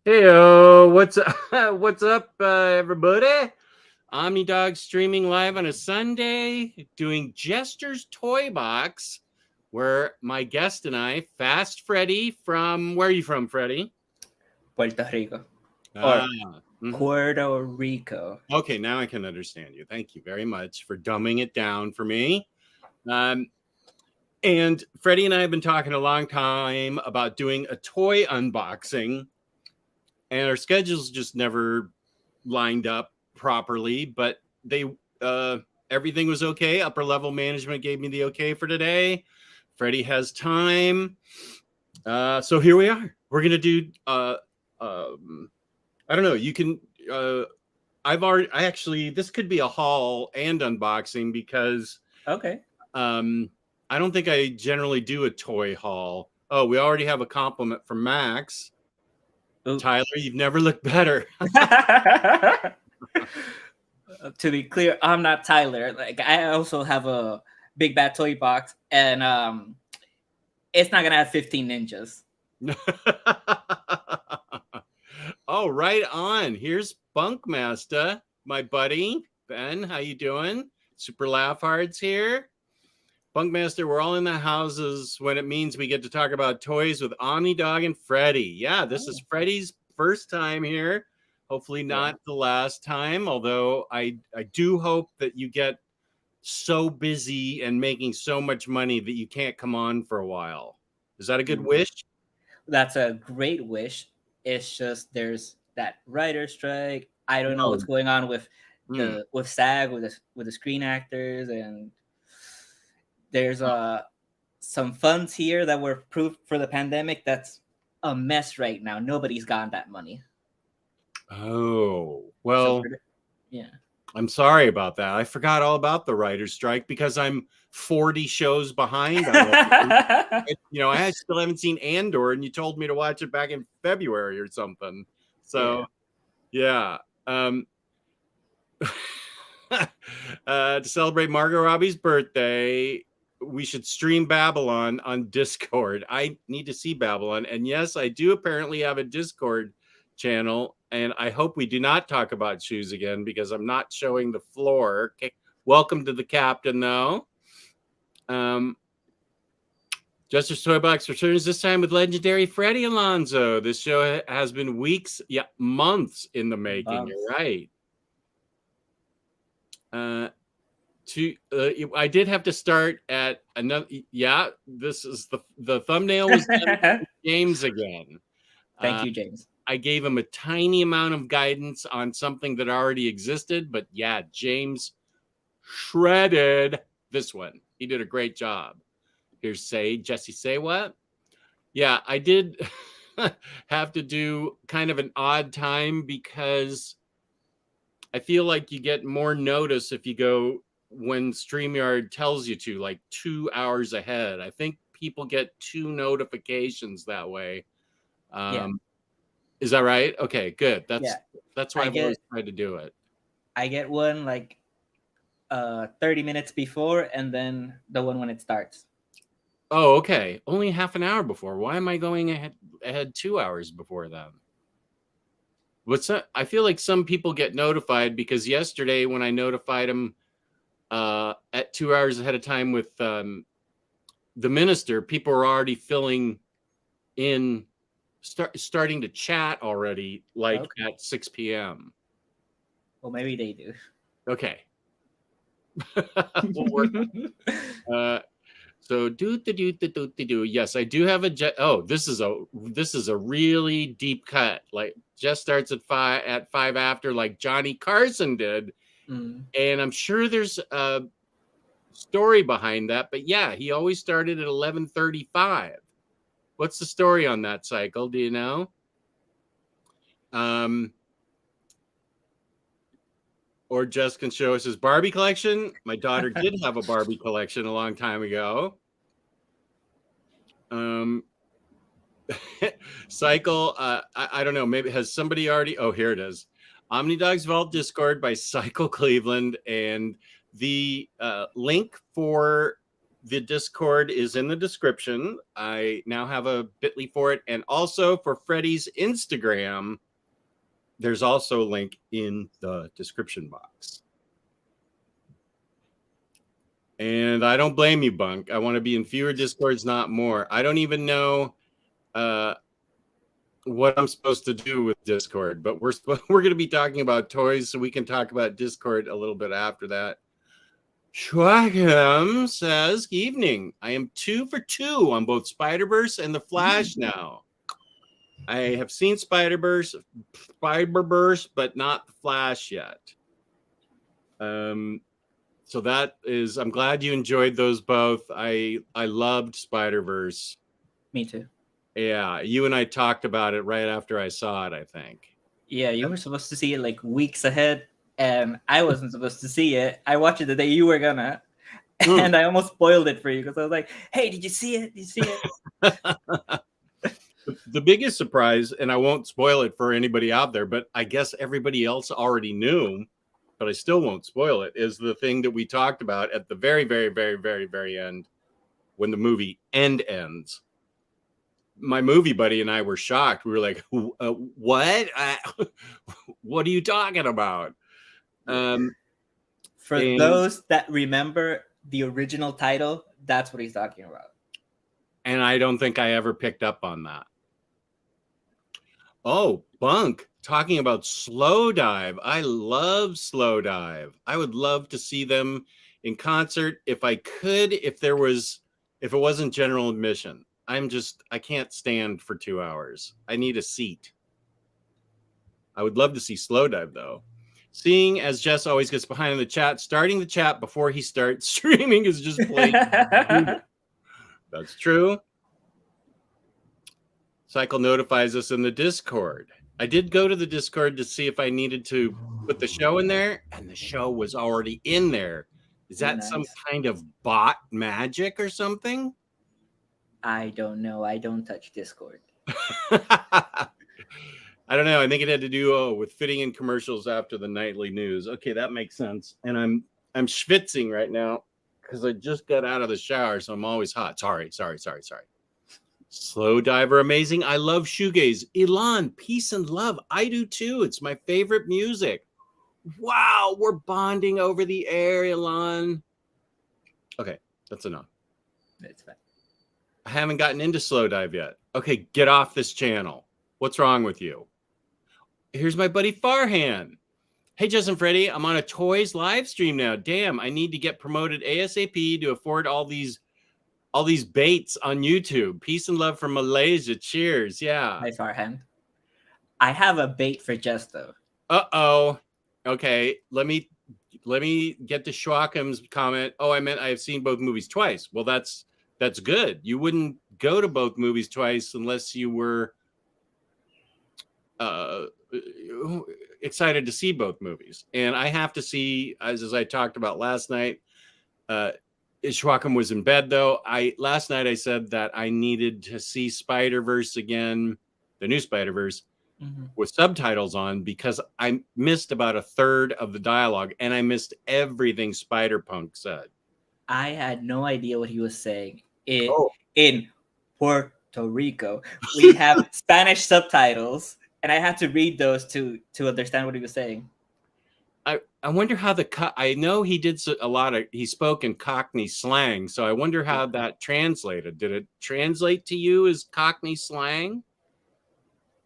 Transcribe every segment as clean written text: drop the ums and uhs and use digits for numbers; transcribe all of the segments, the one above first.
Hey, what's what's up, everybody? Omnidog streaming live on a Sunday, doing Jester's Toybox, where my guest and I, Fast Freddie from where are you from, Freddie? Puerto Rico Ah, or mhm. Puerto Rico. Okay, now I can understand you. Thank you very much for dumbing it down for me. Um, and Freddie and I have been talking a long time about doing a toy unboxing, and our schedules just never lined up properly, but they uh everything was okay. Upper level management gave me the okay for today. Freddie has time. So here we are. We're gonna do I don't know, you can uh I actually this could be a haul and unboxing because Okay. um I don't think I generally do a toy haul. Oh, we already have a compliment from Max. Ooh. Tyler, you've never looked better. To be clear, I'm not Tyler. Like I also have a big bad toy box, and it's not gonna have 15 ninjas. Oh, right on. Here's Bunkmaster, my buddy. Ben, how you doing? Super Laugh Hearts here. Bunkmaster, we're all in the houses when it means we get to talk about toys with Omnidog and Freddie. Yeah, this is Oh, Freddie's first time here. Hopefully yeah. not the last time, although I do hope that you get so busy and making so much money that you can't come on for a while. Is that a good Ooh. wish? That's a great wish. It's just there's that writer strike. I don't know No. what's going on with Mm. the with SAG with the screen actors, and there's some funds here that were approved for the pandemic. That's a mess right now. Nobody's gotten that money. Oh, So well, for yeah. I'm sorry about that. I forgot all about the writer's strike because I'm 40 shows behind on everything. I still haven't seen Andor, and you told me to watch it back in February or something. So, Yeah. yeah. Um, to celebrate Margot Robbie's birthday, we should stream Babylon on Discord. I need to see Babylon. And yes, I do apparently have a Discord channel. And I hope we do not talk about shoes again because I'm not showing the floor. Okay. Welcome to the captain, though. Um, Jester's Toy Box returns this time with legendary Freddie Alonso. This show has been weeks, yeah, months in the making. You're Bumps. right. I did have to start at another. Yeah, this is the thumbnail was done by James again. Thank Uh, you, James. I gave him a tiny amount of guidance on something that already existed, but yeah, James shredded this one. He did a great job. Here's Jesse say what? Yeah, I did have to do kind of an odd time because I feel like you get more notice if you go when StreamYard tells you to, like 2 hours ahead. I think people get two notifications that way. Yeah. Um, is that right? Okay, good. Yeah. That's why I I've always get tried to do it. I get one like 30 minutes before, and then the one when it starts. Oh, okay. Only half an hour before. Why am I going ahead 2 hours before them? What's that? I feel like some people get notified because yesterday when I notified them at 2 hours ahead of time with the minister, people were already filling in, starting to chat already, like Okay. at 6 p.m. Well, maybe they do. Okay. We'll work. Uh, so do. Yes, I do have a. Oh, this is a really deep cut. Like just starts at five after, like Johnny Carson did, Mm. and I'm sure there's a story behind that. But yeah, he always started at 11:35. What's the story on that cycle? Do you know? Um, or Jess can show us his Barbie collection. My daughter did have a Barbie collection a long time ago. Um, Cycle, I don't know. Maybe has somebody already? Oh, here it is. Omnidog's Vault Discord by Cycle Cleveland, and the link for the Discord is in the description. I now have a bit.ly for it. And also for Freddie's Instagram, there's also a link in the description box. And I don't blame you, Bunk. I want to be in fewer Discords, not more. I don't even know what I'm supposed to do with Discord, but we're going to be talking about toys, so we can talk about Discord a little bit after that. Schwackham says, evening. I am 2 for 2 on both Spider-Verse and The Flash now. I have seen Spider-Verse, but not The Flash yet. So that is, I'm glad you enjoyed those both. I loved Spider-Verse. Me too. Yeah, you and I talked about it right after I saw it, I think. Yeah, you were supposed to see it like weeks ahead, and I wasn't supposed to see it. I watched it the day you were gonna, and I almost spoiled it for you because I was like, "Hey, did you see it? Did you see it?" The biggest surprise, and I won't spoil it for anybody out there, but I guess everybody else already knew, but I still won't spoil it, is the thing that we talked about at the very, very, very, very, very end when the movie ends. My movie buddy and I were shocked. We were like, what? What are you talking about? For those that remember the original title, that's what he's talking about. And I don't think I ever picked up on that. Oh, Bunk, talking about Slow Dive. I love Slow Dive. I would love to see them in concert if I could, if it wasn't general admission. I can't stand for 2 hours. I need a seat. I would love to see Slow Dive, though. Seeing as Jess always gets behind in the chat, starting the chat before he starts streaming is just plain. That's true. Cycle notifies us in the Discord. I did go to the Discord to see if I needed to put the show in there, and the show was already in there. Is that nice? Some kind of bot magic or something? I don't know. I don't touch Discord. I don't know. I think it had to do with fitting in commercials after the nightly news. Okay, that makes sense. And I'm schwitzing right now because I just got out of the shower, so I'm always hot. Sorry. Slow Diver, amazing. I love shoegaze. Elon, peace and love. I do too. It's my favorite music. Wow, we're bonding over the air, Elon. Okay, that's enough. That's fine. I haven't gotten into Slow Dive yet. Okay, get off this channel. What's wrong with you? Here's my buddy Farhan. Hey, Justin Freddie, I'm on a toys live stream now. Damn, I need to get promoted ASAP to afford all these baits on YouTube. Peace and love from Malaysia. Cheers. Yeah. Hi, Farhan. I have a bait for Jester. Uh-oh. Okay, let me get to Schwackam's comment. Oh, I meant I have seen both movies twice. Well, that's good. You wouldn't go to both movies twice unless you were excited to see both movies. And I have to see, as I talked about last night, Schwackham was in bed, though. Last night I said that I needed to see Spider-Verse again, the new Spider-Verse, with subtitles on, because I missed about a third of the dialogue, and I missed everything Spider-Punk said. I had no idea what he was saying. In Puerto Rico, we have Spanish subtitles, and I had to read those to understand what he was saying. I wonder how I know he did he spoke in Cockney slang, so I wonder how that translated. Did it translate to you as Cockney slang?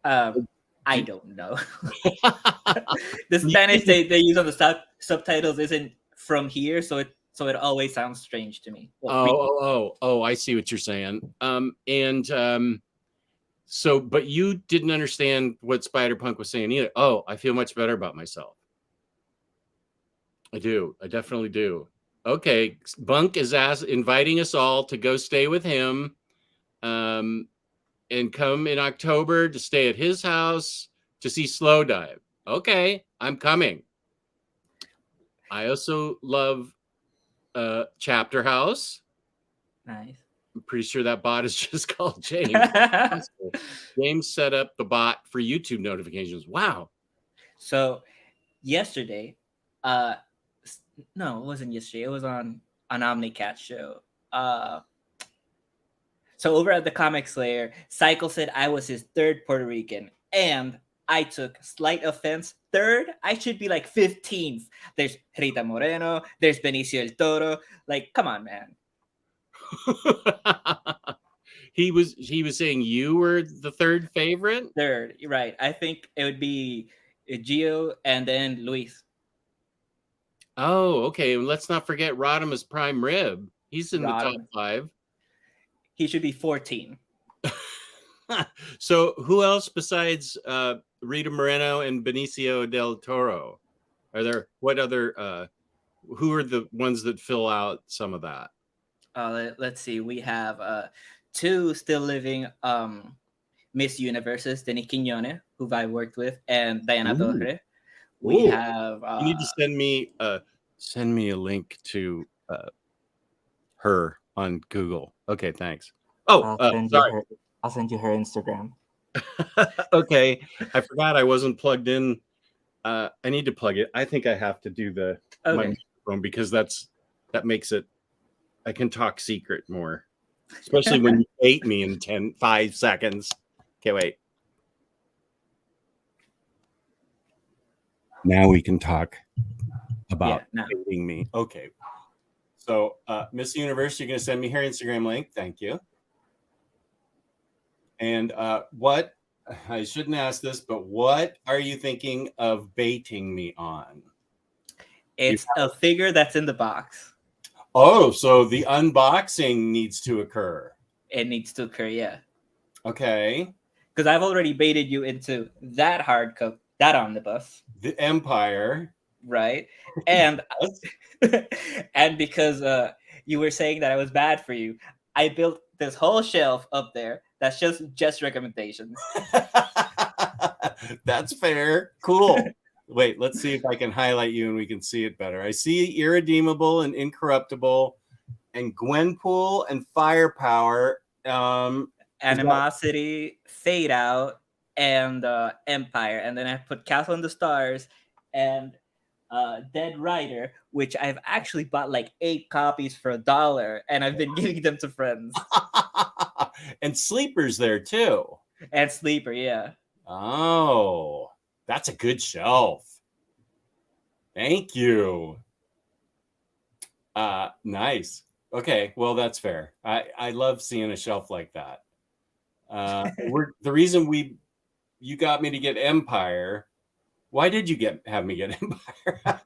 I don't know. The Spanish they use on the subtitles isn't from here, so it always sounds strange to me. Oh, I see what you're saying. So, but you didn't understand what Spider-Punk was saying either. Oh, I feel much better about myself. I do. I definitely do. Okay. Bunk is inviting us all to go stay with him and come in October to stay at his house to see Slow Dive. Okay. I'm coming. I also love Chapter House. Nice. I'm pretty sure that bot is just called James. James set up the bot for YouTube notifications. Wow. So yesterday, no, it wasn't yesterday. It was on an Omnicat show. So over at the Comic Slayer, Cycle said I was his third Puerto Rican, and I took slight offense. Third, I should be like 15th. There's Rita Moreno, there's Benicio el Toro. Like, come on, man. He was saying you were the third favorite. Third, right? I think it would be Gio and then Luis. Oh, okay. And let's not forget Rodimus Prime Rib. He's in the top Rodham. 5. He should be 14. So who else besides Rita Moreno and Benicio del Toro? Are there what other who are the ones that fill out some of that? Let's see. We have 2 still living Miss Universes, Denny Quiñones, who I worked with, and Diana Ooh. Torre. We Ooh. have You need to send me a link to her on Google. Okay, thanks. Oh, sorry. I'll send you her Instagram. Okay, I forgot I wasn't plugged in. I need to plug it. I think I have to do my microphone because that makes it. I can talk secret more, especially when you hate me in 5 seconds. Okay, wait. Now we can talk about hating me. Okay. So, Miss Universe, you're going to send me her Instagram link. Thank you. And what, I shouldn't ask this, but what are you thinking of baiting me on? It's a figure that's in the box. Oh, so the unboxing needs to occur. It needs to occur, yeah. Okay. Because I've already baited you into that hardcover, that omnibus. The Empire. Right. And and because you were saying that I was bad for you, I built this whole shelf up there that's just recommendations. That's fair. Cool. Wait, let's see if I can highlight you and we can see it better. I see Irredeemable and Incorruptible and Gwenpool and Firepower. Animosity, Fade Out, and Empire. And then I put Castle in the Stars and Dead Rider, which I've actually bought like 8 copies for $1, and I've been giving them to friends. And Sleeper's there too. And Sleeper, yeah. Oh, that's a good shelf. Thank you. Nice. Okay, well, that's fair. I love seeing a shelf like that. The reason you got me to get Empire. Why did you have me get Empire?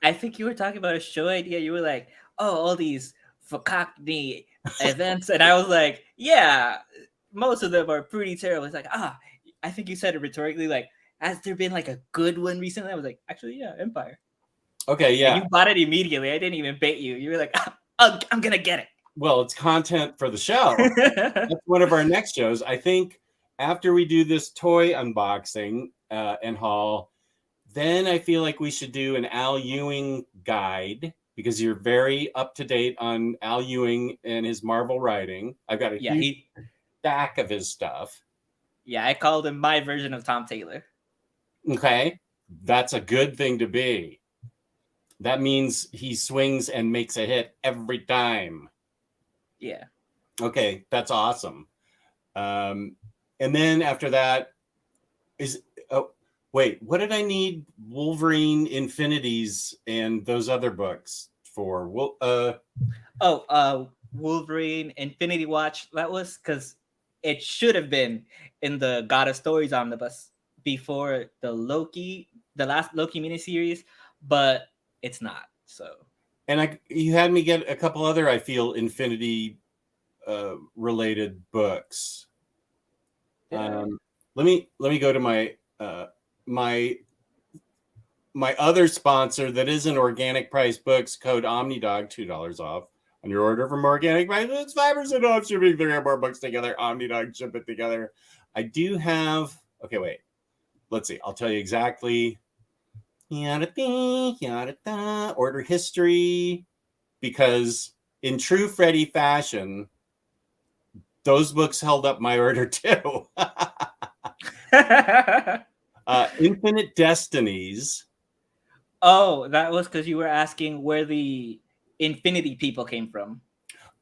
I think you were talking about a show idea. You were like, oh, all these Fakakni events. And I was like, yeah, most of them are pretty terrible. It's like, I think you said it rhetorically, like, has there been like a good one recently? I was like, actually, yeah, Empire. Okay, yeah. And you bought it immediately. I didn't even bait you. You were like, I'm going to get it. Well, it's content for the show. That's one of our next shows. I think after we do this toy unboxing and haul, then I feel like we should do an Al Ewing guide because you're very up to date on Al Ewing and his Marvel writing. I've got a huge stack of his stuff. Yeah, I called him my version of Tom Taylor. Okay, that's a good thing to be. That means he swings and makes a hit every time. Yeah. Okay, that's awesome. And then after that wait, what did I need Wolverine Infinities and those other books for? Wolverine Infinity Watch. That was because it should have been in the God of Stories omnibus before the last Loki miniseries, but it's not. So. And you had me get a couple other, I feel, Infinity related books. Yeah. Let me go to my my other sponsor that isn't Organic Price Books, code Omnidog, $2 off on your order from Organic Price. It's 5% off shipping 3 or more books together. Omnidog, ship it together. I do have. Okay, wait. Let's see. I'll tell you exactly. Order history, because in true Freddie fashion, those books held up my order too. Infinite Destinies. Oh, that was because you were asking where the Infinity people came from.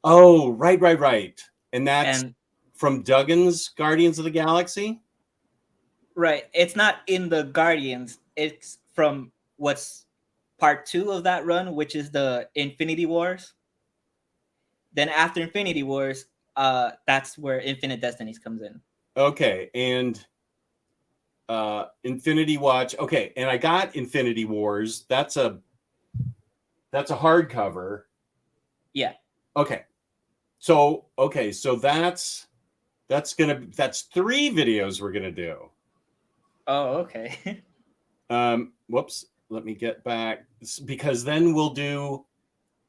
Oh, right. And that's And from Duggan's Guardians of the Galaxy? right, it's not in the Guardians. It's from what's part 2 of that run, which is the Infinity Wars. Then after Infinity Wars, that's where Infinite Destinies comes in. Okay, and Infinity Watch. Okay, and I got Infinity Wars. That's a hardcover. Yeah. Okay. So that's 3 videos we're gonna do. Oh, okay. Whoops. Let me get back, because then we'll do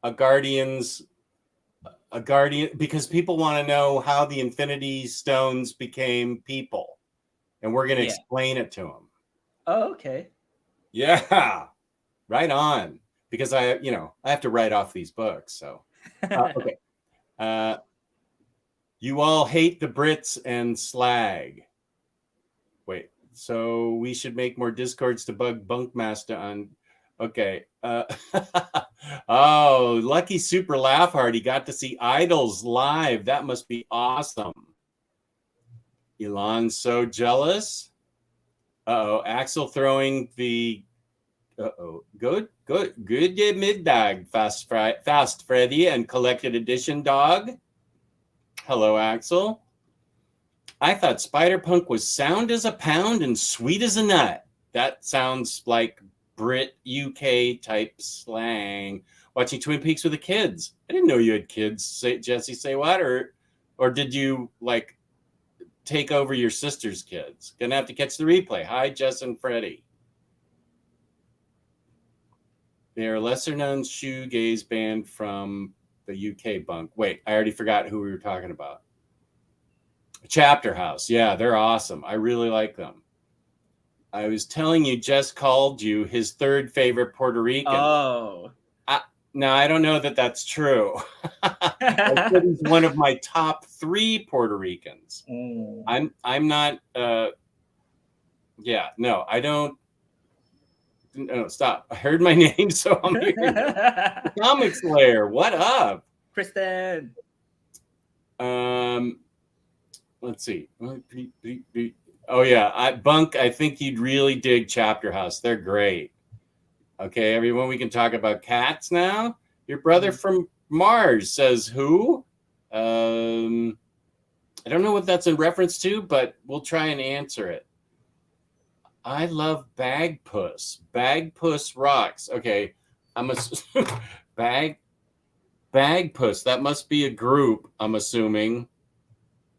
a Guardian, because people want to know how the Infinity Stones became people, and we're going to explain it to them. Oh, okay. Yeah, right on. Because I have to write off these books. So, okay. You all hate the Brits and slag. Wait, so we should make more Discords to bug Bunkmaster on. Okay. Oh, lucky Super Laugh Heart. He got to see Idols live. That must be awesome. Elon's so jealous. Uh-oh. Axel throwing the... Uh-oh. Good middag, Fast Freddie and Collected Edition Dog. Hello, Axel. I thought Spider-Punk was sound as a pound and sweet as a nut. That sounds like Brit UK type slang. Watching Twin Peaks with the kids. I didn't know you had kids. Jesse, say what? Or did you like take over your sister's kids? Gonna have to catch the replay. Hi, Jess and Freddie. They're a lesser known shoegaze band from the UK bunk. Wait, I already forgot who we were talking about. Chapter House. Yeah, they're awesome. I really like them. I was telling you, Jess called you his 3rd favorite Puerto Rican. Oh. Now, I don't know that that's true. I said he's one of my top 3 Puerto Ricans. I'm not... yeah, no, I don't... No, stop. I heard my name, so I'm here. Comic Slayer, what up? Kristen. Let's see. Oh yeah, Bunk. I think you'd really dig Chapter House. They're great. Okay, everyone. We can talk about cats now. Your brother from Mars says who? I don't know what that's in reference to, but we'll try and answer it. I love Bagpuss. Bagpuss rocks. Okay, I'm a Bagpuss. That must be a group, I'm assuming.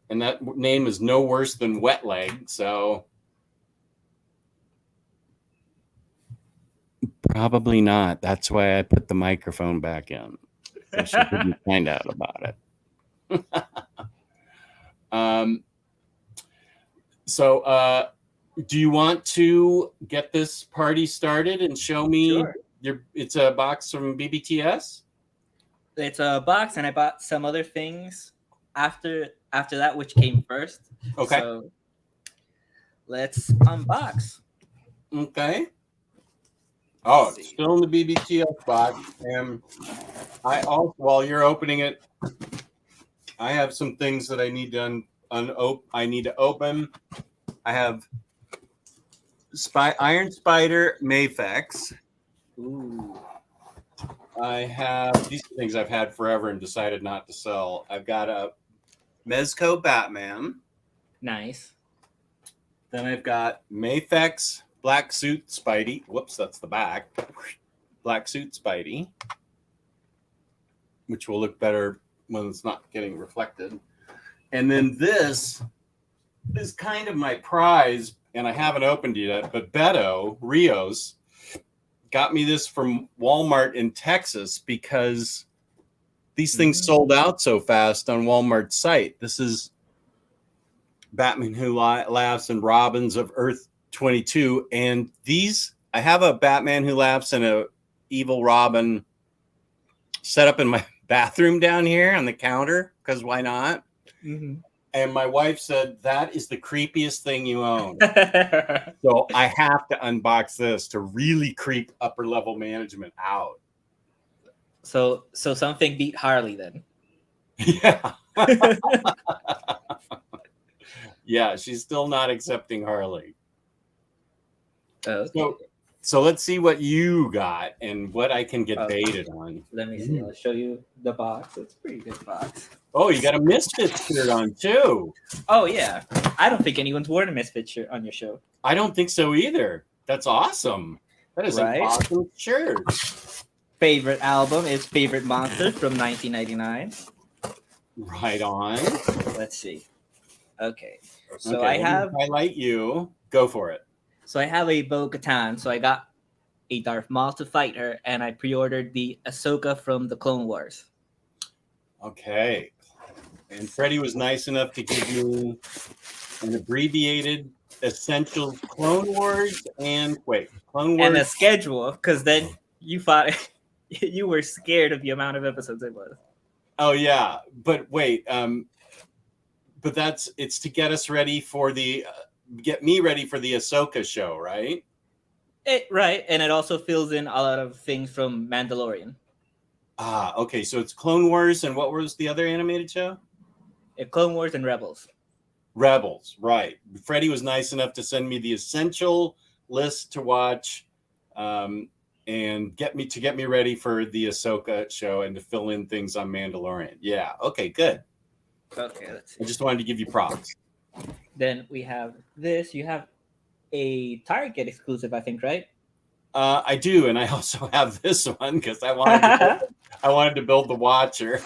And that name is no worse than Wet Leg, so probably not. That's why I put the microphone back in, so she couldn't find out about it. So, do you want to get this party started and show me it's a box from BBTS? It's a box, and I bought some other things after that, which came first. Okay. So let's unbox. Okay. Oh, it's still in the BBTS box. And I also, while you're opening it, I have some things that I need to open. I have Iron Spider Mafex. Ooh. I have these things I've had forever and decided not to sell. I've got a Mezco Batman. Nice. Then I've got Mafex Black Suit Spidey. Whoops, that's the back. Black Suit Spidey, which will look better when it's not getting reflected. And then this is kind of my prize, and I haven't opened it yet, but Beto Rios got me this from Walmart in Texas because these things sold out so fast on Walmart's site. This is Batman Who Laughs and Robins of Earth 22. And these, I have a Batman Who Laughs and a Evil Robin set up in my bathroom down here on the counter, because why not? Mm-hmm. And my wife said, that is the creepiest thing you own. So I have to unbox this to really creep upper level management out. So something beat Harley then. Yeah. Yeah, she's still not accepting Harley. Okay. So let's see what you got and what I can get baited on. Let me see. I'll show you the box. It's a pretty good box. Oh, you got a Misfits shirt on too. Oh yeah. I don't think anyone's worn a Misfit shirt on your show. I don't think so either. That's awesome. That is an awesome shirt. Favorite album is Favorite Monster from 1999. Right on. Let's see. Okay. So I have highlight you. Go for it. So I have a Bo-Katan. So I got a Darth Maul to fight her, and I pre-ordered the Ahsoka from the Clone Wars. Okay. And Freddie was nice enough to give you an abbreviated Essentials Clone Wars and Clone Wars and a schedule, because then you thought you were scared of the amount of episodes it was. Oh yeah, but wait, but it's to get us ready for get me ready for the Ahsoka show, right? Right, and it also fills in a lot of things from Mandalorian. Ah, okay, so it's Clone Wars, and what was the other animated show? Clone Wars and Rebels. Rebels, right. Freddie was nice enough to send me the essential list to watch, and get me ready for the Ahsoka show and to fill in things on Mandalorian. Yeah, okay, good. Okay, let's see. I just wanted to give you props. Then we have this. You have a Target exclusive, I think, right? I do, and I also have this one because I wanted to build the Watcher.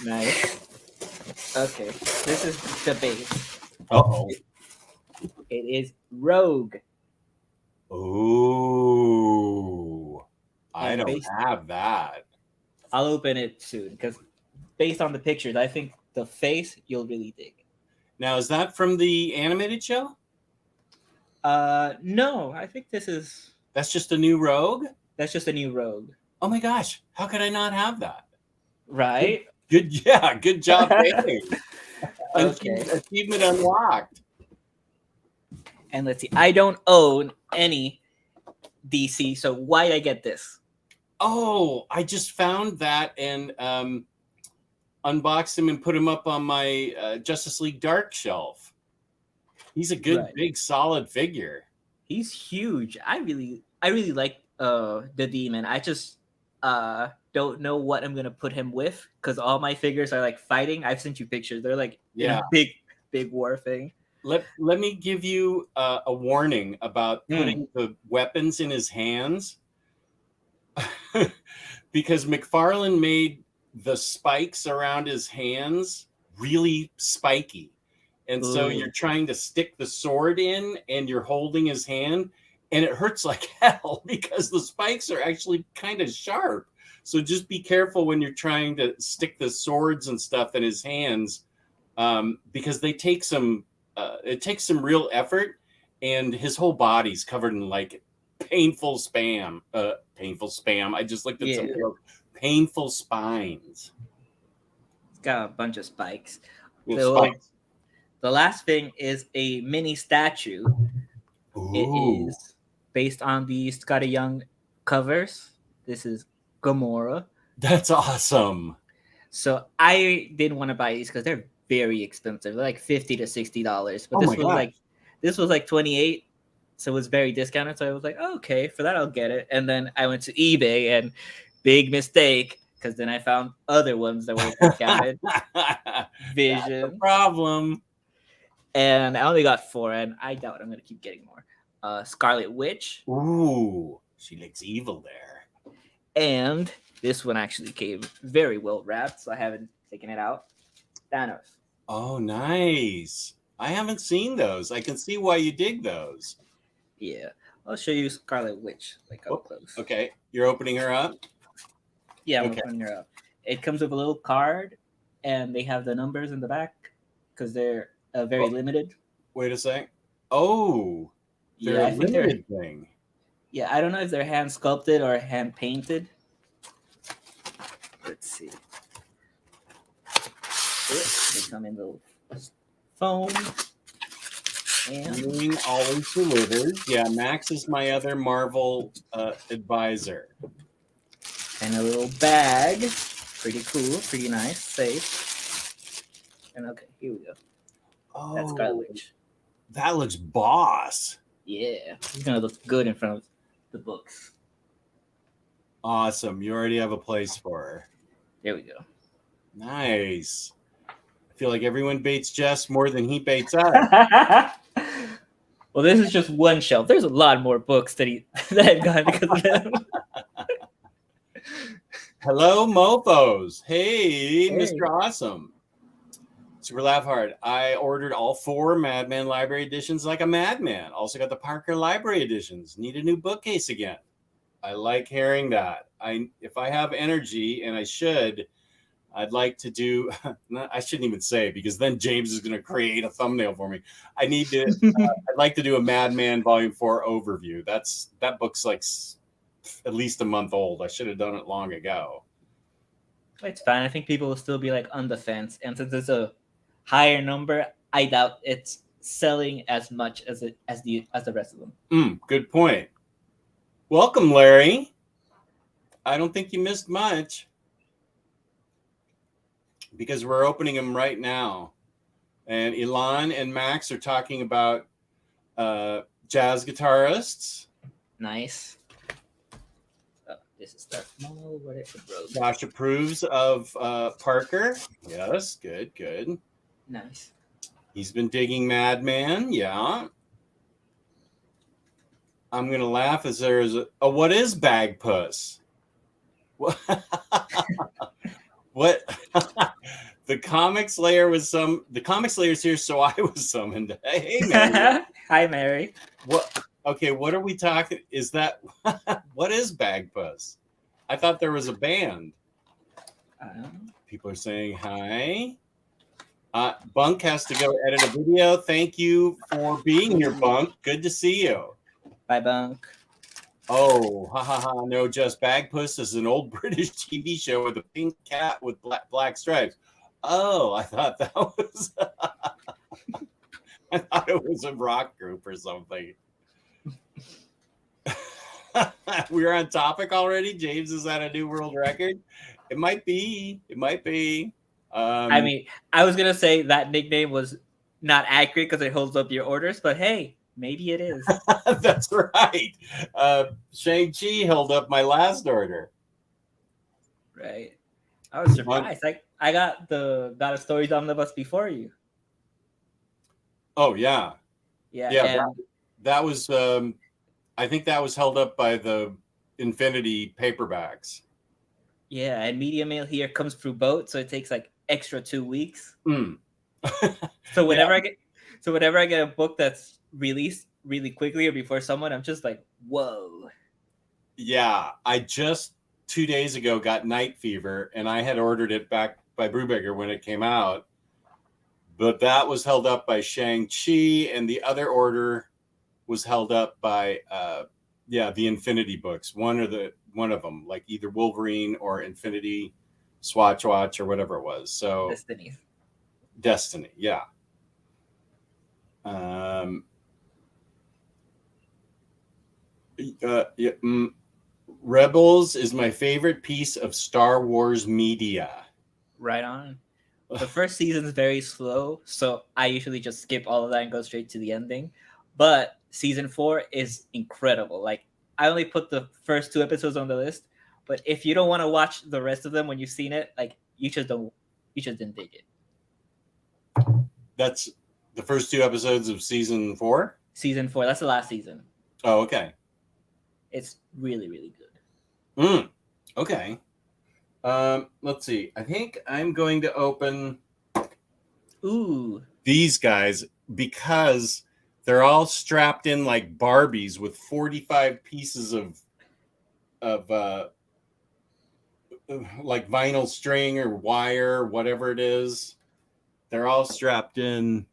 Nice. Okay, this is the base. Uh-oh. It is Rogue. Ooh. I don't have that. I'll open it soon because based on the pictures, I think the face you'll really dig. Now, is that from the animated show? No, I think That's just a new Rogue? That's just a new Rogue. Oh my gosh, how could I not have that? Right? Good job, Bailey. Okay. Achievement unlocked. And let's see. I don't own any DC, so why'd I get this? Oh, I just found that and unboxed him and put him up on my Justice League Dark shelf. He's a good, big, solid figure. He's huge. I really like the Demon. I just don't know what I'm gonna put him with because all my figures are like fighting. I've sent you pictures. They're like in a big war thing. Let me give you a warning about putting the weapons in his hands. Because McFarlane made the spikes around his hands really spiky. And so you're trying to stick the sword in and you're holding his hand and it hurts like hell because the spikes are actually kind of sharp. So just be careful when you're trying to stick the swords and stuff in his hands because it takes some real effort and his whole body's covered in like painful spam. I just looked at some painful spines. It's got a bunch of spikes. Spikes. The last thing is a mini statue. Ooh. It is based on the Scotty Young covers. This is Gamora. That's awesome. So I didn't want to buy these because they're very expensive. They're like $50 to $60. But this was like $28. So it was very discounted. So I was like, oh, okay, for that I'll get it. And then I went to eBay and big mistake because then I found other ones that were discounted. Vision. That's a problem. And I only got 4, and I doubt I'm going to keep getting more. Scarlet Witch. Ooh, she looks evil there. And this one actually came very well wrapped, so I haven't taken it out. Thanos. Oh, nice. I haven't seen those. I can see why you dig those. Yeah. I'll show you Scarlet Witch up close. Okay. You're opening her up? Yeah, I'm opening her up. It comes with a little card, and they have the numbers in the back because they're very limited. Wait a sec. Oh, they're a limited thing. Yeah, I don't know if they're hand sculpted or hand painted. Let's see. They come in little foam. And always delivered. Yeah, Max is my other Marvel advisor. And a little bag. Pretty cool, pretty nice, safe. And okay, here we go. That's Scarlet Oh, Witch. that looks boss. Yeah, it's gonna look good in front of the books. Awesome. You already have a place for her. There we go. Nice. I feel like everyone baits Jess more than he baits us. Well, this is just one shelf. There's a lot more books that I've gotten because of them. Hello, mofos. Hey, Hey. Mr. Awesome. Super Laugh Hard. I ordered all 4 Madman Library editions like a madman. Also got the Parker Library editions. Need a new bookcase again. I like hearing that. If I have energy, and I should, I'd like to do. I shouldn't even say, because then James is going to create a thumbnail for me. I'd like to do a Madman Volume 4 overview. That book's like at least a month old. I should have done it long ago. It's fine. I think people will still be like on the fence, and since it's a higher number, I doubt it's selling as much as the rest of them. Good point. Welcome, Larry. I don't think you missed much, because we're opening them right now. And Ilan and Max are talking about jazz guitarists. Nice. Oh, this is that small. What it broke. Josh approves of Parker. Yes, good. Nice. He's been digging Madman. Yeah. I'm going to laugh as there's what is Bag Puss? What? The Comics Layer was the Comics Layer's here, so I was summoned. Hey, Mary. Hi, Mary. What? Okay, what are we talking? Is that what is Bag Puss? I thought there was a band. People are saying hi. Bunk has to go edit a video. Thank you for being here, Bunk. Good to see you. Bye, Bunk. Oh, no, just Bag Puss is an old British TV show with a pink cat with black stripes. Oh, I thought that was I thought it was a rock group or something. We're on topic already. James is at a new world record. It might be. I mean, I was gonna say that nickname was not accurate because it holds up your orders, but hey, maybe it is. That's right. Shang-Chi held up my last order. Right. I was surprised. I got the God of Stories omnibus before you. Oh yeah. Yeah. That was I think that was held up by the Infinity paperbacks. Yeah, and media mail here comes through boat, so it takes like extra 2 weeks. So whenever I get a book that's released really quickly or before someone, I'm just like, whoa. Yeah, I just 2 days ago got Night Fever, and I had ordered it back by Brubaker when it came out, but that was held up by Shang-Chi, and the other order was held up by the Infinity books. One of them, like either Wolverine or Infinity Swatch Watch or whatever it was. So Destiny, yeah. Rebels is my favorite piece of Star Wars media. Right on. The first season is very slow, so I usually just skip all of that and go straight to the ending. But season 4 is incredible. Like, I only put the first 2 episodes on the list, but if you don't want to watch the rest of them when you've seen it, like, you just didn't dig it. That's the first 2 episodes of season 4? Season 4, that's the last season. Oh, okay. It's really, really good. Okay. Let's see. I think I'm going to open these guys because they're all strapped in like Barbies with 45 pieces of like vinyl string or wire, whatever it is. They're all strapped in.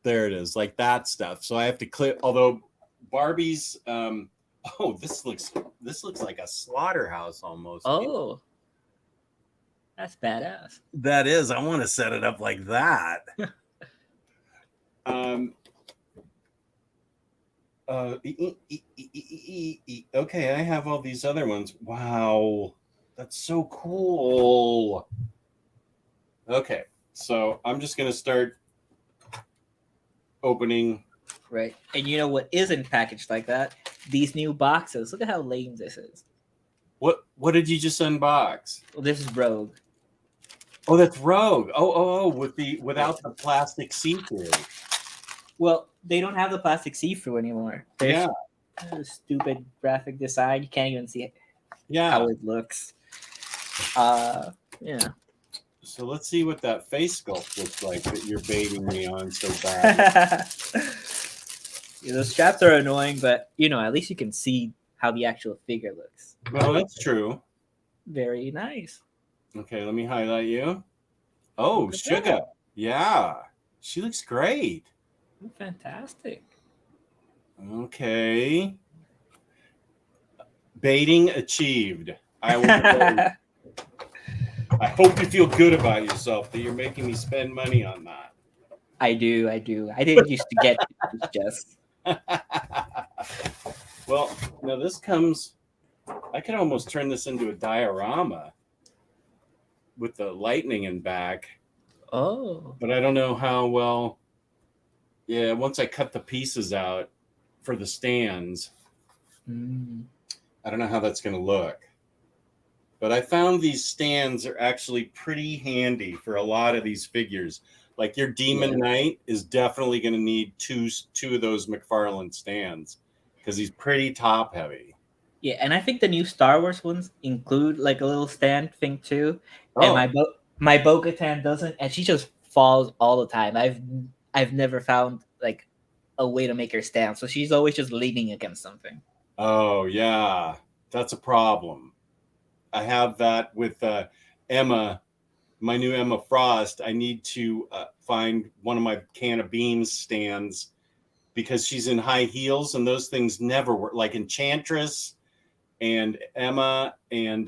There it is, like that stuff. So I have to clip. Although Barbies, this looks like a slaughterhouse almost. Oh, that's badass. That is. I want to set it up like that. Okay, I have all these other ones. Wow. That's so cool. Okay, so I'm just gonna start opening. Right. And you know what isn't packaged like that? These new boxes. Look at how lame this is. What did you just unbox? Well, this is Rogue. Oh, that's Rogue. Oh, without the plastic see-through. Well, they don't have the plastic see-through anymore. There's Yeah. a stupid graphic design. You can't even see Yeah. how it looks. Yeah. So let's see what that face sculpt looks like that you're baiting me on so bad. The straps are annoying, but at least you can see how the actual figure looks. Well, that's true. Very nice. Okay, let me highlight you. Oh, Sugar. Yeah. She looks great. Fantastic. Okay. Baiting achieved. I hope you feel good about yourself that you're making me spend money on that. I do. I didn't used to get it, just. Well, now this comes. I could almost turn this into a diorama with the lightning in back. Oh. But I don't know how well. Yeah, once I cut the pieces out for the stands, I don't know how that's going to look. But I found these stands are actually pretty handy for a lot of these figures. Like your Demon Knight is definitely going to need two of those McFarlane stands because he's pretty top heavy. Yeah, and I think the new Star Wars ones include like a little stand thing too. Oh. And my Bo-Katan doesn't, and she just falls all the time. I've never found like a way to make her stand, so she's always just leaning against something. Oh yeah, that's a problem. I have that with Emma, my new Emma Frost. I need to find one of my Can of Beans stands because she's in high heels and those things never work. Like Enchantress and Emma and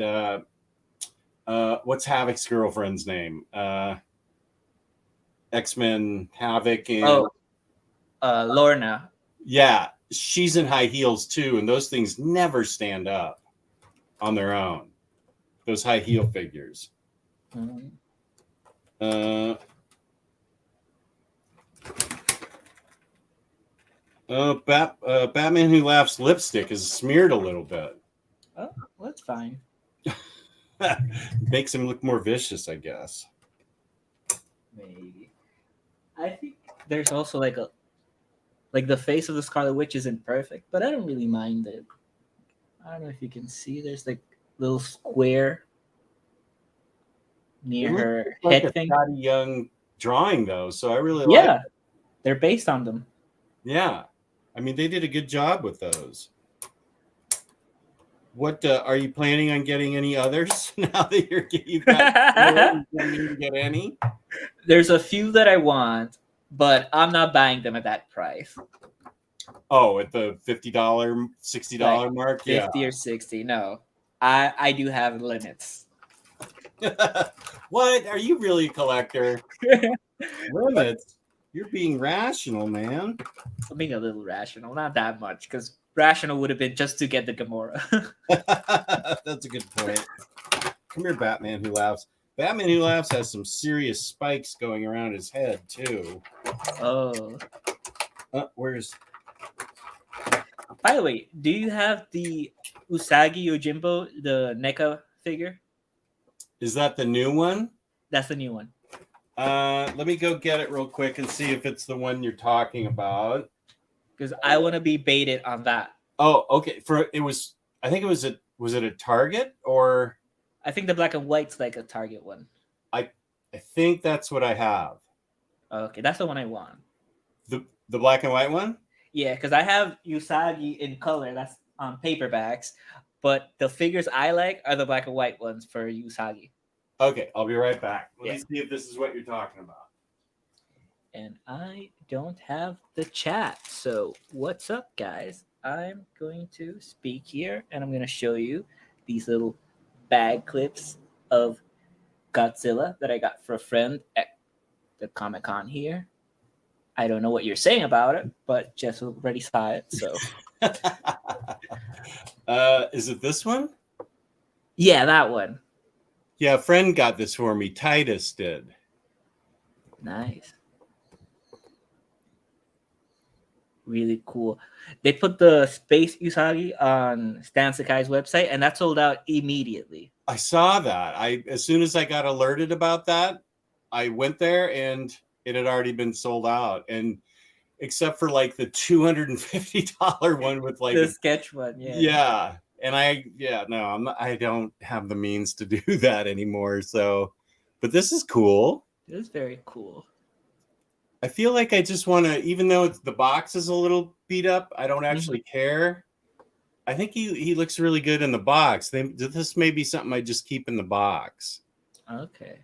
what's Havoc's girlfriend's name? X-Men Havoc and Lorna. Yeah, she's in high heels too, and those things never stand up on their own. Those high heel figures. Batman Who Laughs lipstick is smeared a little bit. Oh, that's fine. Makes him look more vicious, I guess. Maybe. I think there's also like the face of the Scarlet Witch isn't perfect, but I don't really mind it. I don't know if you can see. There's like little square near her head like thing. A Scotty Young drawing though, so I really like. Yeah, they're based on them. Yeah, I mean they did a good job with those. What are you planning on getting any others now that you've got? You need to get any? There's a few that I want, but I'm not buying them at that price. Oh, at the $50, $60 mark? 50 or 60. No. I do have limits. What? Are you really a collector? Limits? You're being rational, man. I'm being a little rational. Not that much, because rational would have been just to get the Gamora. That's a good point. Come here, Batman Who Laughs. Batman Who Laughs has some serious spikes going around his head, too. Oh. Where's... By the way, do you have the Usagi Yojimbo, the NECA figure? Is that the new one? That's the new one. Let me go get it real quick and see if it's the one you're talking about. Because I want to be baited on that. Oh, okay. I think it was was it a Target or? I think the black and white's like a Target one. I think that's what I have. Okay, that's the one I want. The black and white one? Yeah, because I have Usagi in color. That's on paperbacks. But the figures I like are the black and white ones for Usagi. Okay, I'll be right back. Let me see if this is what you're talking about. And I don't have the chat. So what's up, guys? I'm going to speak here, and I'm going to show you these little bag clips of Godzilla that I got for a friend at the Comic-Con here. I don't know what you're saying about it, but Jess already saw it, so. Is it this one? Yeah, that one. Yeah, a friend got this for me. Titus did. Nice. Really cool. They put the Space Usagi on Stan Sakai's website, and that sold out immediately. I saw that. As soon as I got alerted about that, I went there and it had already been sold out. And except for like the $250 one with like The sketch one, yeah. And I don't have the means to do that anymore. So, but this is cool. It is very cool. I feel like I just want to, even though the box is a little beat up, I don't actually care. I think he looks really good in the box. This may be something I just keep in the box. Okay.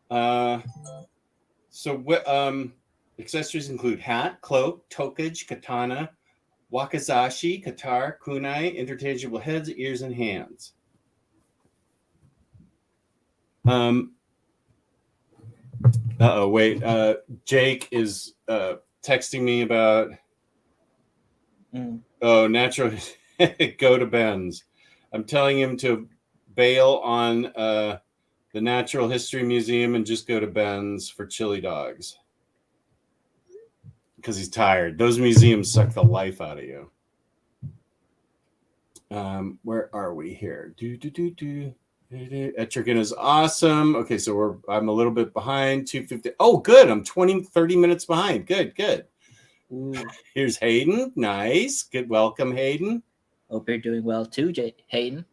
So what accessories include hat, cloak, tokage, katana, wakizashi, katar, kunai, interchangeable heads, ears, and hands. Wait. Jake is texting me about natural go to Ben's. I'm telling him to bail on the Natural History Museum and just go to Ben's for chili dogs. Because he's tired. Those museums suck the life out of you. Where are we here? Etrigan is awesome. Okay, so I'm a little bit behind. 250. Oh, good. I'm 30 minutes behind. Good. Ooh. Here's Hayden. Nice. Good. Welcome, Hayden. Hope you're doing well too, Hayden.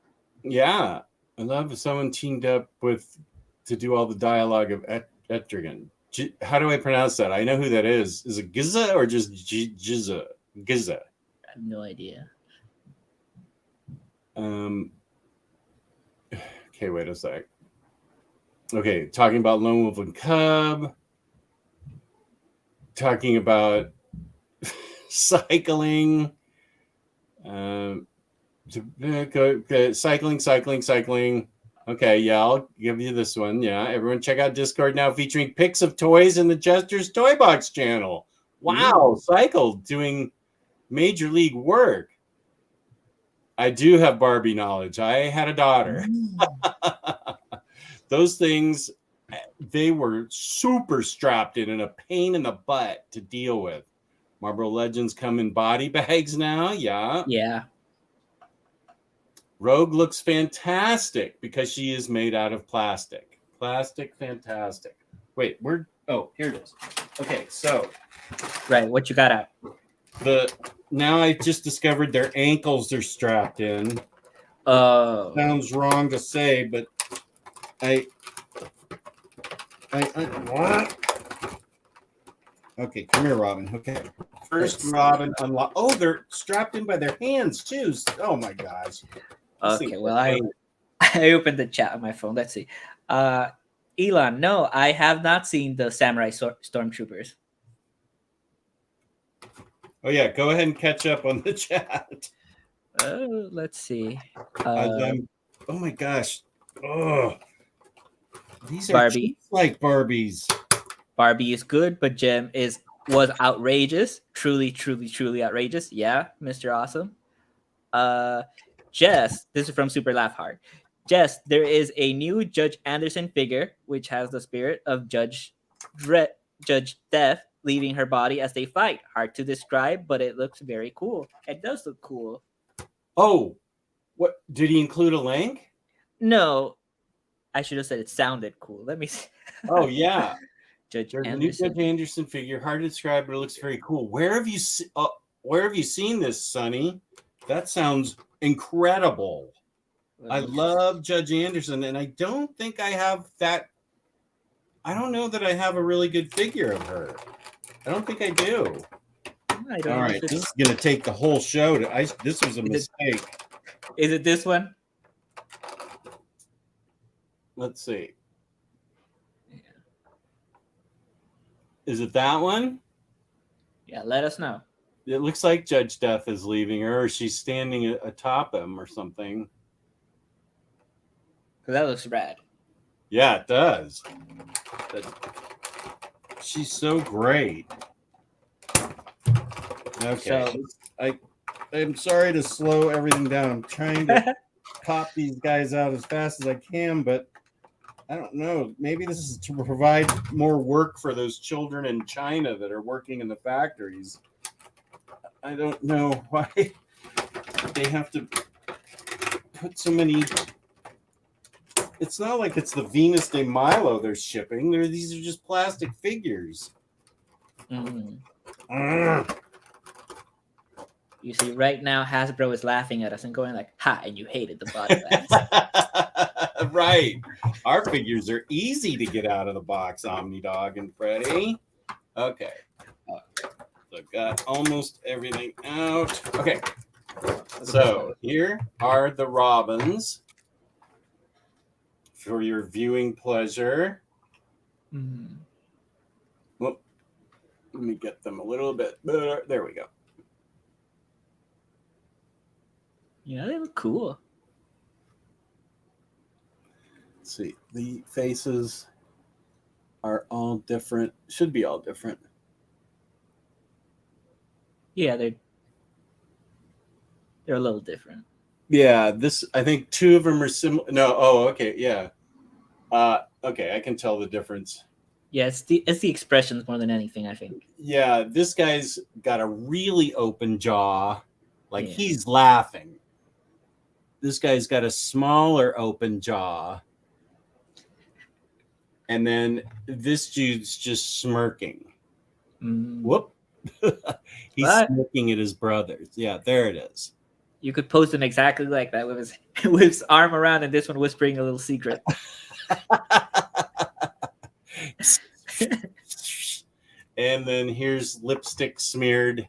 Yeah. I love if someone teamed up to do all the dialogue of Etrigan. How do I pronounce that? I know who that is. Is it Giza or just Giza? Giza. I have no idea. Okay, wait a sec. Okay, talking about Lone Wolf and Cub. Talking about cycling. Cycling. Okay, yeah, I'll give you this one. Yeah, everyone check out Discord now, featuring pics of toys in the Jester's Toybox channel. Wow, Cycle doing major league work. I do have Barbie knowledge. I had a daughter. Those things, they were super strapped in and a pain in the butt to deal with. Marlboro Legends come in body bags now. Yeah. Rogue looks fantastic because she is made out of plastic. Fantastic. Wait, here it is. Okay, so. Right, what you got out? Now I just discovered their ankles are strapped in. Sounds wrong to say, but what? Okay, come here, Robin. Okay. First, Robin unlock. Oh, they're strapped in by their hands too. Oh my gosh. Okay, well, I opened the chat on my phone. Let's see. Elon, no, I have not seen the Samurai Stormtroopers. Oh yeah, go ahead and catch up on the chat. Let's see. Oh my gosh. Oh, these are Barbie. Like Barbies. Barbie is good, but Gem was outrageous. Truly outrageous. Yeah, Mr. Awesome. Jess, this is from Super Laugh Hard. Jess, there is a new Judge Anderson figure which has the spirit of Judge Death leaving her body as they fight. Hard to describe, but it looks very cool. It does look cool. Oh, what did he include a link? No, I should have said it sounded cool. Let me see. Oh yeah, Judge There's Anderson. A new Judge Anderson figure. Hard to describe, but it looks very cool. Where have you seen this, Sonny? That sounds incredible. I love Judge Anderson, and I don't think I have that. I don't know that I have a really good figure of her. I don't think I do. I don't All right, this is going to take the whole show. This was a mistake. Is it this one? Let's see. Is it that one? Yeah, let us know. It looks like Judge Death is leaving her, or she's standing atop him or something. That looks rad. Yeah, it does. She's so great. Okay. I'm sorry to slow everything down. I'm trying to pop these guys out as fast as I can, but I don't know. Maybe this is to provide more work for those children in China that are working in the factories. I don't know why they have to put so many. It's not like it's the Venus de Milo they're shipping. These are just plastic figures. You see, right now Hasbro is laughing at us and going like, "Ha!" And you hated the body bags. Right. Our figures are easy to get out of the box, Omnidog and Freddie. Okay. So I've got almost everything out. Okay. So here are the Robins for your viewing pleasure. Well, let me get them a little bit better. There we go. Yeah, they look cool. Let's see. The faces are all different. Should be all different. Yeah, they're a little different. Yeah, this I think two of them are similar. No, okay, yeah. Okay, I can tell the difference. Yeah, it's the expressions more than anything, I think. Yeah, this guy's got a really open jaw, like he's laughing. This guy's got a smaller open jaw. And then this dude's just smirking. Whoop. He's smirking at his brothers. Yeah, there it is. You could pose him exactly like that with his arm around and this one whispering a little secret. And then here's lipstick smeared.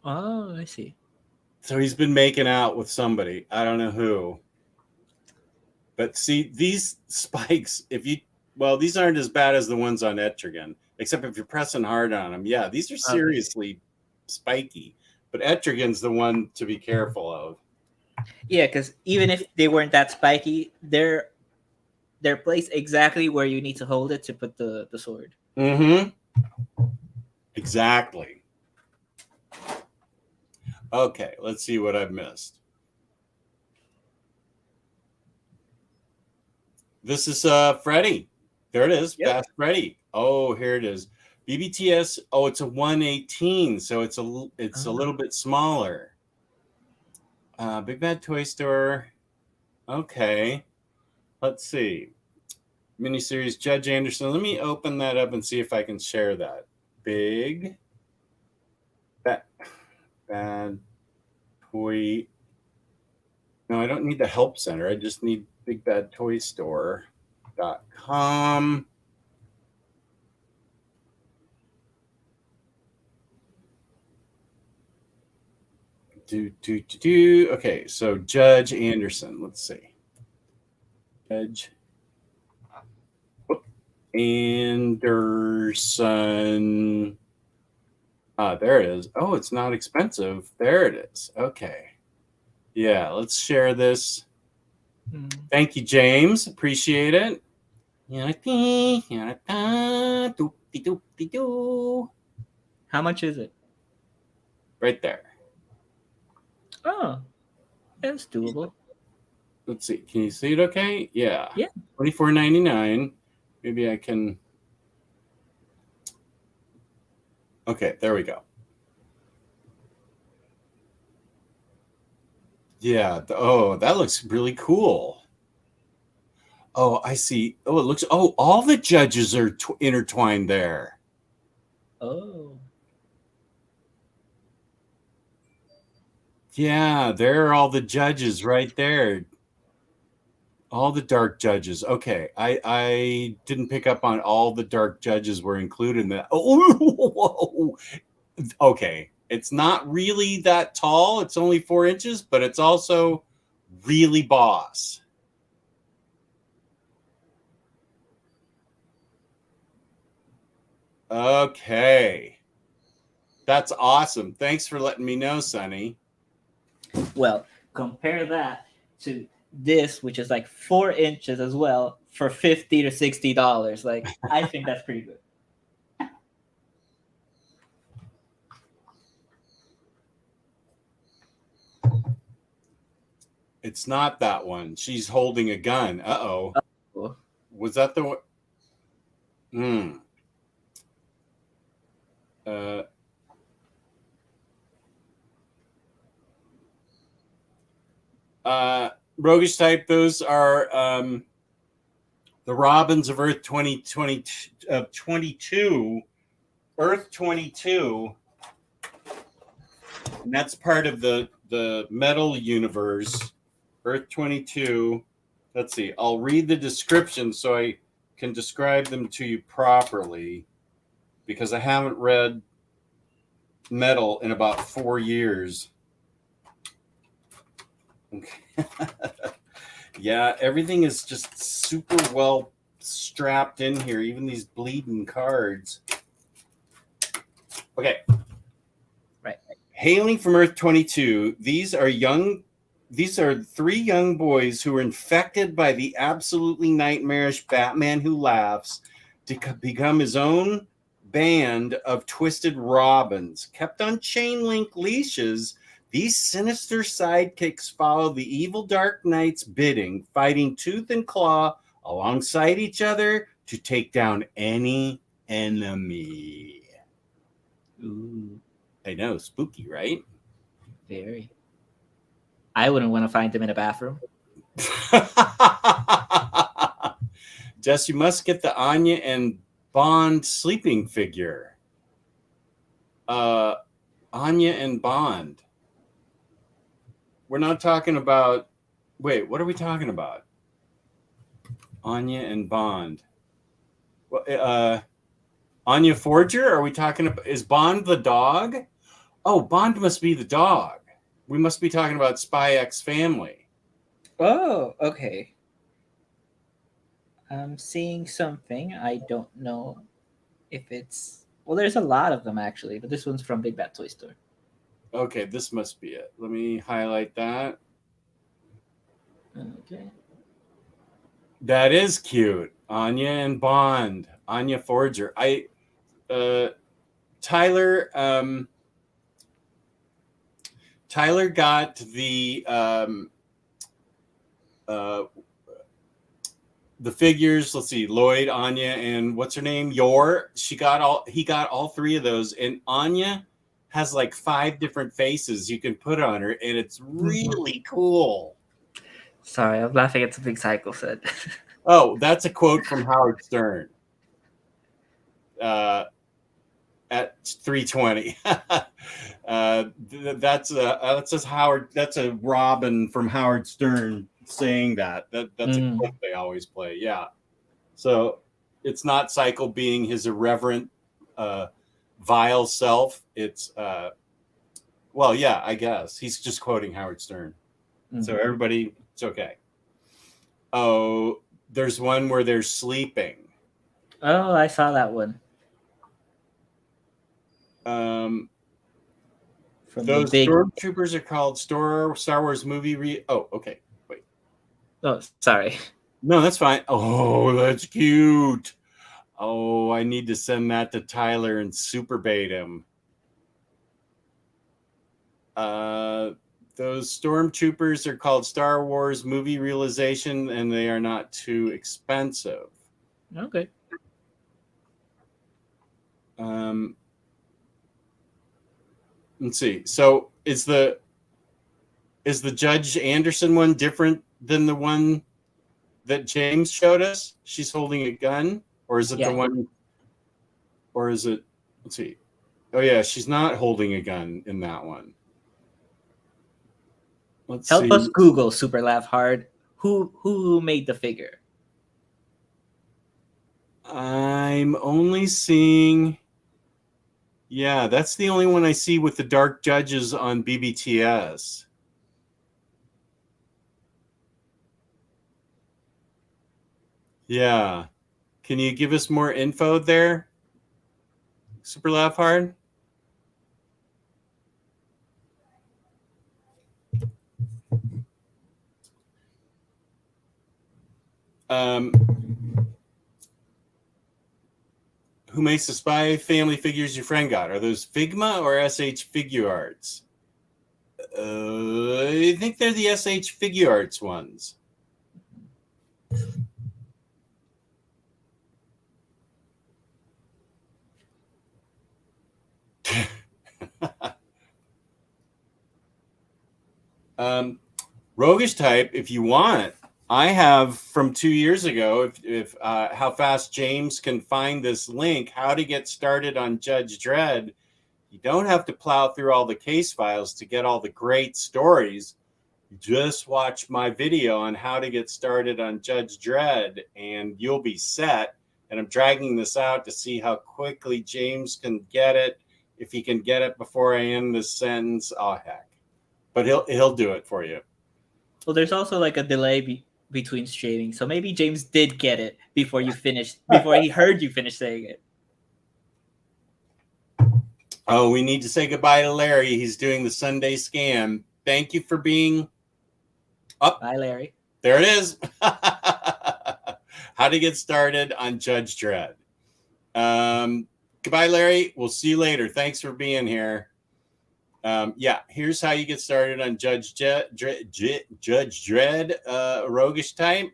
Oh, I see. So he's been making out with somebody. I don't know who. But see, these spikes, these aren't as bad as the ones on Etrigan, except if you're pressing hard on them. Yeah, these are seriously spiky. But Etrigan's the one to be careful of. Yeah, because even if they weren't that spiky, they're placed exactly where you need to hold it to put the sword. Exactly. Okay, let's see what I've missed. This is Freddie. There it is. Yep. Fast Freddie. Oh, here it is. BBTS. Oh, it's a 118, so it's a little bit smaller. Big Bad Toy Store. Okay. Let's see. Miniseries Judge Anderson. Let me open that up and see if I can share that. Big Bad Toy. No, I don't need the help center. I just need bigbadtoystore.com. Okay, so Judge Anderson. Let's see. Judge Anderson. There it is. Oh, it's not expensive. There it is. Okay. Yeah, let's share this. Thank you, James. Appreciate it. How much is it? Right there. Oh, that's doable. Let's see. Can you see it okay? Yeah. Yeah. $24.99. Maybe I can. Okay, there we go. Yeah. That looks really cool. Oh, I see. Oh, it looks. Oh, all the judges are intertwined there. Oh. Yeah, there are all the judges right there. All the dark judges. Okay, I didn't pick up on all the dark judges were included in that. Oh, okay. It's not really that tall. It's only 4 inches, but it's also really boss. Okay. That's awesome. Thanks for letting me know, Sonny. Well, compare that to this, which is like 4 inches as well, for $50 to $60. Like, I think that's pretty good. It's not that one. She's holding a gun. Uh-oh. Oh. Was that the one? Roguish type, those are the Robins of Earth 2020 of 22. Earth 22. And that's part of the metal universe. Earth 22. Let's see. I'll read the description so I can describe them to you properly, because I haven't read metal in about 4 years. Okay. Yeah, everything is just super well strapped in here, even these bleeding cards. Okay. Right. Hailing from Earth 22, these are 3 young boys who are infected by the absolutely nightmarish Batman Who Laughs to become his own band of twisted robins. Kept on chain link leashes, these sinister sidekicks follow the evil Dark Knight's bidding, fighting tooth and claw alongside each other to take down any enemy. Ooh, I know, spooky, right? very. I wouldn't want to find them in a bathroom. Jess, you must get the Anya and Bond sleeping figure. Anya and Bond. We're not talking about. Wait, what are we talking about? Anya and Bond. Anya Forger? Are we talking about? Is Bond the dog? Oh, Bond must be the dog. We must be talking about Spy X Family. Oh, okay. I'm seeing something. I don't know if it's. Well, there's a lot of them actually, but this one's from Big Bad Toy Store. Okay, this must be it. Let me highlight that. Okay. That is cute. Anya and Bond. Anya Forger. Tyler got the figures. Let's see, Lloyd, Anya, and what's her name? He got all 3 of those, and Anya has like 5 different faces you can put on her, and it's really cool. Sorry, I'm laughing at something Cycle said. Oh, that's a quote from Howard Stern. At 3:20. That's a Robin from Howard Stern saying that. That's a clip they always play. Yeah. So it's not Cycle being his irreverent, vile self. It's well, yeah, I guess he's just quoting Howard Stern. So everybody, it's okay. Oh, there's one where they're sleeping. Oh, I saw that one. Those stormtroopers are called Star Wars movie. Oh, okay. Wait. Oh, sorry. No, that's fine. Oh, that's cute. Oh, I need to send that to Tyler and super bait him. Those stormtroopers are called Star Wars movie realization, and they are not too expensive. Okay. Let's see. So is the Judge Anderson one different than the one that James showed us? She's holding a gun, or is it the one? Or is it? Let's see. Oh yeah, she's not holding a gun in that one. Let's Help see. us Google Super Laugh Hard. Who made the figure? I'm only seeing. Yeah, that's the only one I see with the dark judges on BBTS. Yeah. Can you give us more info there? Super Laugh Hard? Who makes the Spy Family figures your friend got? Are those Figma or SH Figure Arts? I think they're the SH Figure Arts ones. Roguish type, if you want, I have from 2 years ago, if how fast James can find this link, how to get started on Judge Dredd. You don't have to plow through all the case files to get all the great stories. You just watch my video on how to get started on Judge Dredd, and you'll be set. And I'm dragging this out to see how quickly James can get it. If he can get it before I end this sentence, oh heck! But he'll do it for you. Well, there's also like a delay between streaming, so maybe James did get it before you finished, before he heard you finish saying it. Oh, we need to say goodbye to Larry. He's doing the Sunday scam. Thank you for being up. Bye, Larry. There it is. How to get started on Judge Dredd. Goodbye, Larry. We'll see you later. Thanks for being here. Yeah, here's how you get started on Judge Dredd, roguish type.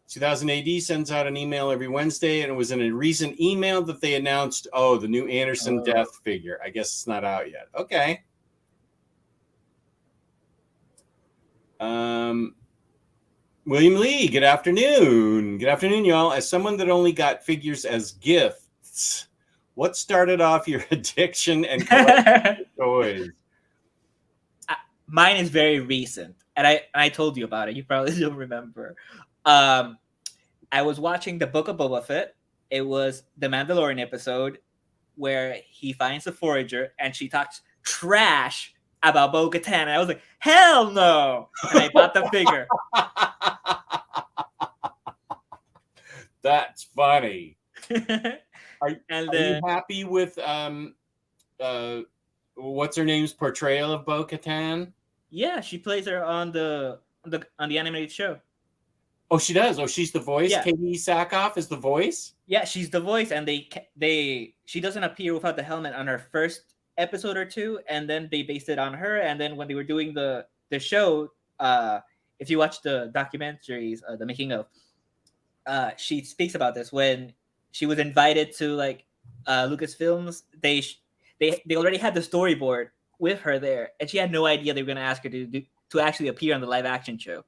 2000 AD sends out an email every Wednesday, and it was in a recent email that they announced, the new Anderson Death figure. I guess it's not out yet. Okay. William Lee, good afternoon. Good afternoon, y'all. As someone that only got figures as gifts, what started off your addiction and collecting toys? Mine is very recent, and I told you about it. You probably don't remember. I was watching the Book of Boba Fett. It was the Mandalorian episode where he finds the Forager and she talks trash about Bo-Katan. And I was like, hell no! And I bought the figure. That's funny. Are you happy with what's her name's portrayal of Bo-Katan? Yeah, she plays her on the animated show. Oh, she does. Oh, she's the voice. Yeah. Katie Sackhoff is the voice. Yeah, she's the voice, and she doesn't appear without the helmet on her first episode or two, and then they based it on her. And then when they were doing the show, if you watch the documentaries, the making of, she speaks about this when she was invited to like Lucasfilms. They already had the storyboard with her there, and she had no idea they were going to ask her to actually appear on the live action show.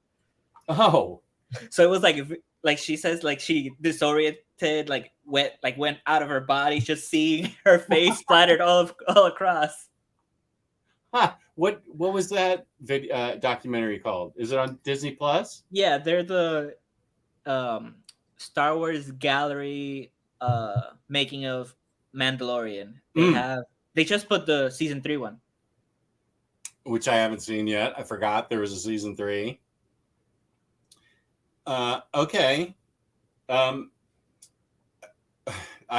Oh. So it was like she says, like she disoriented, went out of her body, just seeing her face splattered all across. Huh. What was that documentary called? Is it on Disney Plus? Yeah, they're the Star Wars Gallery making of Mandalorian. They just put the season 3 one, which I haven't seen yet. I forgot there was a season 3. Okay. I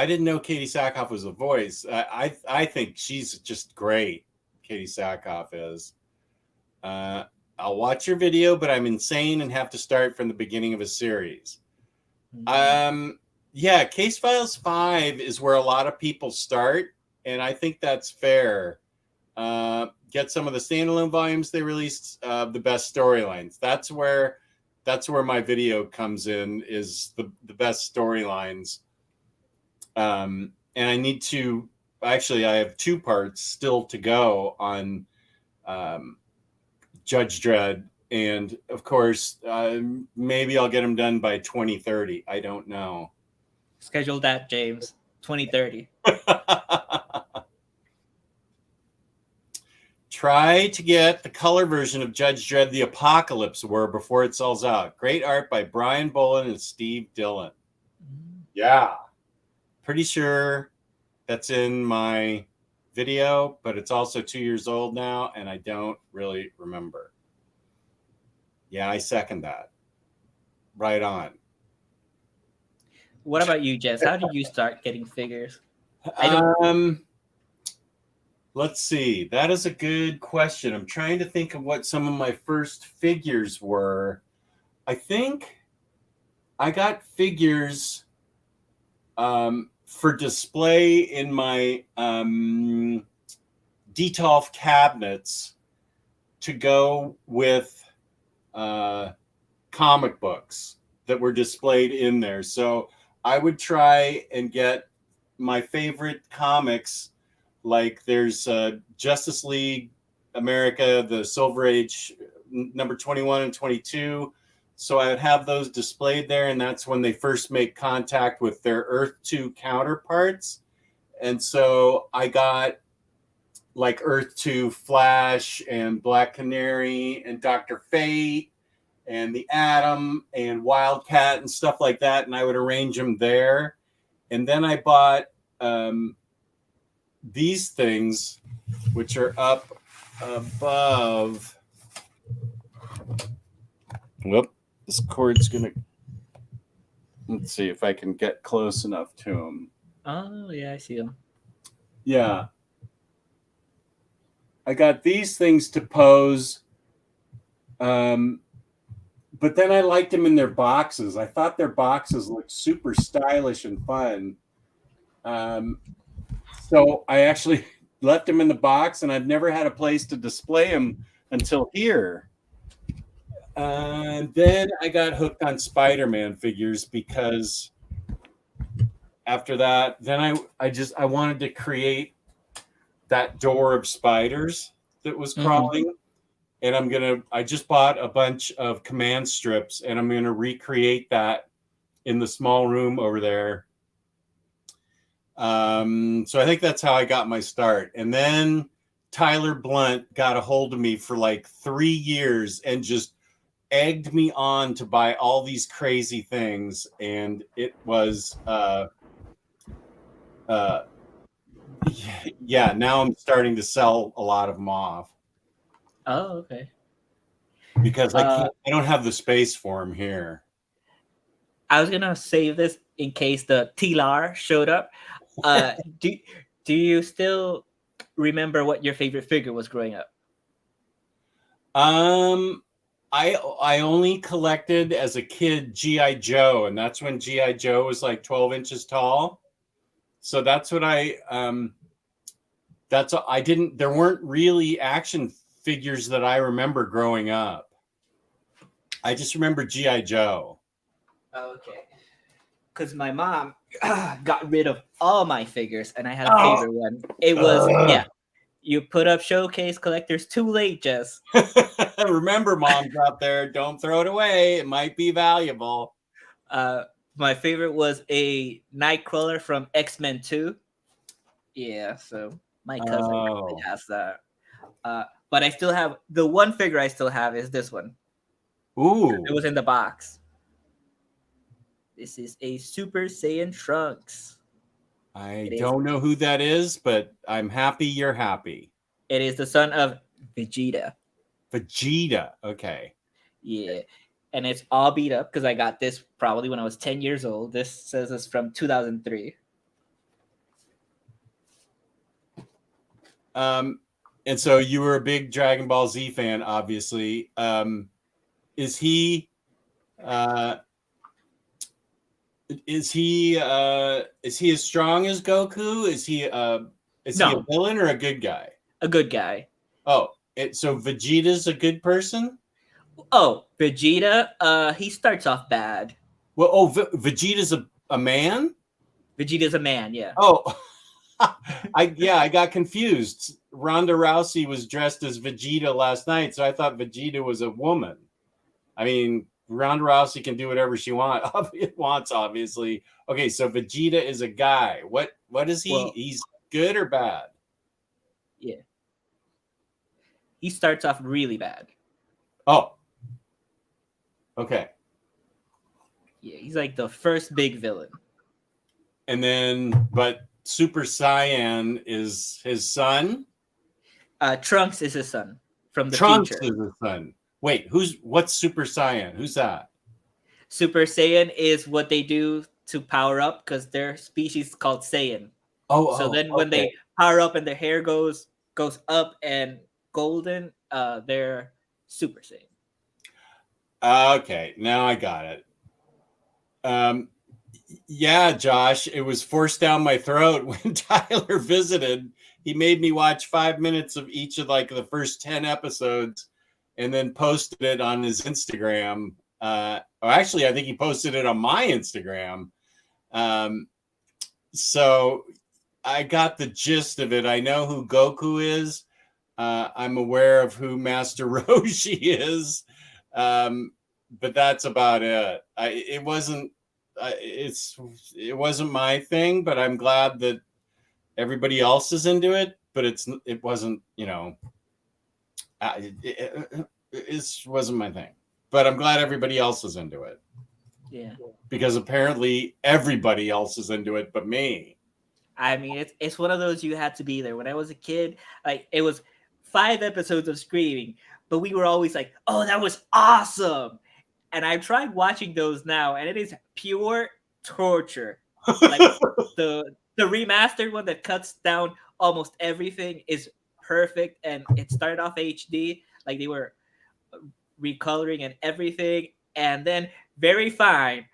didn't know Katie Sackhoff was a voice. I think she's just great. Katie Sackhoff is. I'll watch your video, but I'm insane and have to start from the beginning of a series. Mm-hmm. Yeah, Case Files 5 is where a lot of people start, and I think that's fair. Get some of the standalone volumes they released, the best storylines. That's where my video comes in, is the best storylines. And I need to, actually, I have 2 parts still to go on Judge Dredd. And of course, maybe I'll get them done by 2030. I don't know. Schedule that, James. 2030. Try to get the color version of Judge Dredd The Apocalypse War before it sells out. Great art by Brian Bolin and Steve Dillon. Yeah. Pretty sure that's in my video, but it's also 2 years old now, and I don't really remember. Yeah, I second that. Right on. What about you, Jess? How did you start getting figures? Let's see. That is a good question. I'm trying to think of what some of my first figures were. I think I got figures for display in my Detolf cabinets to go with comic books that were displayed in there. So I would try and get my favorite comics. Like there's Justice League America, the Silver Age number 21 and 22. So I would have those displayed there, and that's when they first make contact with their Earth 2 counterparts. And so I got like Earth 2 Flash and Black Canary and Dr. Fate and the Atom and Wildcat and stuff like that. And I would arrange them there. And then I bought these things, which are up above. Whoop, this cord's going to. Let's see if I can get close enough to them. Oh, yeah, I see them. Yeah. I got these things to pose. But then I liked them in their boxes. I thought their boxes looked super stylish and fun. So I actually left them in the box, and I've never had a place to display them until here. And then I got hooked on Spider-Man figures because after that, then I wanted to create that door of spiders that was crawling. And I just bought a bunch of command strips, and I'm going to recreate that in the small room over there. So I think that's how I got my start. And then Tyler Blunt got a hold of me for like 3 years and just egged me on to buy all these crazy things. And it was, yeah, now I'm starting to sell a lot of them off. Oh, okay. Because I don't have the space for them here. I was gonna save this in case the T-Lar showed up. Do you still remember what your favorite figure was growing up? I only collected as a kid G.I. Joe, and that's when G.I. Joe was like 12 inches tall. So that's what I didn't. There weren't really action figures that I remember growing up. I just remember G.I. Joe. Okay. Because my mom got rid of all my figures, and I had a favorite one. It was, you put up showcase collectors too late, Jess. Remember, moms out there, don't throw it away. It might be valuable. My favorite was a Nightcrawler from X-Men 2. Yeah, so my cousin has that. But I still have, the one figure I still have is this one. Ooh. It was in the box. This is a Super Saiyan Trunks. I don't know who that is, but I'm happy you're happy. It is the son of Vegeta. Vegeta, okay. Yeah, and it's all beat up because I got this probably when I was 10 years old. This says it's from 2003. And so you were a big Dragon Ball Z fan, obviously. Is he as strong as Goku? Is he a villain or a good guy? A good guy. Oh, so Vegeta's a good person? Oh, Vegeta, he starts off bad. Well, Vegeta's a man? Vegeta's a man, yeah. Oh, I got confused. Ronda Rousey was dressed as Vegeta last night, so I thought Vegeta was a woman. I mean, Ronda Rousey can do whatever she wants, obviously. Okay, so Vegeta is a guy. What is he? Well, he's good or bad? Yeah. He starts off really bad. Oh. Okay. Yeah, he's like the first big villain. And then, but Super Saiyan is his son? Trunks is his son from the Trunks future. Is his son. Wait, what's Super Saiyan? Who's that? Super Saiyan is what they do to power up because their species is called Saiyan. So then when they power up and their hair goes up and golden, they're Super Saiyan. Okay, now I got it. Yeah, Josh, it was forced down my throat when Tyler visited. He made me watch 5 minutes of each of like the first 10 episodes and then posted it on his Instagram. Actually, I think he posted it on my Instagram. So I got the gist of it. I know who Goku is. I'm aware of who Master Roshi is. But that's about it. It wasn't my thing, but I'm glad that everybody else is into it. But it wasn't, it wasn't my thing. But I'm glad everybody else is into it. Yeah. Because apparently everybody else is into it but me. I mean, it's one of those you had to be there. When I was a kid, like it was 5 episodes of screaming, but we were always like, "Oh, that was awesome!" And I've tried watching those now, and it is pure torture. Like the remastered one that cuts down almost everything is perfect, and it started off HD, like they were recoloring and everything, and then Very Fine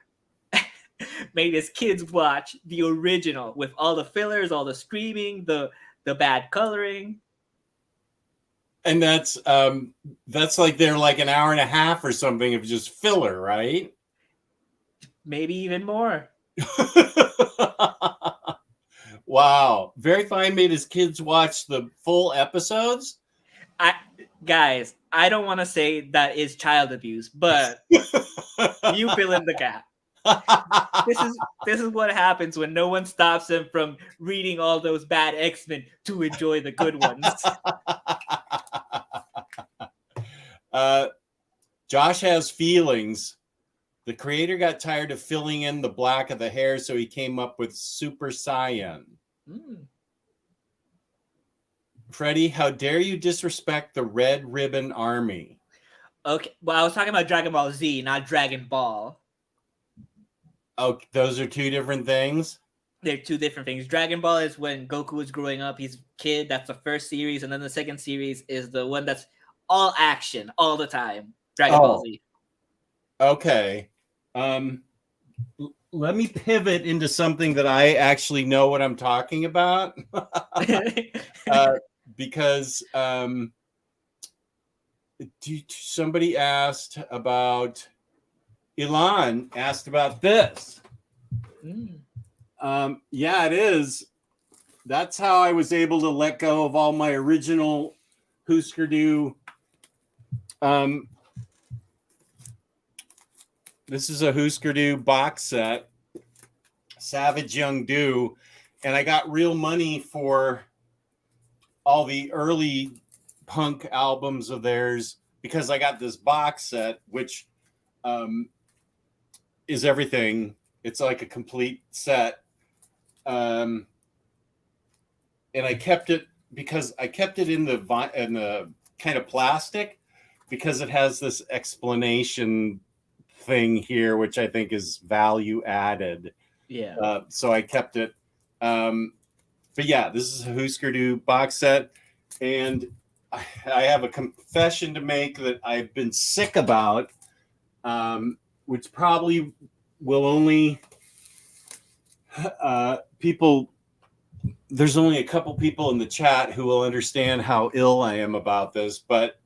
made his kids watch the original with all the fillers, all the screaming, the bad coloring. And that's like they're like an hour and a half or something of just filler, right? Maybe even more. Wow. Very Fine made his kids watch the full episodes. Guys, I don't want to say that is child abuse, but you fill in the gap. This is what happens when no one stops him from reading all those bad X-Men to enjoy the good ones. Josh has feelings. The creator got tired of filling in the black of the hair, so he came up with Super Saiyan. Freddie, how dare you disrespect the Red Ribbon Army? Okay, well, I was talking about Dragon Ball Z, not Dragon Ball. Oh, those are two different things? They're two different things. Dragon Ball is when Goku is growing up. He's a kid. That's the first series. And then the second series is the one that's all action all the time. Dragon Ball Z. Okay. Let me pivot into something that I actually know what I'm talking about. Because somebody asked about, Elon asked about this. Yeah, it is. That's how I was able to let go of all my original Husker Du. This is a Husker Du box set, Savage Young Do, and I got real money for all the early punk albums of theirs because I got this box set, which is everything. It's like a complete set. And I kept it because I kept it in the kind of plastic because it has this explanation thing here, which I think is value added. Yeah. So I kept it. But yeah, this is a Husker Du box set. And I have a confession to make that I've been sick about, which probably will only people. There's only a couple people in the chat who will understand how ill I am about this, but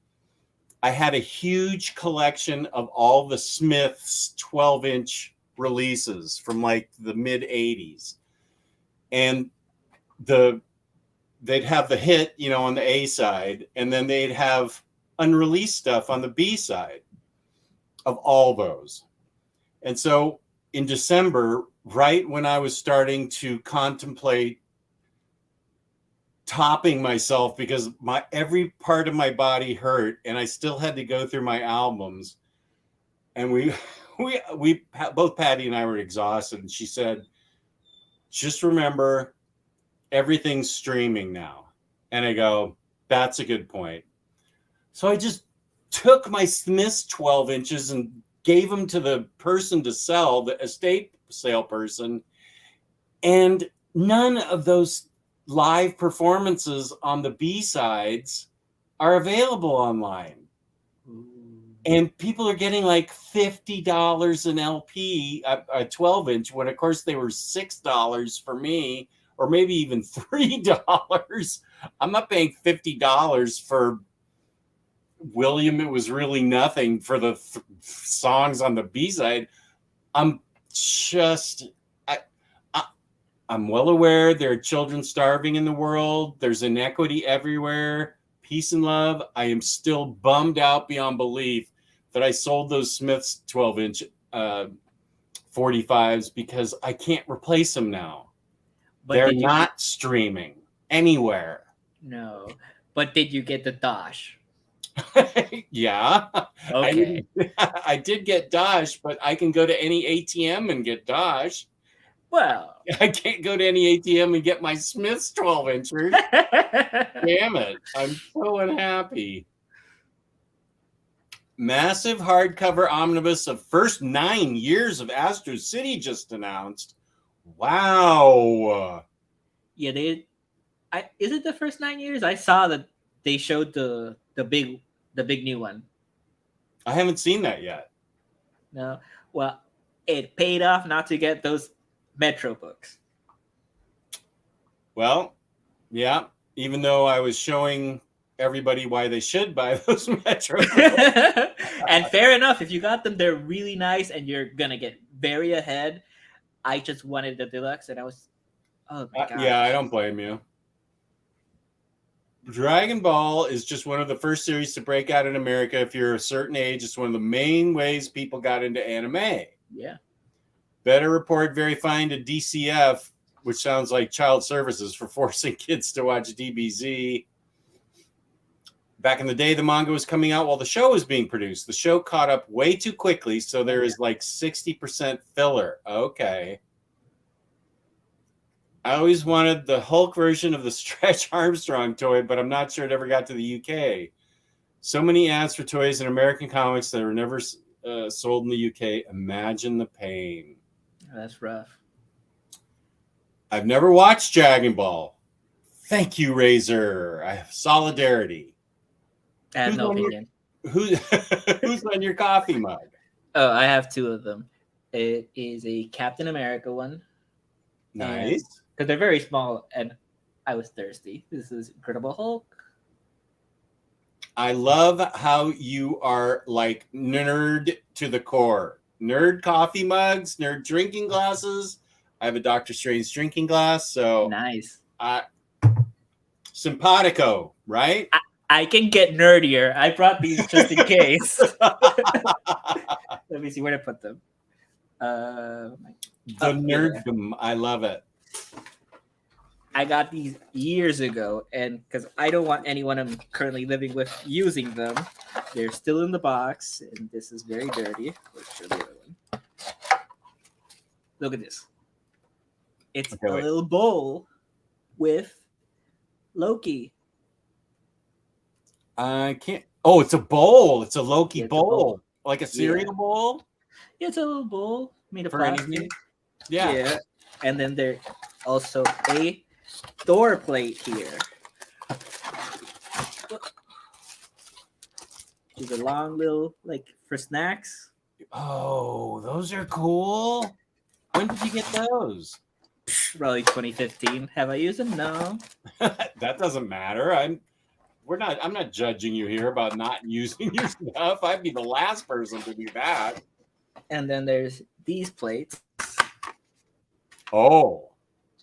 I had a huge collection of all the Smiths 12-inch releases from like the mid 80s. And they'd have the hit, on the A side, and then they'd have unreleased stuff on the B side of all those. And so in December, right when I was starting to contemplate topping myself because every part of my body hurt and I still had to go through my albums, and we both Patty and I were exhausted, and she said, just remember everything's streaming now. And I go, that's a good point. So I just took my Smiths 12 inches and gave them to the person to sell, the estate sale person, and none of those live performances on the B-sides are available online. And people are getting like $50 an LP, a 12-inch, when of course they were $6 for me, or maybe even $3. I'm not paying $50 for William. It Was Really Nothing for the songs on the B-side. I'm just, I'm well aware there are children starving in the world. There's inequity everywhere. Peace and love. I am still bummed out beyond belief that I sold those Smiths 12-inch 45s because I can't replace them now. But they're not streaming anywhere. No. But did you get the Dosh? Yeah. Okay. I did get Dosh, but I can go to any ATM and get Dosh. Well, I can't go to any ATM and get my Smiths 12-inchers. Damn it. I'm so unhappy. Massive hardcover omnibus of first 9 years of Astro City just announced. Wow. Yeah, is it the first 9 years? I saw that they showed the big new one. I haven't seen that yet. No. Well, it paid off not to get those Metro books. Well, yeah, even though I was showing everybody why they should buy those Metro books. And fair enough, if you got them, they're really nice and you're going to get very ahead. I just wanted the deluxe and I was, oh my God. Yeah, I don't blame you. Dragon Ball is just one of the first series to break out in America. If you're a certain age, it's one of the main ways people got into anime. Yeah. Better report verifying to DCF, which sounds like child services for forcing kids to watch DBZ. Back in the day, the manga was coming out while the show was being produced. The show caught up way too quickly, so there is like 60% filler. Okay. I always wanted the Hulk version of the Stretch Armstrong toy, but I'm not sure it ever got to the UK. So many ads for toys in American comics that were never sold in the UK. Imagine the pain. That's rough. I've never watched Dragon Ball. Thank you, Razor. I have solidarity. I have no opinion. Who's on your coffee mug? Oh, I have two of them. It is a Captain America one. Nice. Because they're very small, and I was thirsty. This is Incredible Hulk. I love how you are like nerd to the core. Nerd coffee mugs, nerd drinking glasses. I have a Dr. Strange drinking glass, so nice. Simpatico, right? I can get nerdier. I brought these just in case. Let me see where to put them. The nerddom. I love it. I got these years ago, and because I don't want anyone I'm currently living with using them, they're still in the box, and this is very dirty. Let's show the other one. Look at this. It's a little bowl with Loki. I can't. Oh, it's a bowl. It's a Loki bowl. Like a cereal bowl? Yeah, it's a little bowl made of plastic. Yeah. And then there's also a door plate here. These are long little, like, for snacks. Oh, those are cool. When did you get those? Probably 2015. Have I used them? No. That doesn't matter. I'm not judging you here about not using your stuff. I'd be the last person to do that. And then there's these plates. Oh.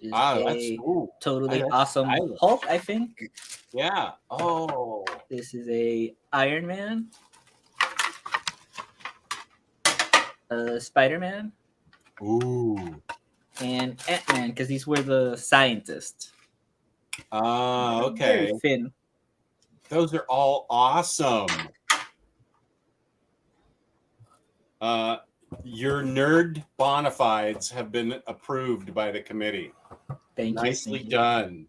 That's cool. Totally awesome Hulk, I think. Yeah. Oh. This is a Iron Man. Spider-Man. Ooh. And Ant-Man, because these were the scientists. Okay. Very thin. Those are all awesome. Your nerd bona fides have been approved by the committee. Nicely done.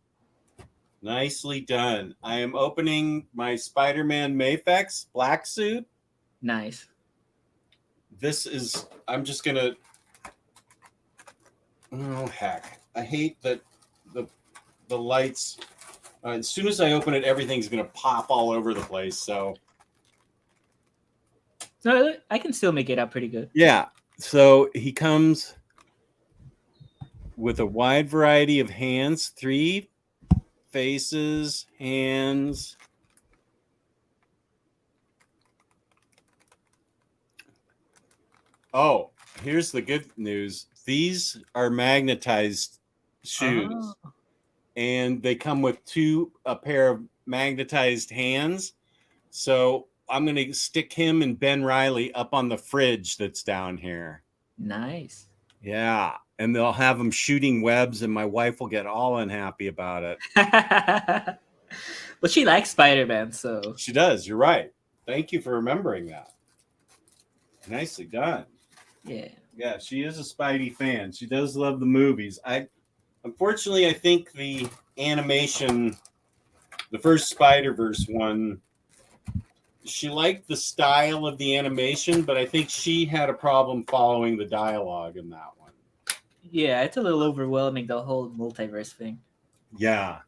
Nicely done. I am opening my Spider-Man Mafex black suit. Nice. I'm just going to, oh, heck. I hate that the lights, as soon as I open it, everything's going to pop all over the place. So No, I can still make it out pretty good. Yeah. So he comes with a wide variety of hands, 3 faces, hands. Oh, here's the good news. These are magnetized shoes. Oh. And they come with a pair of magnetized hands. So I'm going to stick him and Ben Riley up on the fridge that's down here. Nice. Yeah. And they'll have them shooting webs, and my wife will get all unhappy about it. But she likes Spider-Man, so. She does. You're right. Thank you for remembering that. Nicely done. Yeah. Yeah, she is a Spidey fan. She does love the movies. Unfortunately, I think the animation, the first Spider-Verse one, she liked the style of the animation, but I think she had a problem following the dialogue in that one. Yeah, it's a little overwhelming, the whole multiverse thing. Yeah.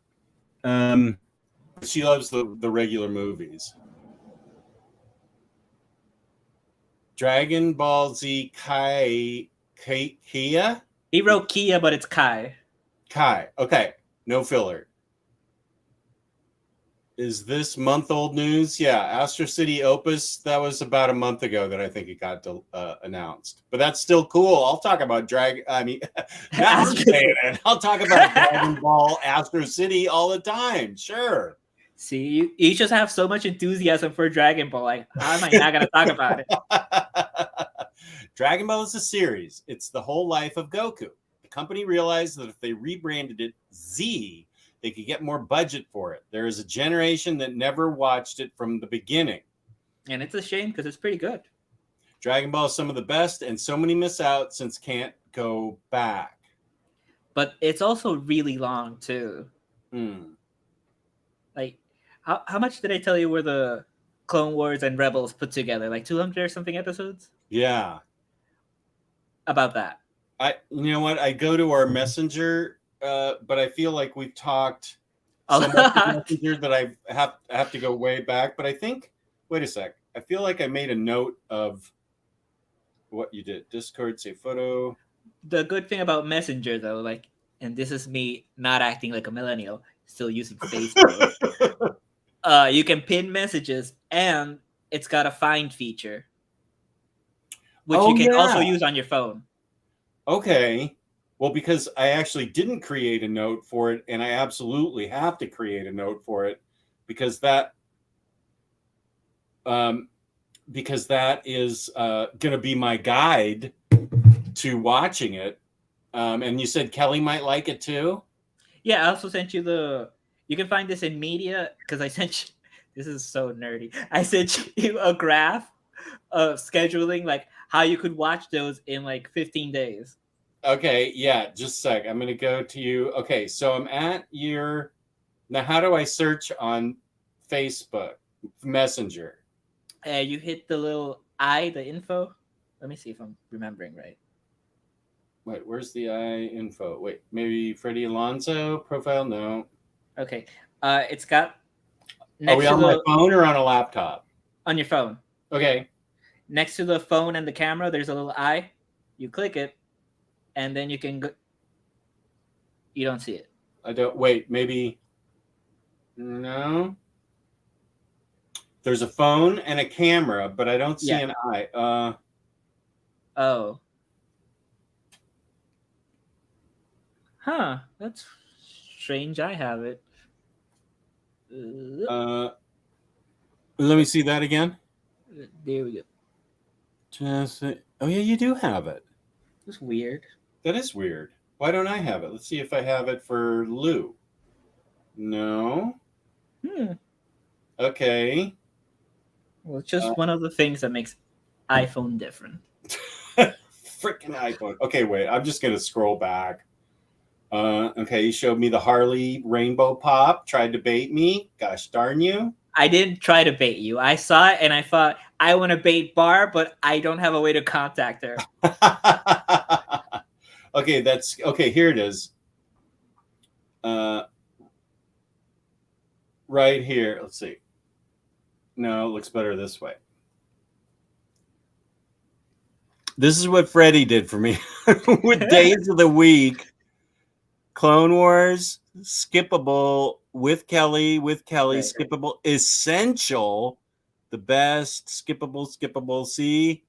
She loves the regular movies. Dragon Ball Z Kia? He wrote Kia, but it's Kai. Kai. Okay. No filler. Is this month-old news? Yeah, Astro City Opus. That was about a month ago that I think it got announced. But that's still cool. I'll talk about now I'm saying it. I'll talk about Dragon Ball Astro City all the time. Sure. See, you just have so much enthusiasm for Dragon Ball. Like, how am I not gonna talk about it? Dragon Ball is a series. It's the whole life of Goku. The company realized that if they rebranded it Z, they could get more budget for it. There is a generation that never watched it from the beginning. And it's a shame because it's pretty good. Dragon Ball is some of the best, and so many miss out since can't go back. But it's also really long, too. Like, how much did I tell you were the Clone Wars and Rebels put together? Like 200 or something episodes? Yeah. About that. You know what? I go to our messenger, but I feel like we've talked so much messenger that I have to go way back. But I think, wait a sec. I feel like I made a note of what you did. Discord, say photo. The good thing about Messenger, though, like, and this is me not acting like a millennial, still using Facebook. You can pin messages, and it's got a find feature, which you can also use on your phone. Okay. Well, because I actually didn't create a note for it, and I absolutely have to create a note for it because that is going to be my guide to watching it. And you said Kelly might like it too? Yeah, I also sent you you can find this in media because I sent you, this is so nerdy. I sent you a graph of scheduling, like how you could watch those in like 15 days. Okay, yeah, just a sec. I'm going to go to you. Okay, so I'm at your... Now, how do I search on Facebook Messenger? You hit the little I, the info. Let me see if I'm remembering right. Wait, where's the I info? Wait, maybe Freddie Alonso profile? No. Okay. It's got... Are we on my phone or on a laptop? On your phone. Okay. Next to the phone and the camera, there's a little I. You click it, and then you can go... You don't see it. I don't... Wait, maybe... No. There's a phone and a camera, but I don't see an eye. Oh. Huh. That's strange. I have it. Let me see that again. There we go. Just... Oh, yeah, you do have it. That's weird. That is weird. Why don't I have it? Let's see if I have it for Lou. No. Okay. Well, it's just one of the things that makes iPhone different. Freaking iPhone. Okay, wait. I'm just going to scroll back. Okay, you showed me the Harley Rainbow Pop. Tried to bait me. Gosh darn you. I didn't try to bait you. I saw it and I thought, I want to bait Barb, but I don't have a way to contact her. Okay, okay, here it is. Right here. Let's see. No, it looks better this way. This is what Freddie did for me with days of the week. Clone Wars, skippable with Kelly, Right. skippable, essential, the best, skippable, see,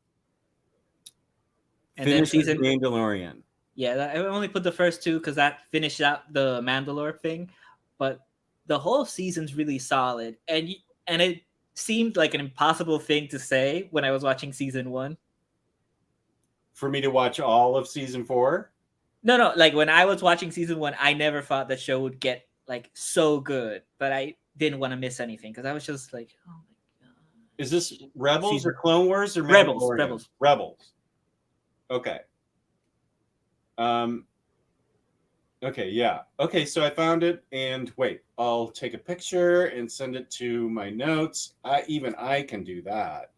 And then finishes Mandalorian. Yeah, I only put the first two because that finished out the Mandalore thing, but the whole season's really solid, and it seemed like an impossible thing to say when I was watching season 1. For me to watch all of season 4? No, like when I was watching season 1, I never thought the show would get like so good, but I didn't want to miss anything because I was just like, oh my god. Is this Rebels or Clone Wars or Rebels? Rebels. Okay. Okay, yeah. Okay, so I found it, and wait, I'll take a picture and send it to my notes. I can do that.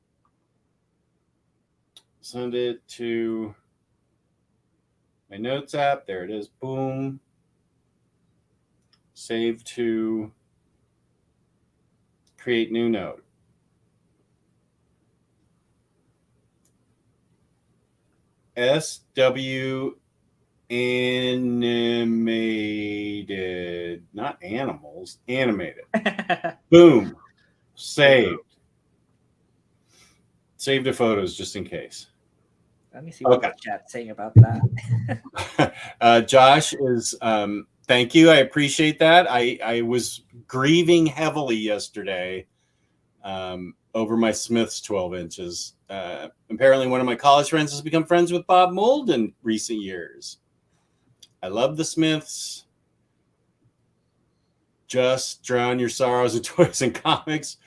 Send it to my notes app. There it is. Boom. Save to create new note. SW animated, not animals, animated. Boom. Saved. Save the photos just in case. Let me see what the chat's saying about that. Josh is thank you. I appreciate that. I was grieving heavily yesterday over my Smith's 12 inches. Apparently one of my college friends has become friends with Bob Mould in recent years. I love the Smiths. Just drown your sorrows in toys and comics.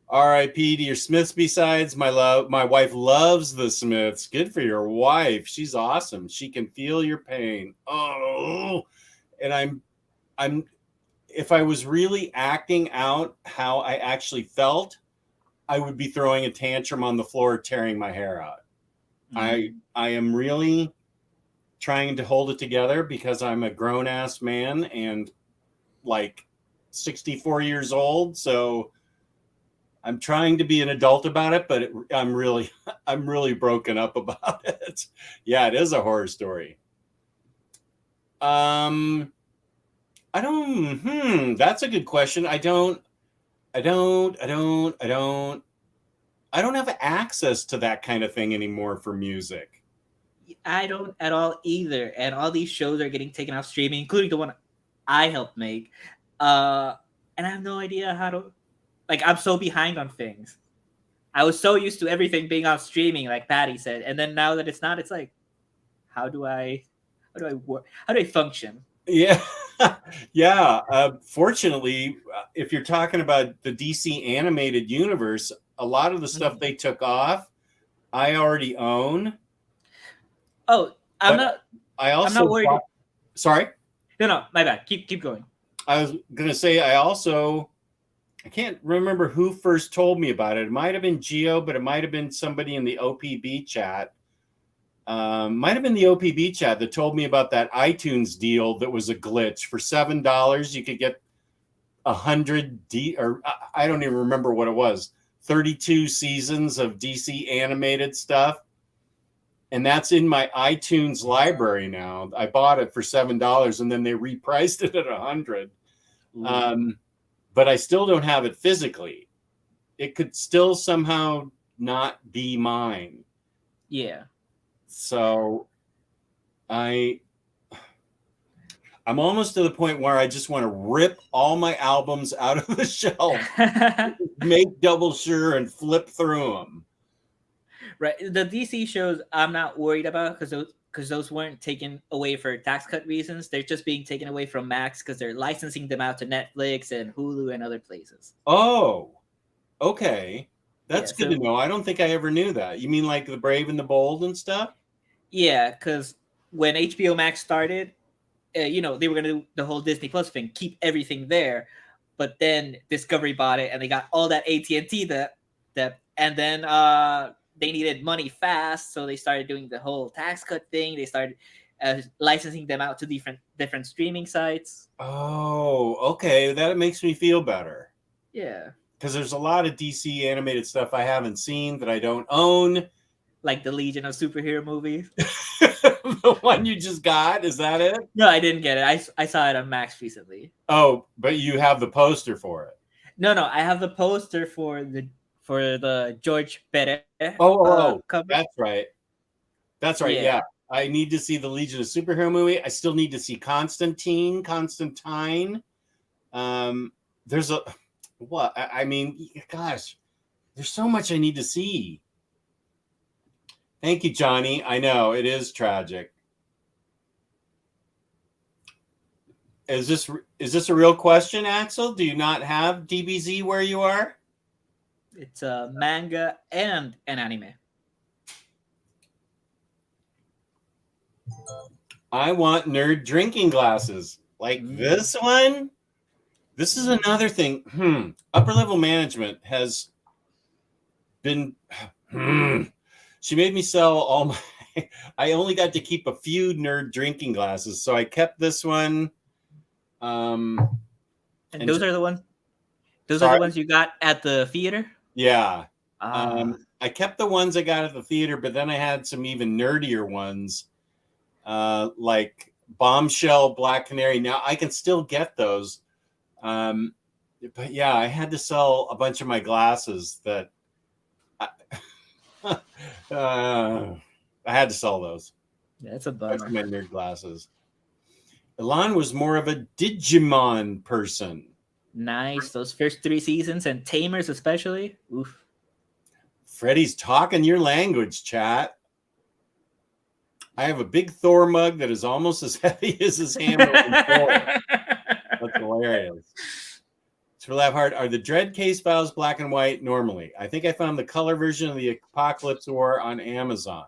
R.I.P. to your Smiths B-sides. My wife loves the Smiths. Good for your wife. She's awesome. She can feel your pain. Oh, and I'm if I was really acting out how I actually felt, I would be throwing a tantrum on the floor, tearing my hair out. Mm-hmm. I am really trying to hold it together because I'm a grown-ass man and like 64 years old. So I'm trying to be an adult about it, but I'm really broken up about it. Yeah, it is a horror story. I don't, that's a good question. I don't have access to that kind of thing anymore for music. I don't at all either. And all these shows are getting taken off streaming, including the one I helped make. And I have no idea how to, like, I'm so behind on things. I was so used to everything being on streaming, like Patty said. And then now that it's not, it's like, how do I function? Yeah. Yeah. Fortunately, if you're talking about the DC animated universe, a lot of the stuff they took off, I already own. Oh, I'm not worried. Sorry? No, my bad. Keep going. I was going to say, I can't remember who first told me about it. It might have been Gio, but it might have been somebody in the OPB chat. Might have been the OPB chat that told me about that iTunes deal that was a glitch. For $7, you could get 100 or I don't even remember what it was. 32 seasons of DC animated stuff. And that's in my iTunes library now. I bought it for $7 and then they repriced it at 100. But I still don't have it physically. It could still somehow not be mine. Yeah. So I'm almost to the point where I just want to rip all my albums out of the shelf, make double sure and flip through them. Right. The DC shows I'm not worried about because those weren't taken away for tax cut reasons. They're just being taken away from Max because they're licensing them out to Netflix and Hulu and other places. Oh, okay. That's good to know. I don't think I ever knew that. You mean like The Brave and the Bold and stuff? Yeah, because when HBO Max started, they were going to do the whole Disney Plus thing, keep everything there. But then Discovery bought it and they got all that AT&T and then they needed money fast, so they started doing the whole tax cut thing. They started licensing them out to different streaming sites. Oh, okay. That makes me feel better. Yeah. Because there's a lot of DC animated stuff I haven't seen that I don't own. like the Legion of Superhero movies. The one you just got, is that it? No, I didn't get it. I saw it on Max recently. Oh, but you have the poster for it. No, I have the poster for the George Perez cover. That's right. That's right. Yeah. I need to see the Legion of Superhero movie. I still need to see Constantine. There's a what? I mean, gosh, there's so much I need to see. Thank you, Johnny. I know it is tragic. Is this a real question, Axel? Do you not have DBZ where you are? It's a manga and an anime. I want nerd drinking glasses like this one. This is another thing. Upper level management has been. She made me sell all my. I only got to keep a few nerd drinking glasses, so I kept this one. And those are the ones. Those are the ones you got at the theater. Yeah. I kept the ones I got at the theater, but then I had some even nerdier ones, like Bombshell Black Canary. Now I can still get those, but yeah, I had to sell a bunch of my glasses that I had to sell those. Yeah, that's a bummer. That's my nerd glasses. Elan was more of a Digimon person. Nice. Those first 3 seasons and Tamers especially. Oof. Freddie's talking your language, chat. I have a big Thor mug that is almost as heavy as his hammer. That's hilarious. It's for Laugh Hard. Are the Dread case files black and white normally? I think I found the color version of the Apocalypse War on Amazon.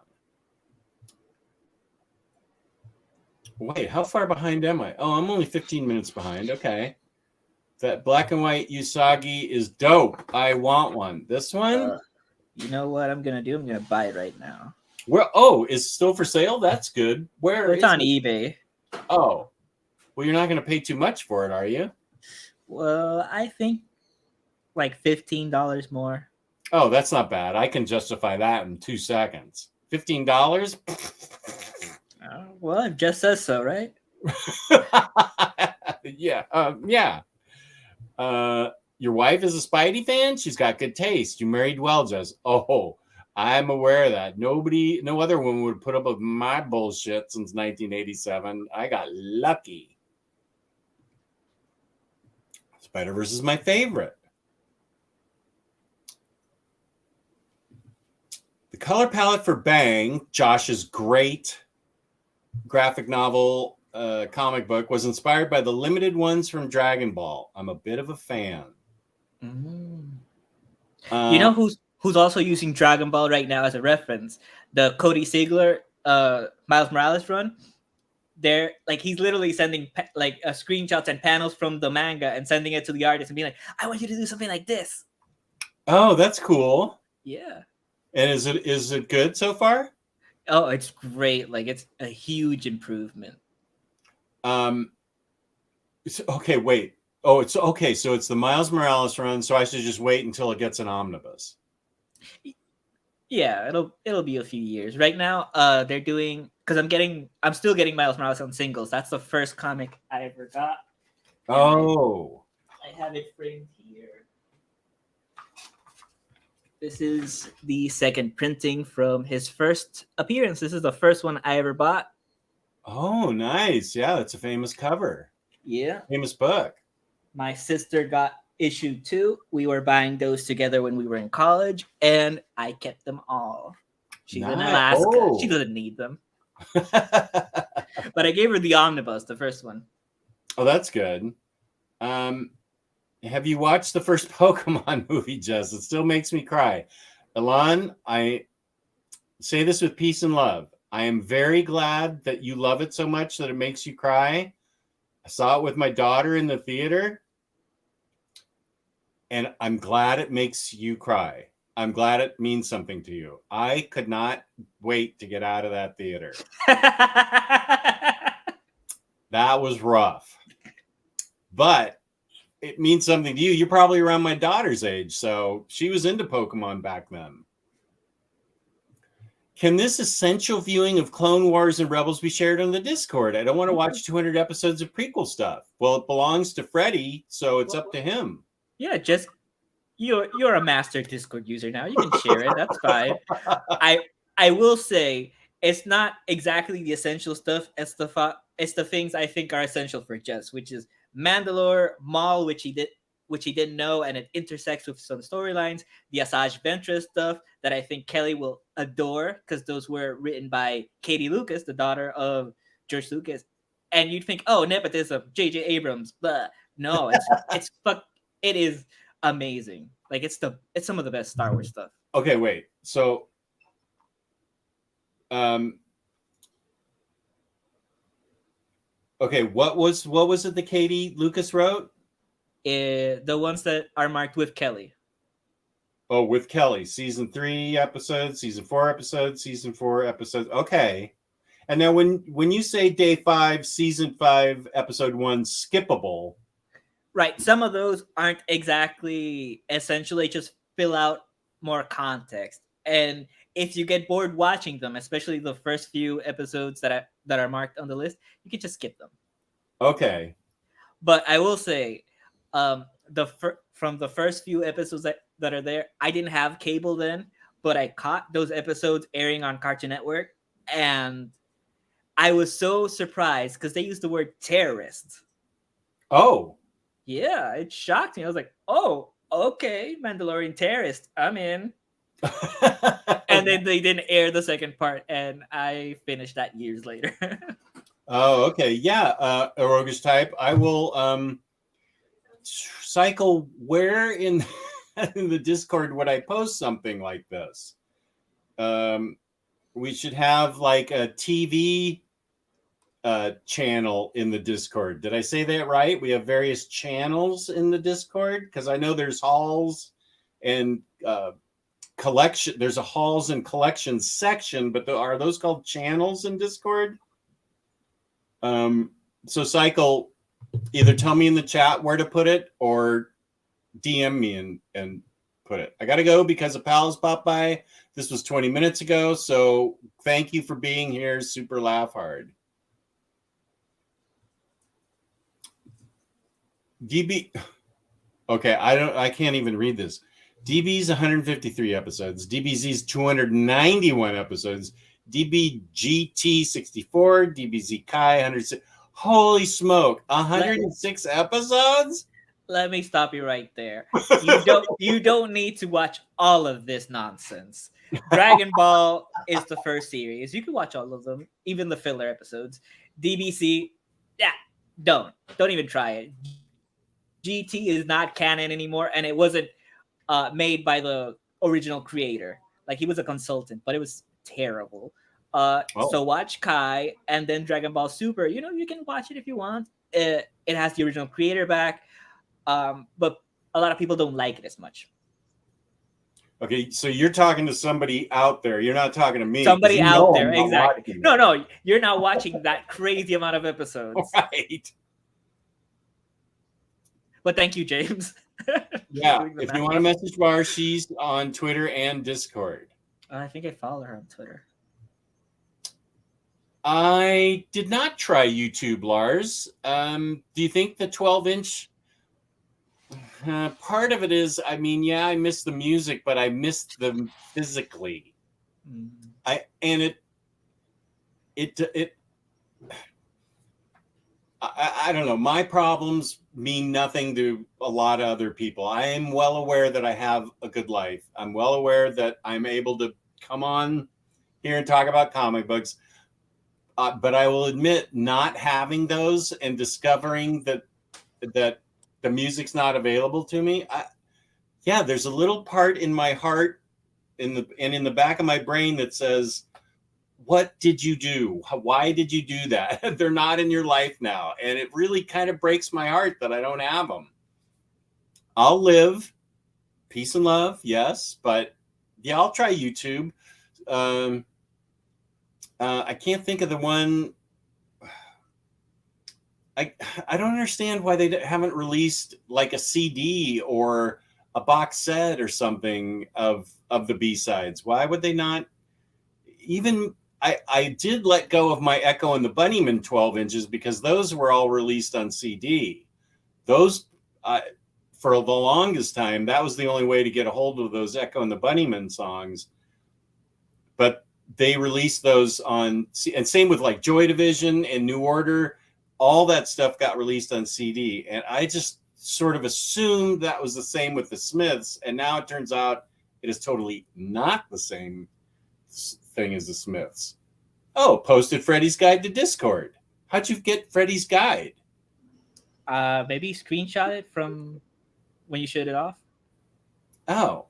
Wait, how far behind am I? Oh, I'm only 15 minutes behind. Okay. That black and white Usagi is dope. I want one. This one? You know what I'm going to do? I'm going to buy it right now. Where? Oh, it's still for sale? That's good. Where? It's on eBay. Oh. Well, you're not going to pay too much for it, are you? Well, I think like $15 more. Oh, that's not bad. I can justify that in 2 seconds. $15? Well, it just says so, right? Yeah. Yeah. Your wife is a Spidey fan? She's got good taste. You married well, Jess. Oh, I'm aware of that. No other woman would put up with my bullshit since 1987. I got lucky. Spider-Verse is my favorite. The color palette for Bang, Josh's great graphic novel comic book, was inspired by the limited ones from Dragon Ball. I'm a bit of a fan. You know who's also using Dragon Ball right now as a reference? The Cody Ziegler Miles Morales run. They're like, he's literally sending screenshots and panels from the manga and sending it to the artist and being like, I want you to do something like this. Oh, that's cool. Yeah. And is it good so far? Oh, it's great. Like, it's a huge improvement. Okay, wait. Oh, it's okay. So it's the Miles Morales run. So I should just wait until it gets an omnibus. Yeah, it'll be a few years. Right now, they're doing, because I'm still getting Miles Morales on singles. That's the first comic I ever got. Oh. I have it framed here. This is the second printing from his first appearance. This is the first one I ever bought. Oh, nice. Yeah, that's a famous cover. Yeah. Famous book. My sister got issue 2. We were buying those together when we were in college, and I kept them all. She's in Alaska. Oh. She doesn't need them. But I gave her the omnibus, the first one. Oh, that's good. Have you watched the first Pokemon movie, Jess? It still makes me cry. Elan, I say this with peace and love. I am very glad that you love it so much that it makes you cry. I saw it with my daughter in the theater, and I'm glad it makes you cry. I'm glad it means something to you. I could not wait to get out of that theater. That was rough. But it means something to you. You're probably around my daughter's age, so she was into Pokemon back then. Can this essential viewing of Clone Wars and Rebels be shared on the Discord? I don't want to watch 200 episodes of prequel stuff. Well, it belongs to Freddie, so it's up to him. Yeah, just you're a master Discord user now. You can share it. That's fine. I will say it's not exactly the essential stuff. It's the things I think are essential for Jess, which is Mandalore, Maul, which he didn't know, and it intersects with some storylines. The Asajj Ventress stuff that I think Kelly will adore because those were written by Katie Lucas, the daughter of George Lucas. And you'd think, oh, nepotism, J.J. Abrams, but no, it is amazing. Like it's some of the best Star Wars stuff. Okay, wait. So, okay, what was it that Katie Lucas wrote? The ones that are marked with Kelly. Oh, with Kelly, season 3 episodes, season 4 episodes, season 4 episodes. Okay. And now when you say day 5, season 5, episode 1 skippable. Right. Some of those aren't exactly essential. They just fill out more context. And if you get bored watching them, especially the first few episodes that are marked on the list, you can just skip them. Okay. But I will say, from the first few episodes that are there, I didn't have cable then, but I caught those episodes airing on Cartoon Network, and I was so surprised because they used the word terrorist. Oh. Yeah, it shocked me. I was like, oh, okay, Mandalorian terrorist, I'm in. And then they didn't air the second part, and I finished that years later. Oh, okay. Yeah, a roguish type. I will cycle where in the Discord would I post something like this? We should have like a TV channel in the Discord. Did I say that right? We have various channels in the Discord because I know there's halls and collection. There's a halls and collections section, but are those called channels in Discord? So Cycle, either tell me in the chat where to put it or DM me and put it. I gotta go because a pal has popped by. This was 20 minutes ago, so thank you for being here. Super laugh hard. DB. Okay, I can't even read this. DB's 153 episodes. DBZ's 291 episodes. DBGT 64. DBZ Kai 106. Holy smoke! 106 episodes. Let me stop you right there. You don't need to watch all of this nonsense. Dragon Ball is the first series. You can watch all of them, even the filler episodes. DBC, yeah, don't even try it. GT is not canon anymore, and it wasn't made by the original creator. Like he was a consultant, but it was terrible. So watch Kai and then Dragon Ball Super. You can watch it if you want. It has the original creator back, but a lot of people don't like it as much. Okay, so you're talking to somebody out there. You're not talking to me. Somebody out there, exactly. No, you're not watching that crazy amount of episodes. Right. But thank you, James. Yeah, if you want to message Bar, she's on Twitter and Discord. I think I follow her on Twitter. I did not try YouTube, Lars. Do you think the 12-inch... part of it is, I mean, yeah, I miss the music, but I missed them physically. I don't know. My problems mean nothing to a lot of other people. I am well aware that I have a good life. I'm well aware that I'm able to come on here and talk about comic books. But I will admit, not having those and discovering that the music's not available to me. There's a little part in my heart in the back of my brain that says, what did you do? Why did you do that? They're not in your life now. And it really kind of breaks my heart that I don't have them. I'll live. Peace and love. Yes. But yeah, I'll try YouTube. I can't think of the one. I don't understand why they haven't released like a CD or a box set or something of the B-sides. Why would they not? even I did let go of my Echo and the Bunnymen 12 inches because those were all released on CD. Those, for the longest time, that was the only way to get a hold of those Echo and the Bunnymen songs. But they released those on, and same with like Joy Division and New Order. All that stuff got released on CD. And I just sort of assumed that was the same with the Smiths. And now it turns out it is totally not the same thing as the Smiths. Oh, posted Freddie's guide to Discord. How'd you get Freddie's guide? Maybe screenshot it from when you showed it off. Oh,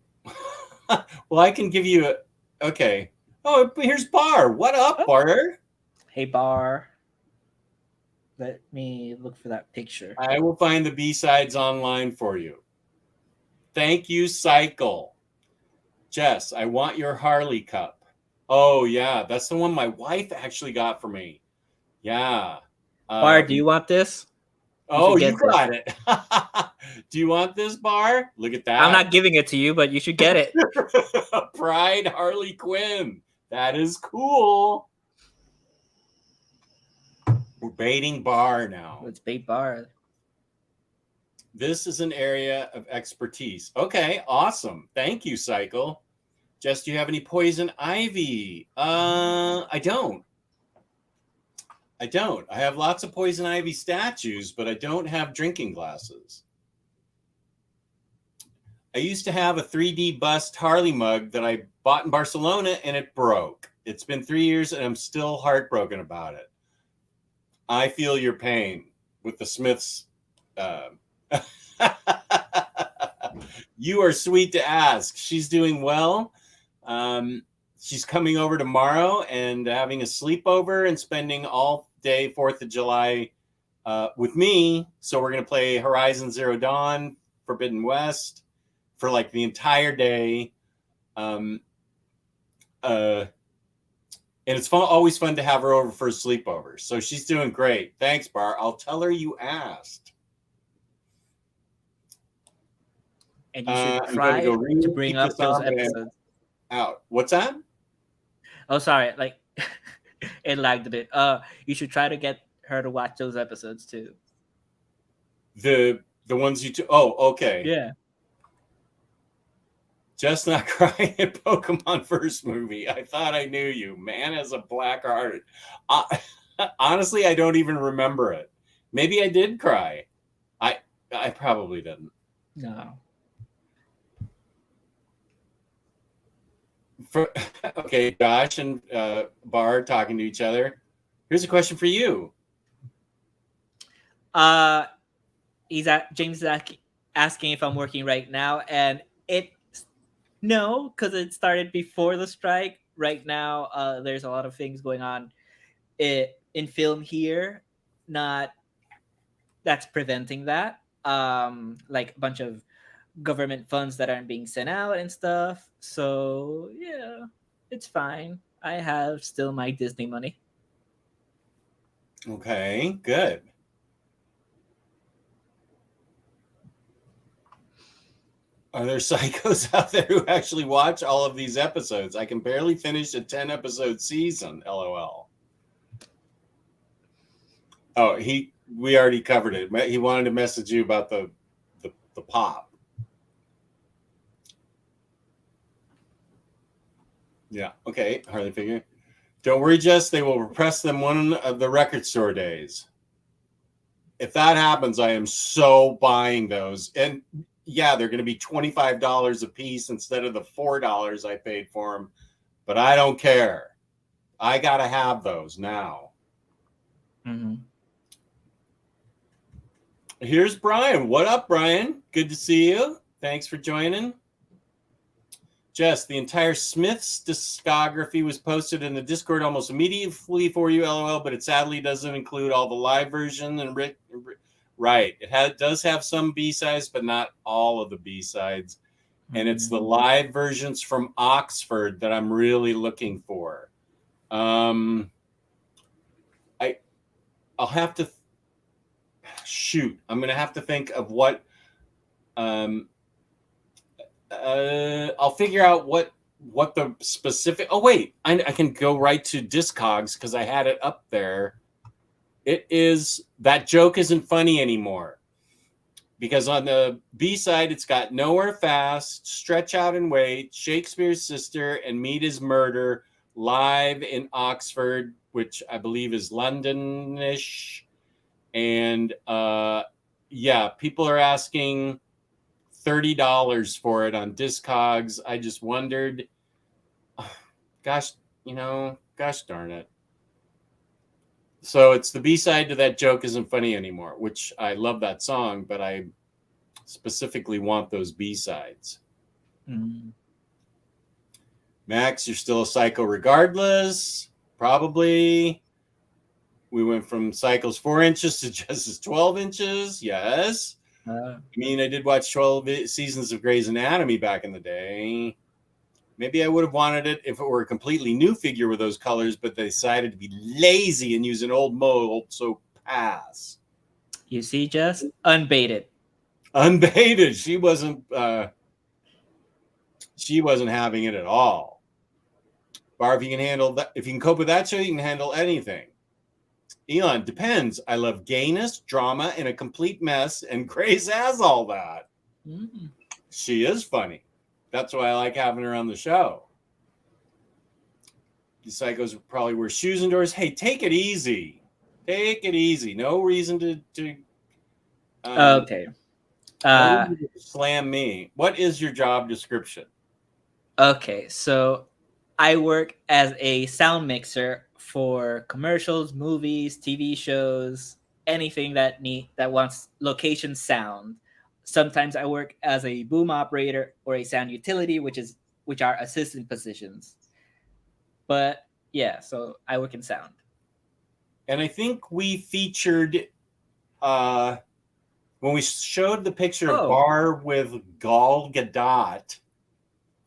well, I can give you a. Okay. Oh, here's Bar. What up, Bar? Hey, Bar. Let me look for that picture. I will find the B-sides online for you. Thank you, Cycle. Jess, I want your Harley cup. Oh, yeah. That's the one my wife actually got for me. Yeah. Bar, do you want this? You got it. Do you want this, Bar? Look at that. I'm not giving it to you, but you should get it. Pride Harley Quinn. That is cool. We're baiting Bar now. Let's bait Bar. This is an area of expertise. Okay, awesome. Thank you, Cycle. Jess, do you have any poison ivy? I don't. I have lots of poison ivy statues, but I don't have drinking glasses. I used to have a 3D bust Harley mug that I bought in Barcelona, and it broke. It's been 3 years, and I'm still heartbroken about it. I feel your pain with the Smiths. You are sweet to ask. She's doing well. She's coming over tomorrow and having a sleepover and spending all day 4th of July with me. So we're going to play Horizon Zero Dawn, Forbidden West for like the entire day. And it's always fun to have her over for a sleepover. So she's doing great. Thanks, Bar. I'll tell her you asked. And you should try to bring up those episodes. Out. What's that? Oh, sorry. Like, it lagged a bit. You should try to get her to watch those episodes too. The ones you oh, okay. Yeah. Just not crying at Pokemon first movie. I thought I knew you. Man has a black heart. Honestly, I don't even remember it. Maybe I did cry. I probably didn't. No. Okay, Josh and Bar talking to each other. Here's a question for you. James is asking if I'm working right now, and no, because it started before the strike. Right now, there's a lot of things going on in film here, that's preventing that. Like a bunch of government funds that aren't being sent out and stuff. So yeah, it's fine. I have still my Disney money. Okay, good. Are there psychos out there who actually watch all of these episodes? I can barely finish a 10-episode season, LOL. Oh, we already covered it. He wanted to message you about the pop. Yeah, okay, hardly figure. Don't worry, Jess, they will repress them one of the record store days. If that happens, I am so buying those. And yeah, they're going to be $25 a piece instead of the $4 I paid for them. But I don't care. I got to have those now. Mm-hmm. Here's Brian. What up, Brian? Good to see you. Thanks for joining. Jess, the entire Smiths discography was posted in the Discord almost immediately for you, LOL, but it sadly doesn't include all the live version. And right, it does have some B-sides, but not all of the B-sides. And it's the live versions from Oxford that I'm really looking for. I'll have to I'm going to have to think of what. I'll figure out what what the specific. Oh wait, I can go right to Discogs because I had it up there. It is That Joke Isn't Funny Anymore. Because on the B side, it's got Nowhere Fast, Stretch Out and Wait, Shakespeare's Sister, and Meet His Murder live in Oxford, which I believe is London-ish. And yeah, people are asking $30 for it on Discogs. I just wondered, gosh darn it. So it's the B-side to That Joke Isn't Funny Anymore, which I love that song, but I specifically want those B-sides. Mm. Max, you're still a psycho regardless. Probably. We went from Psycho's 4 inches to Jess's 12 inches. Yes. I mean, I did watch 12 seasons of Grey's Anatomy back in the day. Maybe I would have wanted it if it were a completely new figure with those colors, but they decided to be lazy and use an old mold, so pass. You see, Jess? Unbaited. Unbaited. She wasn't having it at all. Bar, if you can handle that, if you can cope with that show, you can handle anything. Elon, depends. I love gayness, drama, and a complete mess, and Grace has all that. Mm. She is funny. That's why I like having her on the show. The psychos probably wear shoes indoors. Hey, take it easy. Take it easy. No reason to Okay. no reason to slam me. What is your job description? Okay, so I work as a sound mixer for commercials, movies, TV shows, anything that wants location sound. Sometimes I work as a boom operator or a sound utility, which are assistant positions. But yeah, so I work in sound. And I think we featured when we showed the picture of Bar with Gal Gadot.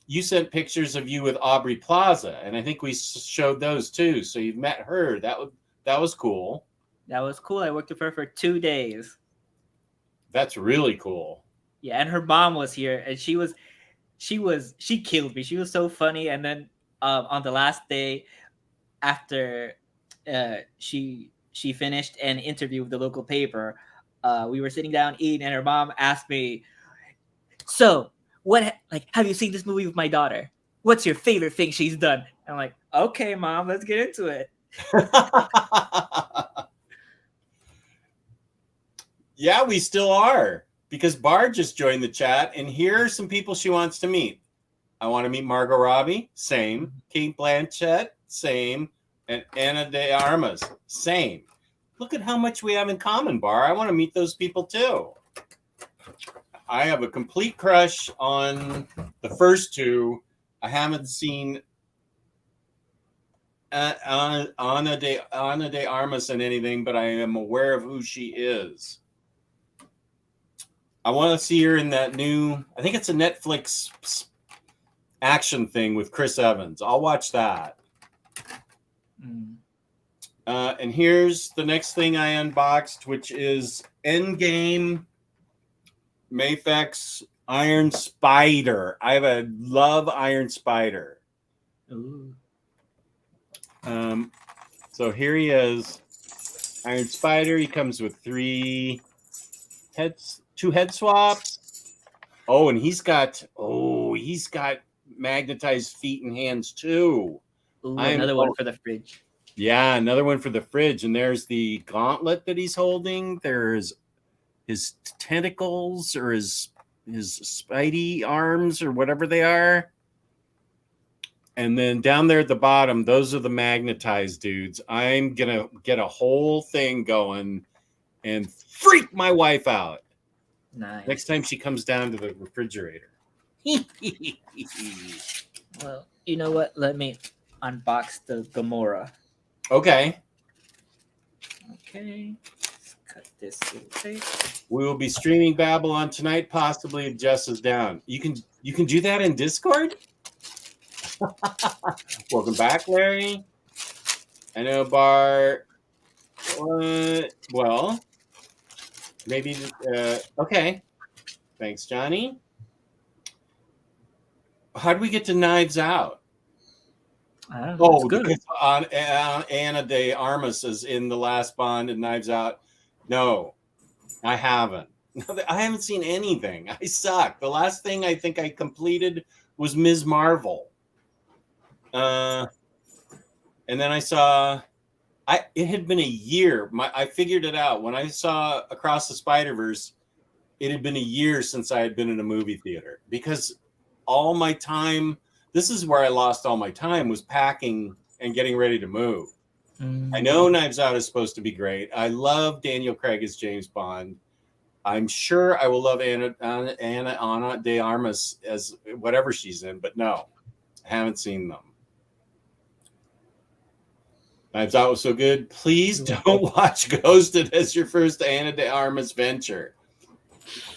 You sent pictures of you with Aubrey Plaza, and I think we showed those too. So you've met her. That was cool. That was cool. I worked with her for 2 days. That's really cool. Yeah, and her mom was here, and she killed me. She was so funny. And then on the last day, after she finished an interview with the local paper, we were sitting down eating, and her mom asked me, "So, have you seen this movie with my daughter? What's your favorite thing she's done?" I'm like, "Okay, Mom, let's get into it." Yeah, we still are, because Bar just joined the chat, and here are some people she wants to meet. I want to meet Margot Robbie, same. Kate Blanchett, same. And Ana de Armas, same. Look at how much we have in common, Bar. I want to meet those people too. I have a complete crush on the first two. I haven't seen Ana de Armas in anything, but I am aware of who she is. I want to see her in that new, I think it's a Netflix action thing with Chris Evans. I'll watch that. Mm. And here's the next thing I unboxed, which is Endgame Mafex Iron Spider. I love Iron Spider. Ooh. So here he is, Iron Spider. He comes with 2 head swaps. Oh, and he's got magnetized feet and hands too. Ooh, another one for the fridge. Yeah, another one for the fridge. And there's the gauntlet that he's holding. There's his tentacles or his spidey arms or whatever they are. And then down there at the bottom, those are the magnetized dudes. I'm going to get a whole thing going and freak my wife out. Nice. Next time she comes down to the refrigerator. Well, you know what? Let me unbox the Gamora. Okay. Okay. Let's cut this tape. We will be streaming Babylon tonight, possibly if Jess is down. You can do that in Discord? Welcome back, Larry. I know Bar. Well, maybe. Okay. Thanks, Johnny. How did we get to Knives Out? I don't know. It's Oh, good. because on Ana de Armas is in the last Bond and Knives Out. No, I haven't. I haven't seen anything. I suck. The last thing I think I completed was Ms. Marvel. And then I saw. It had been a year. I figured it out when I saw Across the Spider-Verse. It had been a year since I had been in a movie theater because all my time. This is where I lost all my time, was packing and getting ready to move. I know Knives Out is supposed to be great. I love Daniel Craig as James Bond. I'm sure I will love Ana de Armas as whatever she's in, but no, I haven't seen them. Knives Out was so good. Please don't watch Ghosted as your first Ana de Armas venture.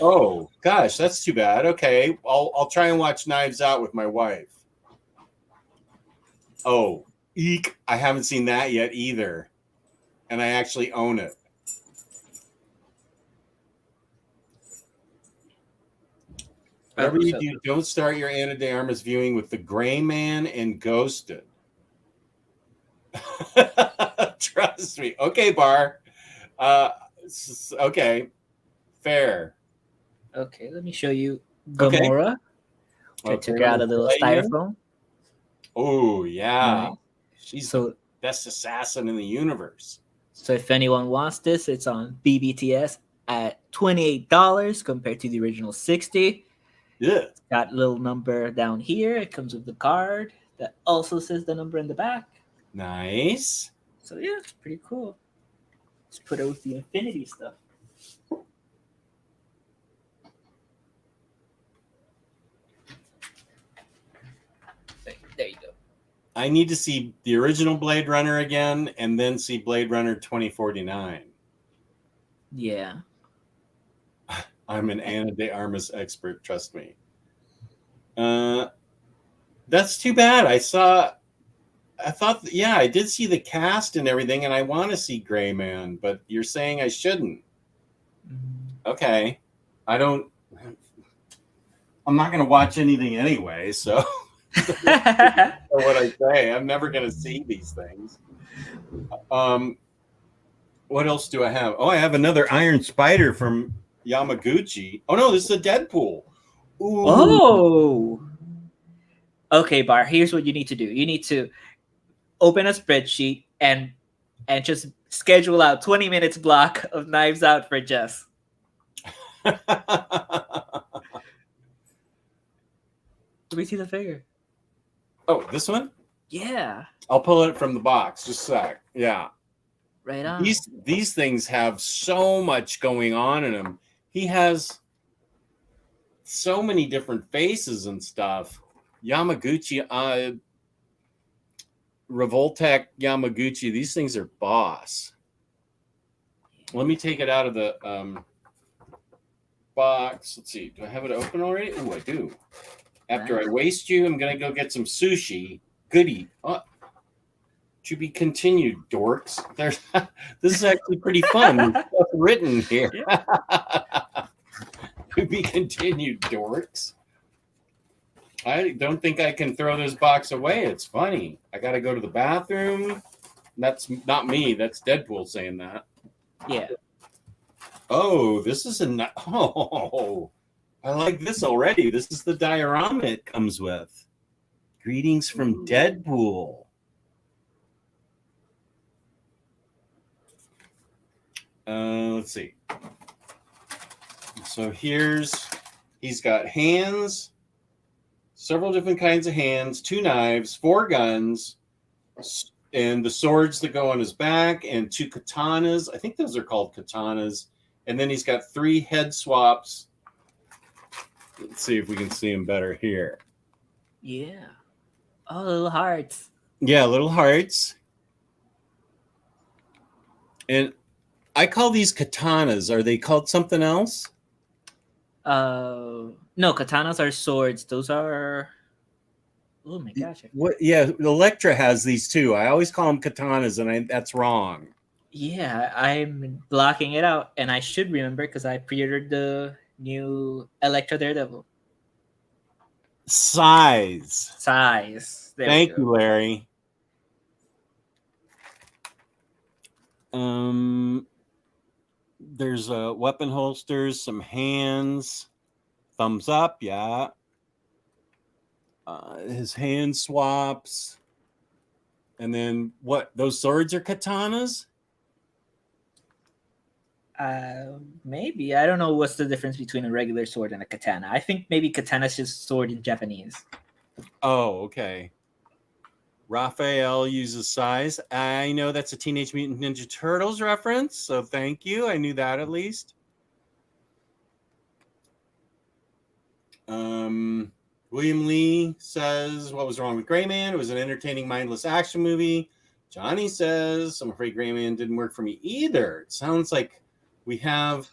Oh gosh, that's too bad. Okay, I'll try and watch Knives Out with my wife. Oh, eek! I haven't seen that yet either, and I actually own it. Whatever you do, don't start your Ana de Armas viewing with The Gray Man and Ghosted. Trust me. Okay, Bar. Okay, fair. Okay, let me show you Gamora. Okay. I took her out of the little styrofoam. Oh, yeah. Nice. She's the best assassin in the universe. So if anyone wants this, it's on BBTS at $28 compared to the original $60. Yeah. It's got a little number down here. It comes with the card that also says the number in the back. Nice. So yeah, it's pretty cool. Let's put it with the Infinity stuff. There you go. I need to see the original Blade Runner again and then see Blade Runner 2049. Yeah. I'm an Ana de Armas expert, trust me. That's too bad. I thought, yeah, I did see the cast and everything, and I want to see Gray Man, but you're saying I shouldn't. Mm-hmm. Okay. I'm not going to watch anything anyway, so what I say. I'm never going to see these things. What else do I have? Oh, I have another Iron Spider from Yamaguchi. Oh, no, this is a Deadpool. Ooh. Oh. Okay, Bar, here's what you need to do. You need to open a spreadsheet and just schedule out 20 minutes block of Knives Out for Jess. Let me see the figure. Oh, this one? Yeah. I'll pull it from the box. Just a sec. Yeah. Right on. These things have so much going on in them. He has so many different faces and stuff. Yamaguchi, Revoltech Yamaguchi, these things are boss. Let me take it out of the box. Let's see. Do I have it open already? Oh, I do. After I waste you, I'm going to go get some sushi. Goodie. To be continued, dorks. This is actually pretty fun. There's stuff written here. To be continued, dorks. I don't think I can throw this box away. It's funny. I got to go to the bathroom. That's not me. That's Deadpool saying that. Yeah. Oh, this is oh, I like this already. This is the diorama it comes with. Greetings from Deadpool. Let's see. So he's got hands, several different kinds of hands, 2 knives, 4 guns, and the swords that go on his back, and 2 katanas. I think those are called katanas. And then he's got 3 head swaps. Let's see if we can see him better here. Yeah. Oh, little hearts. Yeah, little hearts. And I call these katanas. Are they called something else? No, katanas are swords. Those are. Oh my gosh! What? Yeah, Elektra has these too. I always call them katanas, and that's wrong. Yeah, I'm blocking it out, and I should remember because I pre-ordered the new Elektra Daredevil. Size. There Thank we go. you, Larry. There's weapon holsters, some hands, thumbs up, yeah. His hand swaps. And then what? Those swords are katanas? Maybe. I don't know what's the difference between a regular sword and a katana. I think maybe katana is just sword in Japanese. Oh, okay. Raphael uses size. I know that's a Teenage Mutant Ninja Turtles reference, so thank you. I knew that at least. William Lee says, what was wrong with Gray Man? It was an entertaining, mindless action movie. Johnny says, I'm afraid Gray Man didn't work for me either. It sounds like we have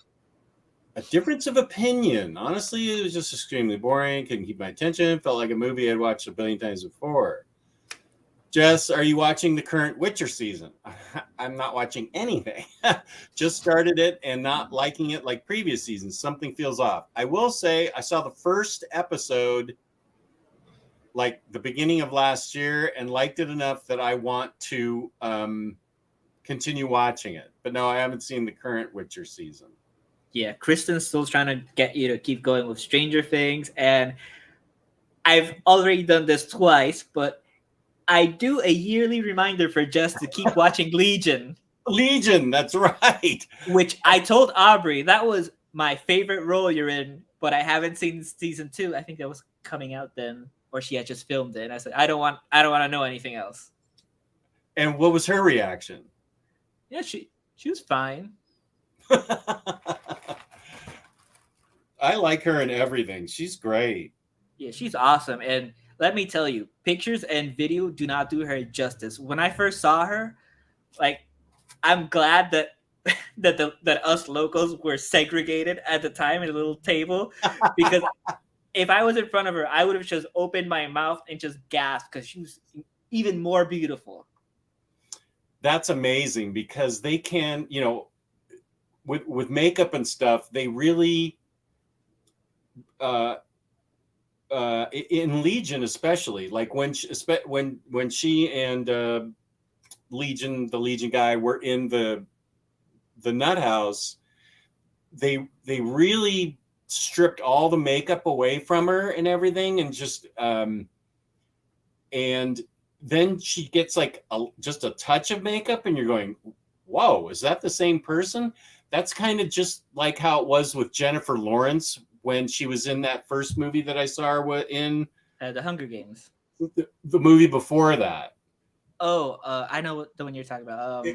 a difference of opinion. Honestly, it was just extremely boring. Couldn't keep my attention. Felt like a movie I'd watched a billion times before. Jess, are you watching the current Witcher season? I'm not watching anything. Just started it and not liking it like previous seasons. Something feels off. I will say I saw the first episode like the beginning of last year and liked it enough that I want to continue watching it. But no, I haven't seen the current Witcher season. Yeah, Kristen's still trying to get you to keep going with Stranger Things. And I've already done this twice, but I do a yearly reminder for Jess to keep watching Legion. Legion, that's right. Which I told Aubrey that was my favorite role you're in, but I haven't seen season 2. I think that was coming out then, or she had just filmed it. And I said, I don't want to know anything else. And what was her reaction? Yeah, she was fine. I like her in everything. She's great. Yeah, she's awesome. And let me tell you, pictures and video do not do her justice. When I first saw her, like, I'm glad that that us locals were segregated at the time in a little table, because if I was in front of her, I would have just opened my mouth and just gasped because she was even more beautiful. That's amazing because they can, with makeup and stuff, they really in Legion especially, like when she and the Legion guy were in the nut house, they really stripped all the makeup away from her and everything, and just and then she gets like just a touch of makeup and you're going, whoa, is that the same person? That's kind of just like how it was with Jennifer Lawrence when she was in that first movie that I saw her in. The Hunger Games. The movie before that. Oh, I know the one you're talking about.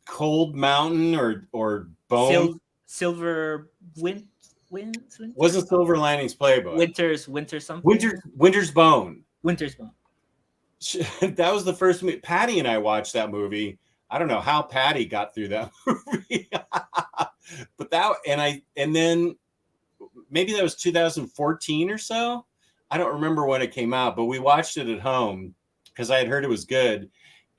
Cold Mountain or Bone. Silver Wind. Wasn't Silver Linings Playbook. Winter something. Winter's Bone. Winter's Bone. That was the first movie. Patty and I watched that movie. I don't know how Patty got through that movie, but and then maybe that was 2014 or so. I don't remember when it came out, but we watched it at home because I had heard it was good.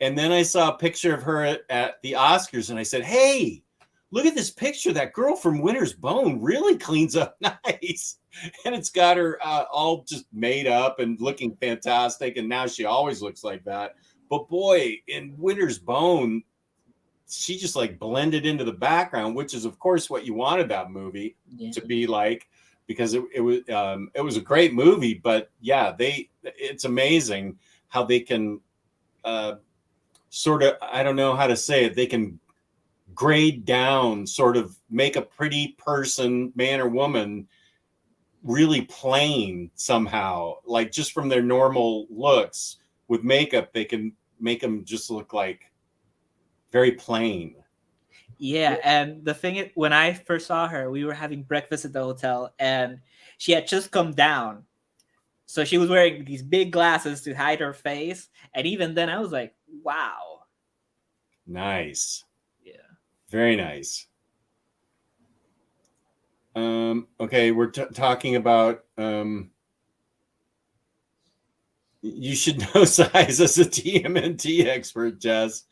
And then I saw a picture of her at the Oscars, and I said, "Hey, look at this picture. That girl from Winter's Bone really cleans up nice." And it's got her all just made up and looking fantastic. And now she always looks like that. But boy, in Winter's Bone, she just like blended into the background, which is, of course, what you wanted that movie to be like, because it was a great movie. But yeah, it's amazing how they can sort of, I don't know how to say it, they can grade down, sort of make a pretty person, man or woman, really plain somehow, like just from their normal looks. With makeup, they can make them just look like very plain. Yeah, and the thing is, when I first saw her, we were having breakfast at the hotel, and she had just come down, so she was wearing these big glasses to hide her face. And even then, I was like, "Wow, nice." Yeah, very nice. Okay, we're talking about you should know size as a TMNT expert, Jess.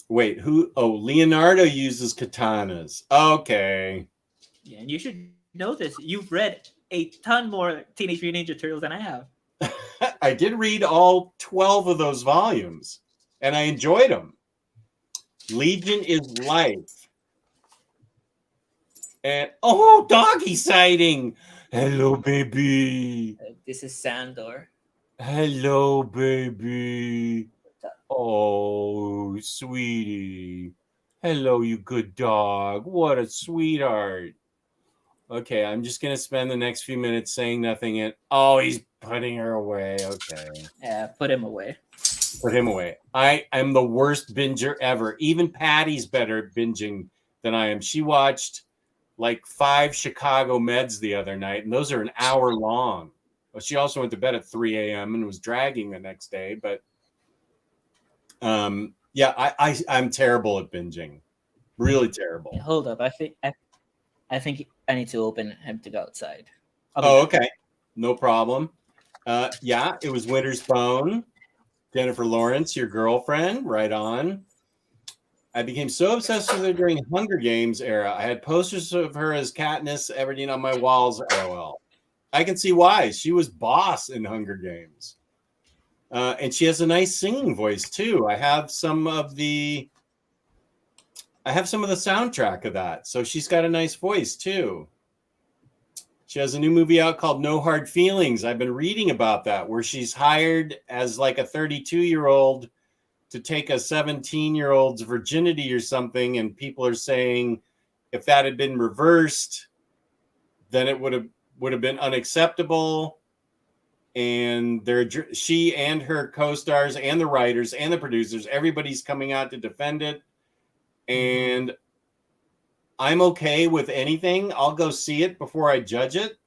Wait, who? Oh, Leonardo uses katanas. Okay. Yeah, and you should know this. You've read a ton more Teenage Mutant Ninja Turtles than I have. I did read all 12 of those volumes, and I enjoyed them. Legion is life. And, doggy sighting. Hello, baby. This is Sandor. Hello, baby. Oh, sweetie. Hello, you good dog. What a sweetheart. Okay, I'm just going to spend the next few minutes saying nothing. And he's putting her away. Okay. Yeah, put him away. Put him away. I am the worst binger ever. Even Patty's better at binging than I am. She watched like 5 Chicago Meds the other night, and those are an hour long. Well, she also went to bed at 3 a.m. and was dragging the next day. But yeah, I'm terrible at binging. Really terrible. Yeah, hold up. I think I need to open him to go outside. Okay. No problem. Yeah, it was Winter's Bone. Jennifer Lawrence, your girlfriend. Right on. I became so obsessed with her during Hunger Games era. I had posters of her as Katniss Everdeen on my walls. LOL. I can see why. She was boss in Hunger Games. And she has a nice singing voice too. I have some of the soundtrack of that. So she's got a nice voice too. She has a new movie out called No Hard Feelings. I've been reading about that, where she's hired as like a 32-year-old to take a 17-year-old's virginity or something. And people are saying if that had been reversed, then it would have been unacceptable. And she and her co-stars and the writers and the producers, everybody's coming out to defend it. And I'm okay with anything. I'll go see it before I judge it.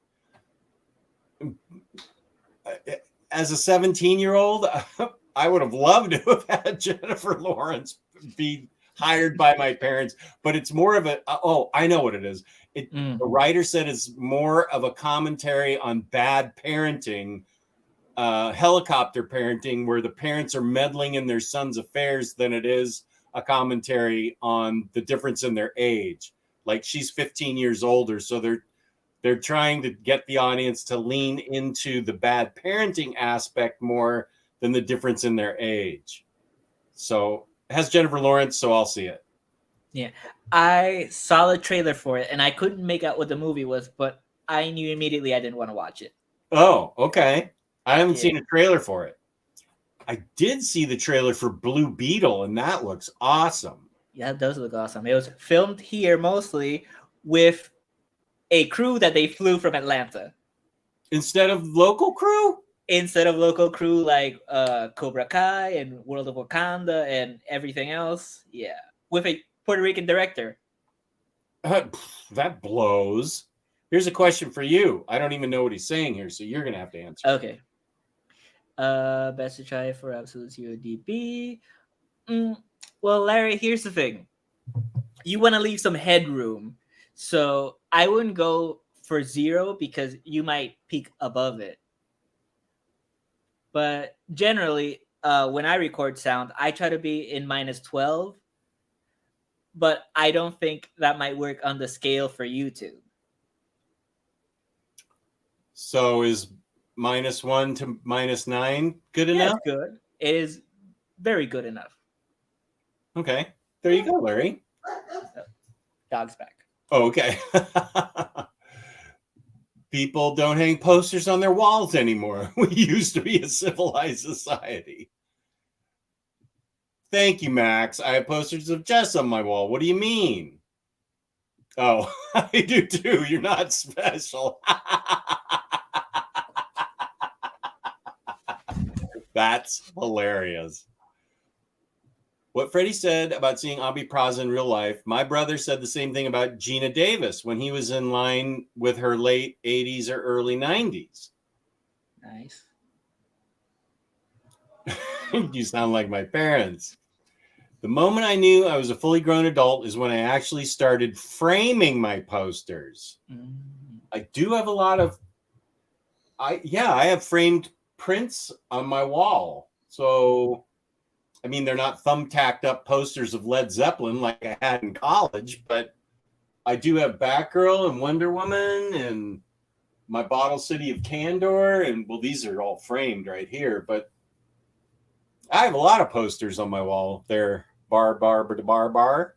As a 17-year-old, I would have loved to have had Jennifer Lawrence be hired by my parents, but it's more of I know what it is. The writer said it's more of a commentary on bad parenting, helicopter parenting, where the parents are meddling in their son's affairs, than it is a commentary on the difference in their age. Like, she's 15 years older, so they're trying to get the audience to lean into the bad parenting aspect more than the difference in their age. So it has Jennifer Lawrence, so I'll see it. Yeah, I saw the trailer for it, and I couldn't make out what the movie was, but I knew immediately I didn't want to watch it. Oh, okay. I haven't seen a trailer for it. I did see the trailer for Blue Beetle, and that looks awesome. Yeah, it does look awesome. It was filmed here mostly with a crew that they flew from Atlanta. Instead of local crew? Instead of local crew like Cobra Kai and World of Wakanda and everything else. Yeah. With a Puerto Rican director. That blows. Here's a question for you. I don't even know what he's saying here, so you're going to have to answer. Okay. Best to try for absolute zero DB. Well, Larry, here's the thing. You want to leave some headroom. So I wouldn't go for 0 because you might peak above it. But generally, when I record sound, I try to be in -12. But I don't think that might work on the scale for YouTube. So is -1 to -9 good enough? It's good. It is very good enough. Okay. There you go, Larry. Dog's back. Oh, okay. People don't hang posters on their walls anymore. We used to be a civilized society. Thank you, Max. I have posters of Jess on my wall. What do you mean? Oh, I do too. You're not special. That's hilarious. What Freddie said about seeing Aubrey Plaza in real life, my brother said the same thing about Gina Davis when he was in line with her late 80s or early 90s. Nice. You sound like my parents. The moment I knew I was a fully grown adult is when I actually started framing my posters. I do have a lot of... I have framed prints on my wall. So... I mean, they're not thumbtacked up posters of Led Zeppelin like I had in college, but I do have Batgirl and Wonder Woman and my Bottle City of Candor, and well, these are all framed right here, but I have a lot of posters on my wall there. Bar, bar, bar, bar, bar.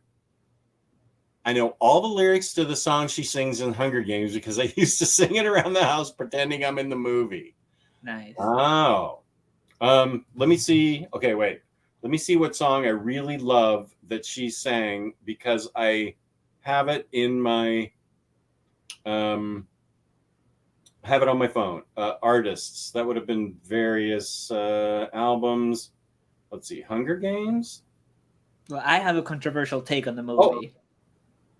I know all the lyrics to the song she sings in Hunger Games because I used to sing it around the house pretending I'm in the movie. Nice. Oh. Let me see. Okay, wait. Let me see what song I really love that she sang because I have it in my have it on my phone. Artists. That would have been various albums. Let's see. Hunger Games. Well, I have a controversial take on the Oh, movie.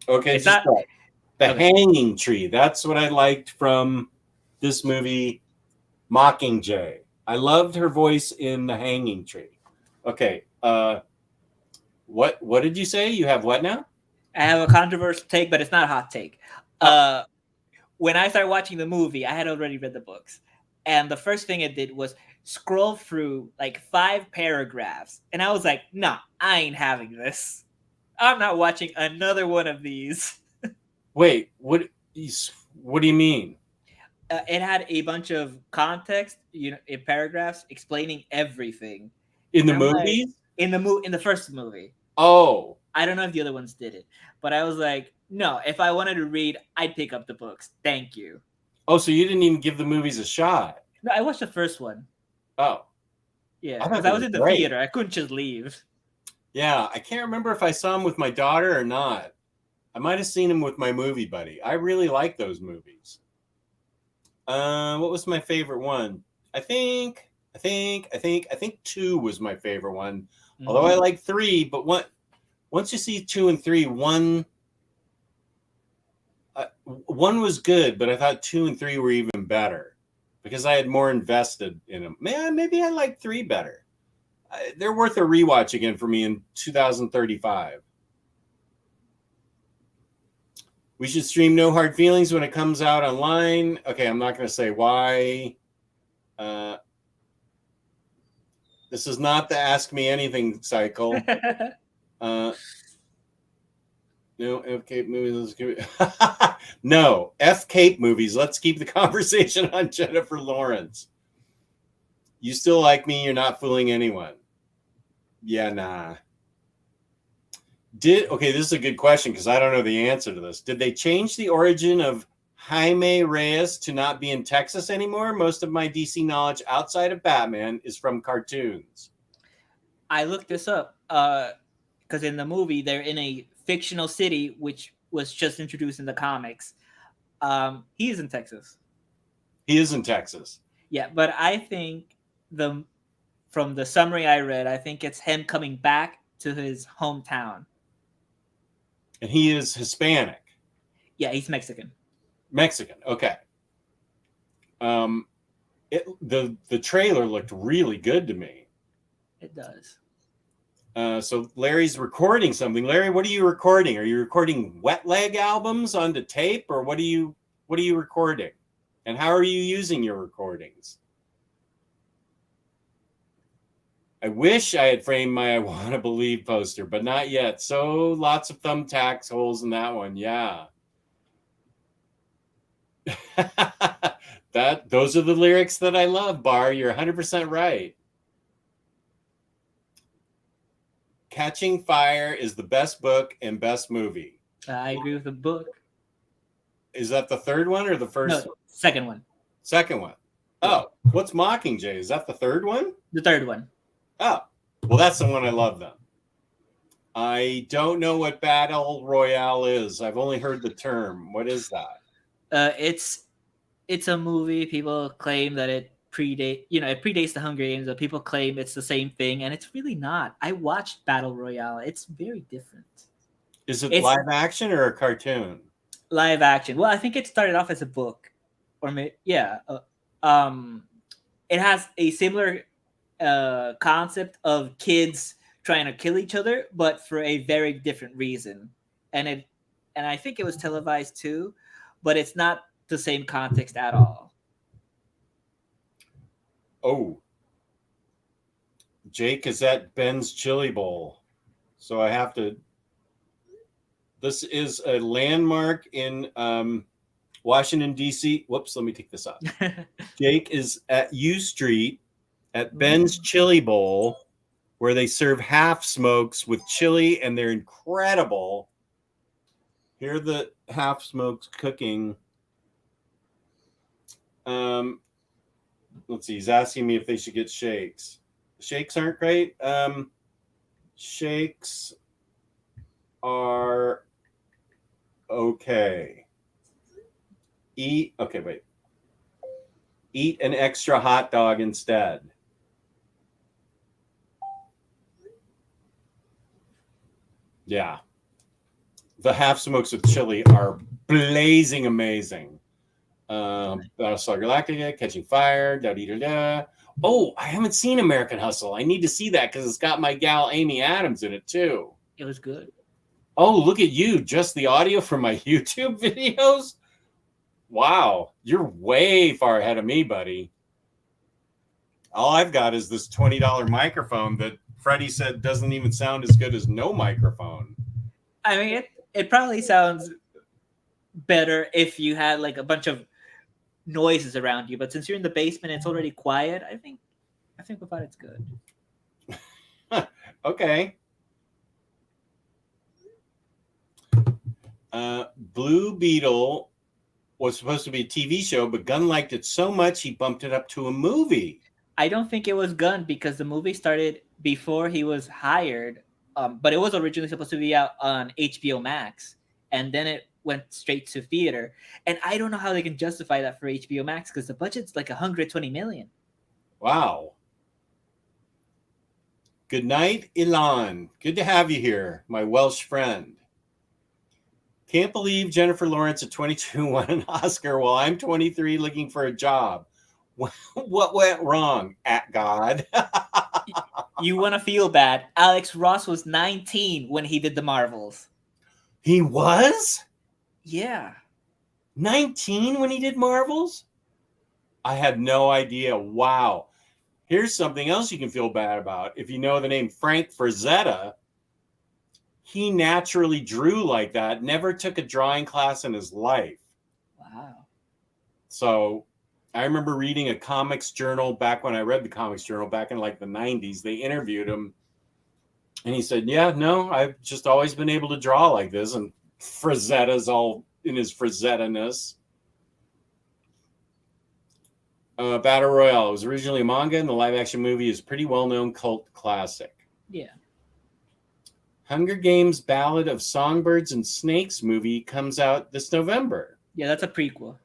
okay. It's Just not the okay. Hanging Tree. That's what I liked from this movie, Mockingjay. I loved her voice in The Hanging Tree. Okay. What did you say? You have what now? I have a controversial take, but it's not a hot take. Oh. When I started watching the movie, I had already read the books, and the first thing it did was scroll through like 5 paragraphs, and I was like, "Nah, I ain't having this. I'm not watching another one of these." Wait, what do you mean? It had a bunch of context, in paragraphs explaining everything, In and the I'm like, movies? in the first movie. Oh. I don't know if the other ones did it, but I was like, no, if I wanted to read, I'd pick up the books. Thank you. Oh, so you didn't even give the movies a shot. No, I watched the first one. Oh. Yeah, I thought because they I was were in the great. theater. I couldn't just leave. Yeah, I can't remember if I saw them with my daughter or not. I might have seen them with my movie buddy. I really like those movies. What was my favorite one? I think 2 was my favorite one. Although I like 3, but once you see 2 and 3, one was good, but I thought 2 and 3 were even better because I had more invested in them. Man, maybe I like 3 better. They're worth a rewatch again for me in 2035. We should stream No Hard Feelings when it comes out online. Okay, I'm not going to say why. This is not the Ask Me Anything cycle. No, F Cape movies. No, F Cape movies. Let's keep the conversation on Jennifer Lawrence. You still like me. You're not fooling anyone. Yeah, nah. Okay, this is a good question because I don't know the answer to this. Did they change the origin of Jaime Reyes to not be in Texas anymore? Most of my DC knowledge outside of Batman is from cartoons. I looked this up because in the movie they're in a fictional city which was just introduced in the comics. He's in Texas. He is in Texas. Yeah, but I think from the summary I read, I think it's him coming back to his hometown. And he is Hispanic. Yeah, he's Mexican. Mexican. Okay. The trailer looked really good to me. It does. So Larry's recording something. Larry, what are you recording? Are you recording wet leg albums onto tape, or what are you recording? And how are you using your recordings? I wish I had framed my I Want to Believe poster, but not yet. So lots of thumbtacks holes in that one. Yeah. Those are the lyrics that I love, Bar. You're 100% right. Catching Fire is the best book and best movie. I agree with the book. Is that the third one or the first? No, second one. Second one. Oh, what's Mockingjay? Is that the third one? The third one. Oh, well, that's the one I love then. I don't know what Battle Royale is. I've only heard the term. What is that? It's a movie. People claim that it predates the Hunger Games, but people claim it's the same thing, and it's really not. I watched Battle Royale. It's very different. Is it live action or a cartoon? Live action. Well, I think it started off as a book, or yeah. It has a similar concept of kids trying to kill each other, but for a very different reason. And I think it was televised too, but it's not the same context at all. Oh, Jake is at Ben's Chili Bowl, so I have to. This is a landmark in Washington, D.C. Whoops, let me take this off. Jake is at U Street at Ben's Chili Bowl, where they serve half smokes with chili, and they're incredible. Here are the half smokes cooking. Let's see. He's asking me if they should get shakes. Shakes aren't great. Shakes are okay. Eat an extra hot dog instead. Yeah. The half smokes with chili are blazing amazing. Battlestar Galactica, Catching Fire, da-dee-da-da. Oh, I haven't seen American Hustle. I need to see that because it's got my gal Amy Adams in it too. It was good. Oh, look at you. Just the audio from my YouTube videos? Wow. You're way far ahead of me, buddy. All I've got is this $20 microphone that Freddie said doesn't even sound as good as no microphone. I mean, it probably sounds better if you had like a bunch of noises around you, but since you're in the basement and it's already quiet, I think without it's good. Okay. Blue Beetle was supposed to be a TV show, but Gunn liked it so much he bumped it up to a movie. I don't think it was Gunn because the movie started before he was hired, but it was originally supposed to be out on HBO Max, and then it went straight to theater. And I don't know how they can justify that for HBO Max because the budget's like $120 million. Wow. Good night, Ilan. Good to have you here, my Welsh friend. Can't believe Jennifer Lawrence at 22 won an Oscar while I'm 23 looking for a job. What went wrong, at God? You want to feel bad. Alex Ross was 19 when he did The Marvels. He was? Yeah. 19 when he did Marvels? I had no idea. Wow. Here's something else you can feel bad about. If you know the name Frank Frazetta, he naturally drew like that, never took a drawing class in his life. Wow. So I remember reading a comics journal back when I read the comics journal back in like the 90s. They interviewed him and he said, yeah, no, I've just always been able to draw like this. And Frazetta's all in his Frazetta-ness. Battle Royale. It was originally a manga, and the live-action movie is a pretty well-known cult classic. Yeah. Hunger Games Ballad of Songbirds and Snakes movie comes out this November. Yeah, that's a prequel.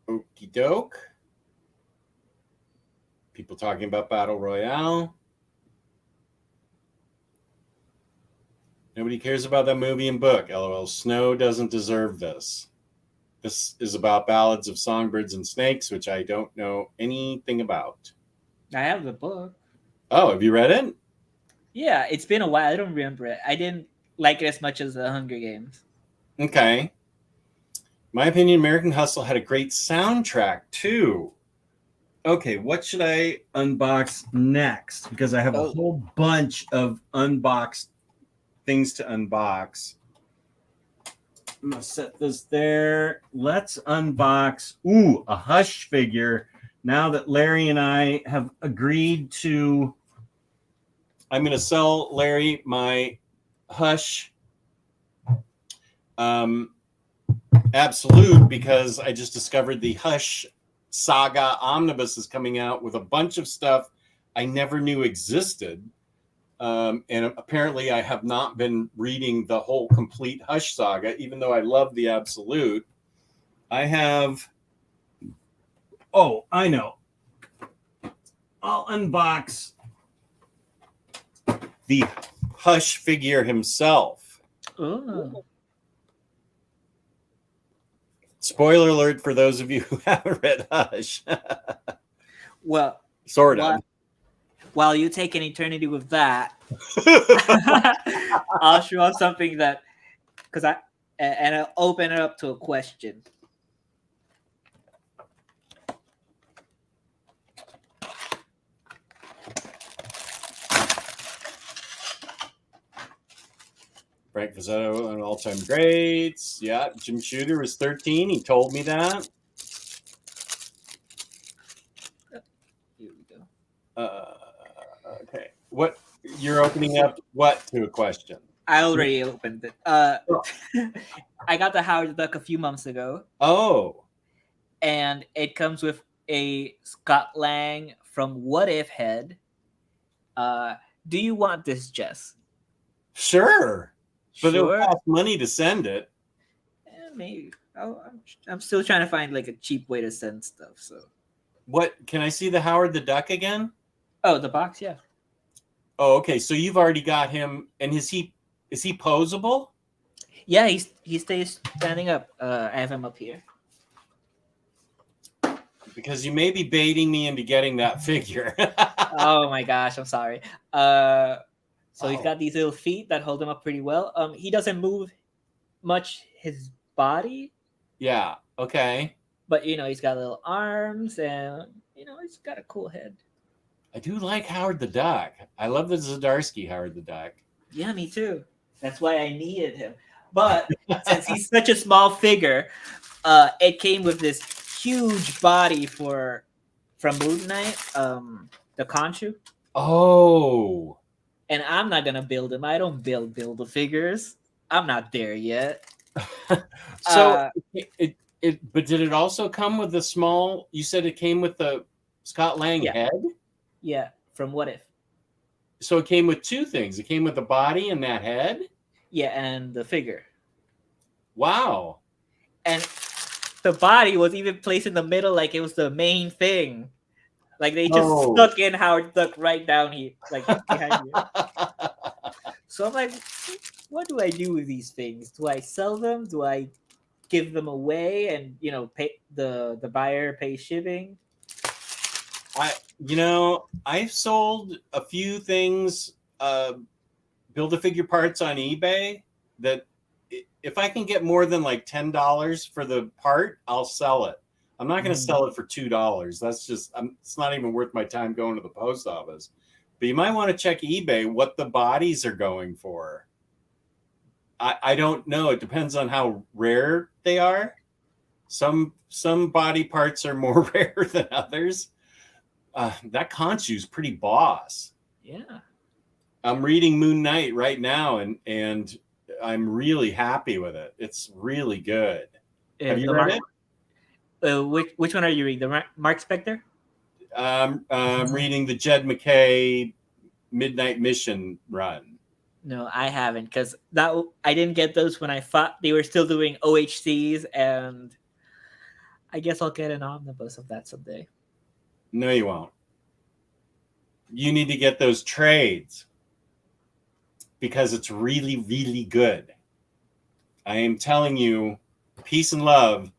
Okie doke. People talking about Battle Royale. Nobody cares about that movie and book. LOL. Snow doesn't deserve this. This is about ballads of songbirds and snakes, which I don't know anything about. I have the book. Oh, have you read it? Yeah, it's been a while. I don't remember it. I didn't like it as much as the Hunger Games. Okay. My opinion, American Hustle had a great soundtrack, too. Okay, what should I unbox next? Because I have a whole bunch of unboxed things to unbox. I'm going to set this there. Let's unbox, a Hush figure. Now that Larry and I have agreed to, I'm going to sell Larry my Hush Absolute because I just discovered the Hush Saga Omnibus is coming out with a bunch of stuff I never knew existed. And apparently I have not been reading the whole complete Hush saga, even though I love the Absolute. I have... Oh, I know. I'll unbox the Hush figure himself. Oh. Spoiler alert for those of you who haven't read Hush. Well, sort of. While you take an eternity with that, I'll show off something that, and I'll open it up to a question. Frank Fazzetto, an all-time greats. Yeah, Jim Shooter was 13. He told me that. Here we go. Okay. What you're opening up what to a question? I already opened it. I got the Howard the Duck a few months ago, Oh, and it comes with a Scott Lang from What If head. Do you want this, Jess? sure. But it'll Sure. cost money to send it. Maybe. I'm still trying to find like a cheap way to send stuff. So. What can I see the Howard the Duck again? Oh, the box, yeah. Oh, okay. So you've already got him, and is he posable? Yeah, he stays standing up. I have him up here. Because you may be baiting me into getting that figure. Oh my gosh, I'm sorry. So he's got these little feet that hold him up pretty well. He doesn't move much his body. Yeah. Okay. But he's got little arms, and he's got a cool head. I do like Howard the Duck. I love the Zdarsky Howard the Duck. Yeah, me too. That's why I needed him. But since he's such a small figure, it came with this huge body from Moon Knight, the Khonshu. Oh. And I'm not gonna build him. I don't build the figures. I'm not there yet. So but did it also come with the small? You said it came with the Scott Lang head. Yeah, from What If. So it came with two things. It came with the body and that head. Yeah, and the figure. Wow. And the body was even placed in the middle, like it was the main thing. Like they just stuck in Howard Duck right down here, like behind you. So I'm like, what do I do with these things? Do I sell them? Do I give them away and pay the buyer pays shipping? I've sold a few things, Build-A-Figure parts on eBay that if I can get more than like $10 for the part, I'll sell it. I'm not going to sell it for $2. That's just, it's not even worth my time going to the post office. But you might want to check eBay what the bodies are going for. I don't know. It depends on how rare they are. Some body parts are more rare than others. That Khonshu's pretty boss. Yeah. I'm reading Moon Knight right now, and I'm really happy with it. It's really good. Have you read it? Which one are you reading? The Mark Spector? I'm reading the Jed McKay Midnight Mission run. No, I haven't, because I didn't get those when I thought they were still doing OHCs, and I guess I'll get an omnibus of that someday. No, you won't. You need to get those trades because it's really, really good. I am telling you, peace and love.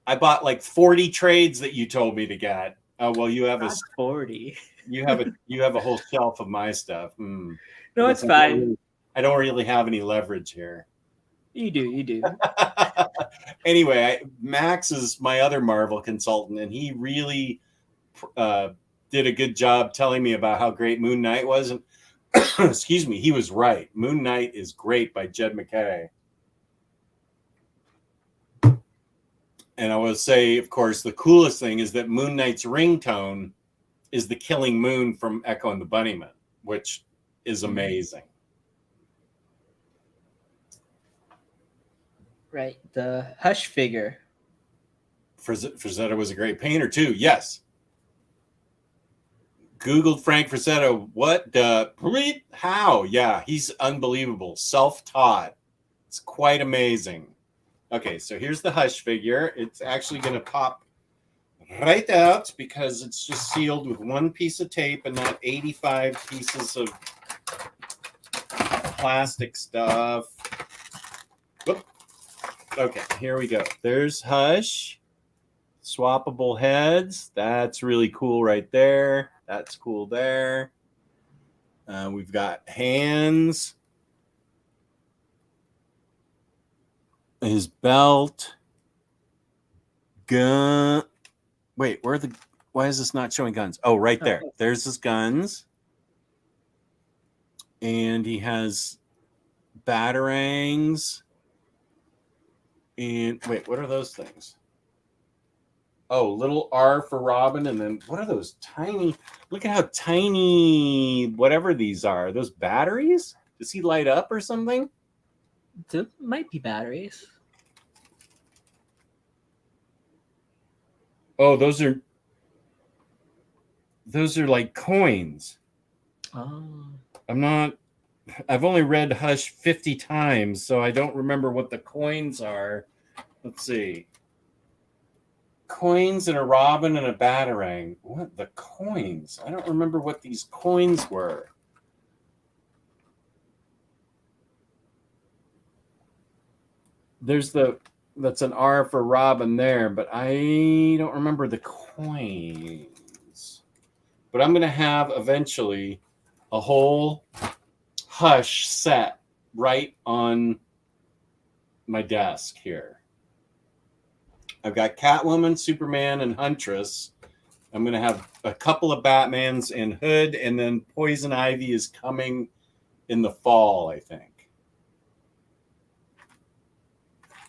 I bought like 40 trades that you told me to get. Oh well, you have 40. You have a whole shelf of my stuff. No, it's fine. I don't really have any leverage here. You do. Anyway, Max is my other Marvel consultant, and he really did a good job telling me about how great Moon Knight was. And excuse me, he was right. Moon Knight is great by Jed McKay. And I will say, of course, the coolest thing is that Moon Knight's ringtone is the Killing Moon from Echo and the Bunnymen, which is amazing. Right. The Hush figure. Frazetta was a great painter, too. Yes. Googled Frank Frazetta. What the? How? Yeah, he's unbelievable. Self-taught. It's quite amazing. Okay, so here's the Hush figure. It's actually going to pop right out because it's just sealed with one piece of tape and not 85 pieces of plastic stuff. Whoop. Okay, here we go. There's Hush. Swappable heads. That's really cool right there. That's cool there. We've got hands. His belt. Gun. Wait, why is this not showing guns? Oh, right there. There's his guns. And he has batarangs. And wait, what are those things? Oh, little R for Robin. And then what are those tiny? Look at how tiny whatever these are. Those batteries? Does he light up or something? There might be batteries. Oh, those are like coins. Oh. I've only read Hush 50 times, so I don't remember what the coins are. Let's see. Coins and a robin and a batarang. What? The coins? I don't remember what these coins were. That's an R for Robin there, but I don't remember the coins. But I'm going to have eventually a whole Hush set right on my desk here. I've got Catwoman, Superman, and Huntress. I'm going to have a couple of Batmans and Hood, and then Poison Ivy is coming in the fall, I think.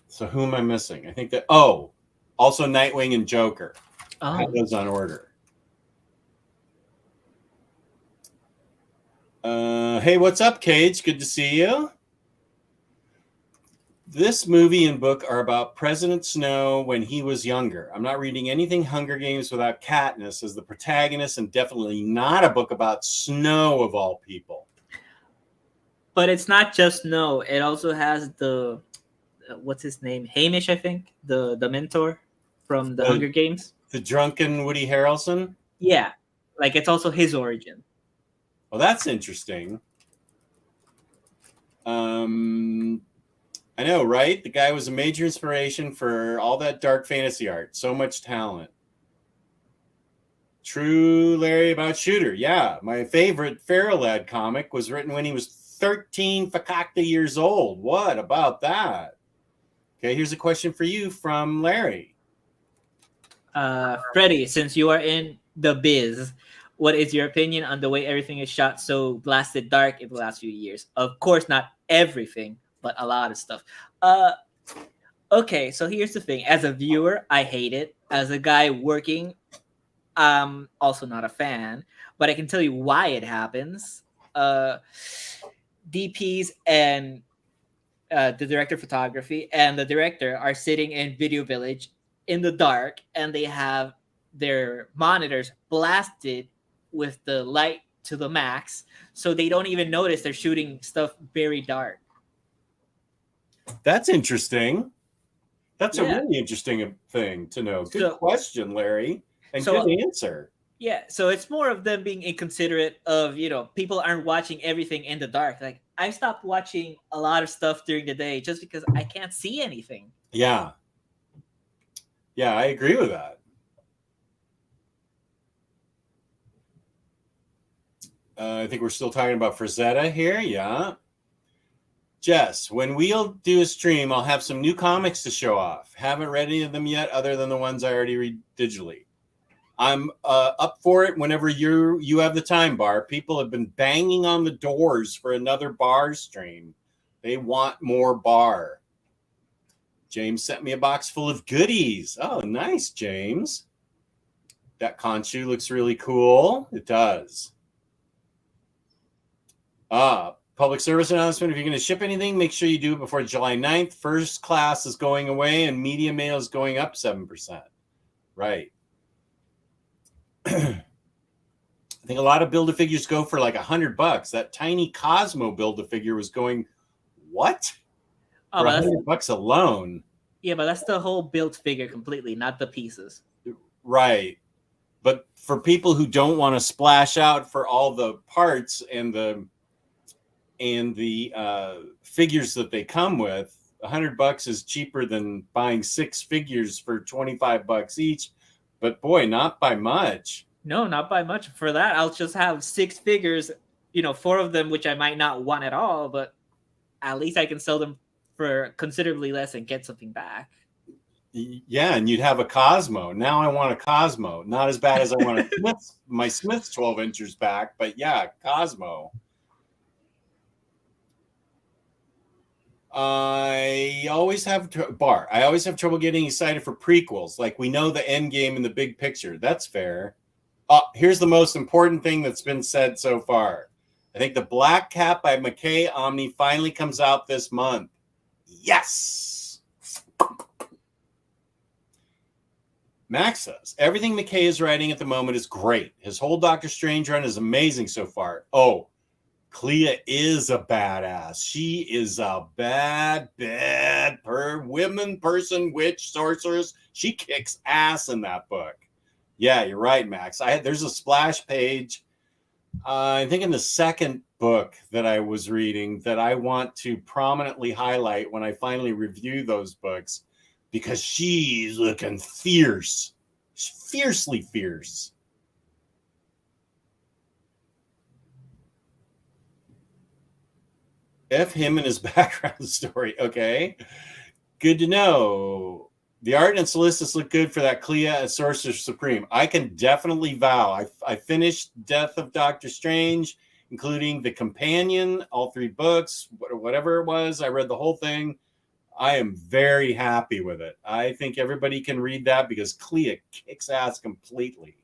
So who am I missing? I think also Nightwing and Joker. I have those on order. Hey, what's up, Cage? Good to see you. This movie and book are about President Snow when he was younger. I'm not reading anything Hunger Games without Katniss as the protagonist, and definitely not a book about Snow of all people. But it's not just Snow. It also has the what's his name? Hamish, I think, the mentor from the Hunger Games. The drunken Woody Harrelson? Yeah. Like it's also his origin. Well, that's interesting. I know, right? The guy was a major inspiration for all that dark fantasy art. So much talent. True, Larry, about Shooter. Yeah, my favorite Feral Lad comic was written when he was 13 fakakta years old. What about that? Okay, here's a question for you from Larry. Freddie, since you are in the biz, what is your opinion on the way everything is shot so blasted dark in the last few years? Of course, not everything, but a lot of stuff. Okay, so here's the thing. As a viewer, I hate it. As a guy working, I'm also not a fan, but I can tell you why it happens. DPs and the director of photography and the director are sitting in Video Village in the dark, and they have their monitors blasted with the light to the max, so they don't even notice they're shooting stuff very dark. That's interesting. That's a really interesting thing to know. Good question, Larry, and good answer. Yeah, so it's more of them being inconsiderate of, people aren't watching everything in the dark. Like, I stopped watching a lot of stuff during the day just because I can't see anything. Yeah. Yeah, I agree with that. I think we're still talking about Frazetta here. Yeah. Jess, when we'll do a stream, I'll have some new comics to show off. Haven't read any of them yet other than the ones I already read digitally. I'm up for it whenever you have the time, Bar. People have been banging on the doors for another Bar stream. They want more Bar. James sent me a box full of goodies. Oh, nice, James. That Khonshu looks really cool. It does. Public service announcement. If you're going to ship anything, make sure you do it before July 9th. First class is going away and media mail is going up 7%. Right. I think a lot of Build-A-Figures go for like $100. That tiny Cosmo Build-A-Figure was going, what? For $100 alone. Yeah, but that's the whole built figure completely, not the pieces. Right. But for people who don't want to splash out for all the parts and the figures that they come with, $100 is cheaper than buying 6 figures for $25 each. But boy, not by much. No, not by much. For that, I'll just have 6 figures, 4 of them, which I might not want at all, but at least I can sell them for considerably less and get something back. Yeah, and you'd have a Cosmo. Now I want a Cosmo. Not as bad as I want my Smith's 12 inches back, but yeah, Cosmo. I always have I always have trouble getting excited for prequels. Like, we know the end game in the big picture. That's fair. Here's the most important thing that's been said so far. I think The Black Cat by McKay Omni finally comes out this month. Yes. Max says, everything McKay is writing at the moment is great. His whole Doctor Strange run is amazing so far. Oh, Clea is a badass. She is a bad women, person, witch, sorceress. She kicks ass in that book. Yeah, you're right, Max. There's a splash page, I think in the second book that I was reading, that I want to prominently highlight when I finally review those books, because she's looking fierce. Fiercely fierce. F him and his background story. Okay. Good to know. The art and solicits look good for that Clea and Sorcerer Supreme. I can definitely vow. I finished Death of Doctor Strange, including the companion, all 3 books, whatever it was. I read the whole thing. I am very happy with it. I think everybody can read that because Clea kicks ass completely.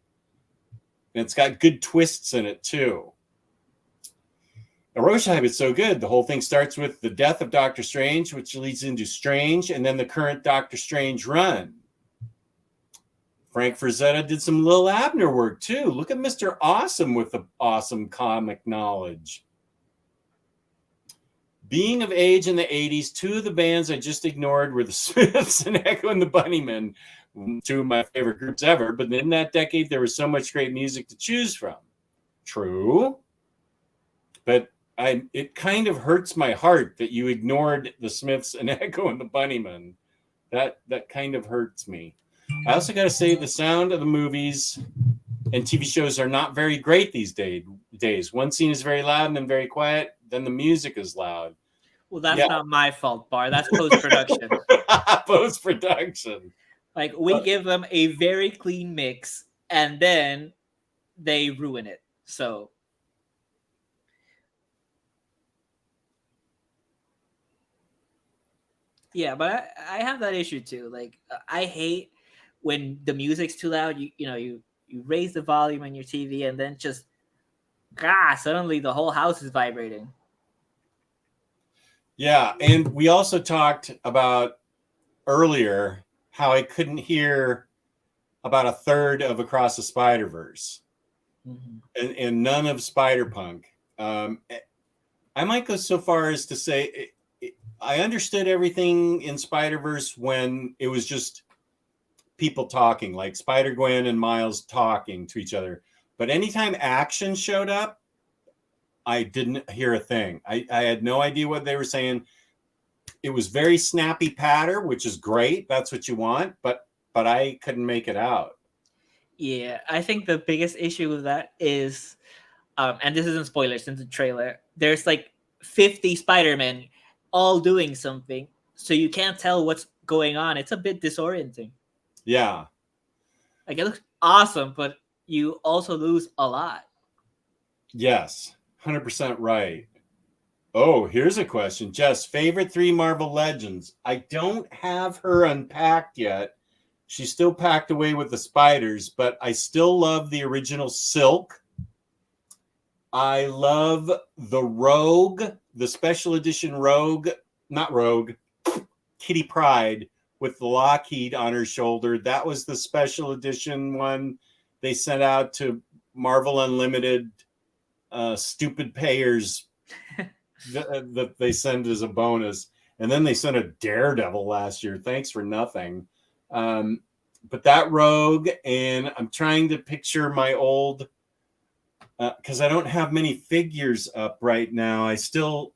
And it's got good twists in it, too. Rorschach is so good. The whole thing starts with the death of Doctor Strange, which leads into Strange, and then the current Doctor Strange run. Frank Frazetta did some Lil Abner work, too. Look at Mr. Awesome with the awesome comic knowledge. Being of age in the 80s, 2 of the bands I just ignored were the Smiths and Echo and the Bunnymen, 2 of my favorite groups ever. But in that decade, there was so much great music to choose from. True. But it kind of hurts my heart that you ignored the Smiths and Echo and the Bunnymen. That kind of hurts me. I also got to say, the sound of the movies and TV shows are not very great these days. One scene is very loud and then very quiet. Then the music is loud. Well, that's not my fault, Bar. That's post-production. Post-production. Like, we give them a very clean mix, and then they ruin it. So... yeah, but I have that issue too. Like, I hate when the music's too loud. You raise the volume on your TV, and then just suddenly the whole house is vibrating. Yeah, and we also talked about earlier how I couldn't hear about a third of Across the Spider-Verse, and none of Spider-Punk. I might go so far as to say I understood everything in Spider-Verse when it was just people talking, like Spider-Gwen and Miles talking to each other. But anytime action showed up, I didn't hear a thing. I had no idea what they were saying. It was very snappy patter, which is great. That's what you want. But I couldn't make it out. Yeah, I think the biggest issue with that is, and this isn't spoilers in the trailer, there's like 50 Spider-Men all doing something, so you can't tell what's going on. It's a bit disorienting. Yeah. Like, it looks awesome, but you also lose a lot. Yes, 100% right. Oh, here's a question. Jess, favorite 3 Marvel Legends? I don't have her unpacked yet. She's still packed away with the spiders, but I still love the original Silk. I love the Rogue, the special edition Rogue, not Rogue, Kitty Pryde with the Lockheed on her shoulder. That was the special edition one they sent out to Marvel Unlimited stupid payers that they send as a bonus. And then they sent a Daredevil last year. Thanks for nothing. But that Rogue, and I'm trying to picture my old, because I don't have many figures up right now. I still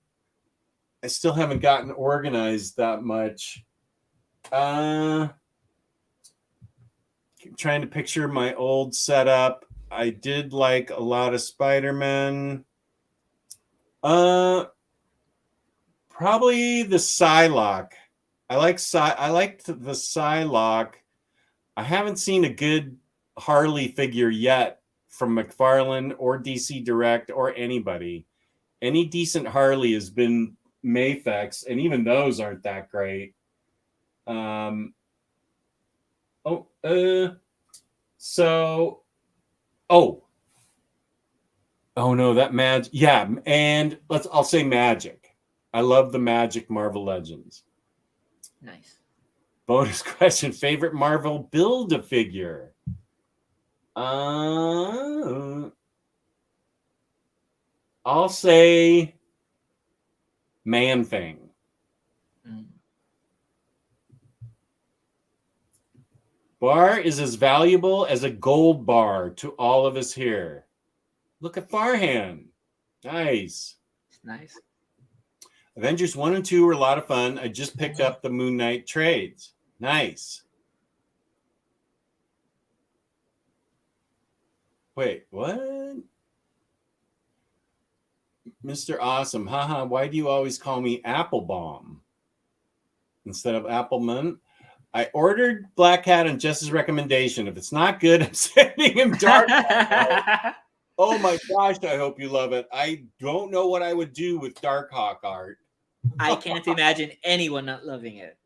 haven't gotten organized that much. Trying to picture my old setup. I did like a lot of Spider-Man. Probably the Psylocke. I liked the Psylocke. I haven't seen a good Harley figure yet from McFarlane or DC Direct or anybody. Any decent Harley has been Mafex, and even those aren't that great. Oh no, that Magic. Yeah, and I'll say Magic. I love the Magic Marvel Legends. Nice. Bonus question: favorite Marvel Build-A-Figure? I'll say Man-Thing. Bar is as valuable as a gold bar to all of us here. Look at Farhan. Nice. Nice. Avengers 1 and 2 were a lot of fun. I just picked up the Moon Knight trades. Nice. Wait, what? Mr. Awesome. Haha, why do you always call me Applebaum instead of Appleman? I ordered Black Cat on Jess's recommendation. If it's not good, I'm sending him Dark. Oh my gosh, I hope you love it. I don't know what I would do with Darkhawk art. I can't imagine anyone not loving it.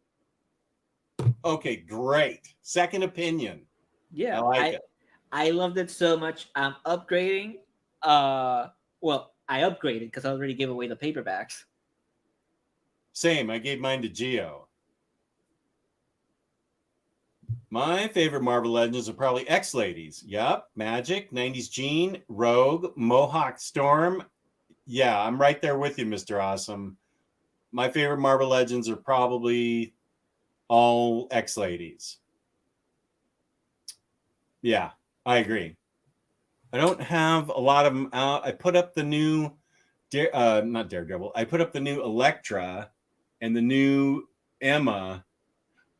Okay, great. Second opinion. Yeah, I like it. I loved it so much. I'm upgrading. Well, I upgraded because I already gave away the paperbacks. Same. I gave mine to Geo. My favorite Marvel Legends are probably X-Ladies. Yep. Magic, 90s Jean, Rogue, Mohawk Storm. Yeah, I'm right there with you, Mr. Awesome. My favorite Marvel Legends are probably all X-Ladies. Yeah, I agree. I don't have a lot of them out. I put up the new, not Daredevil. I put up the new Elektra and the new Emma.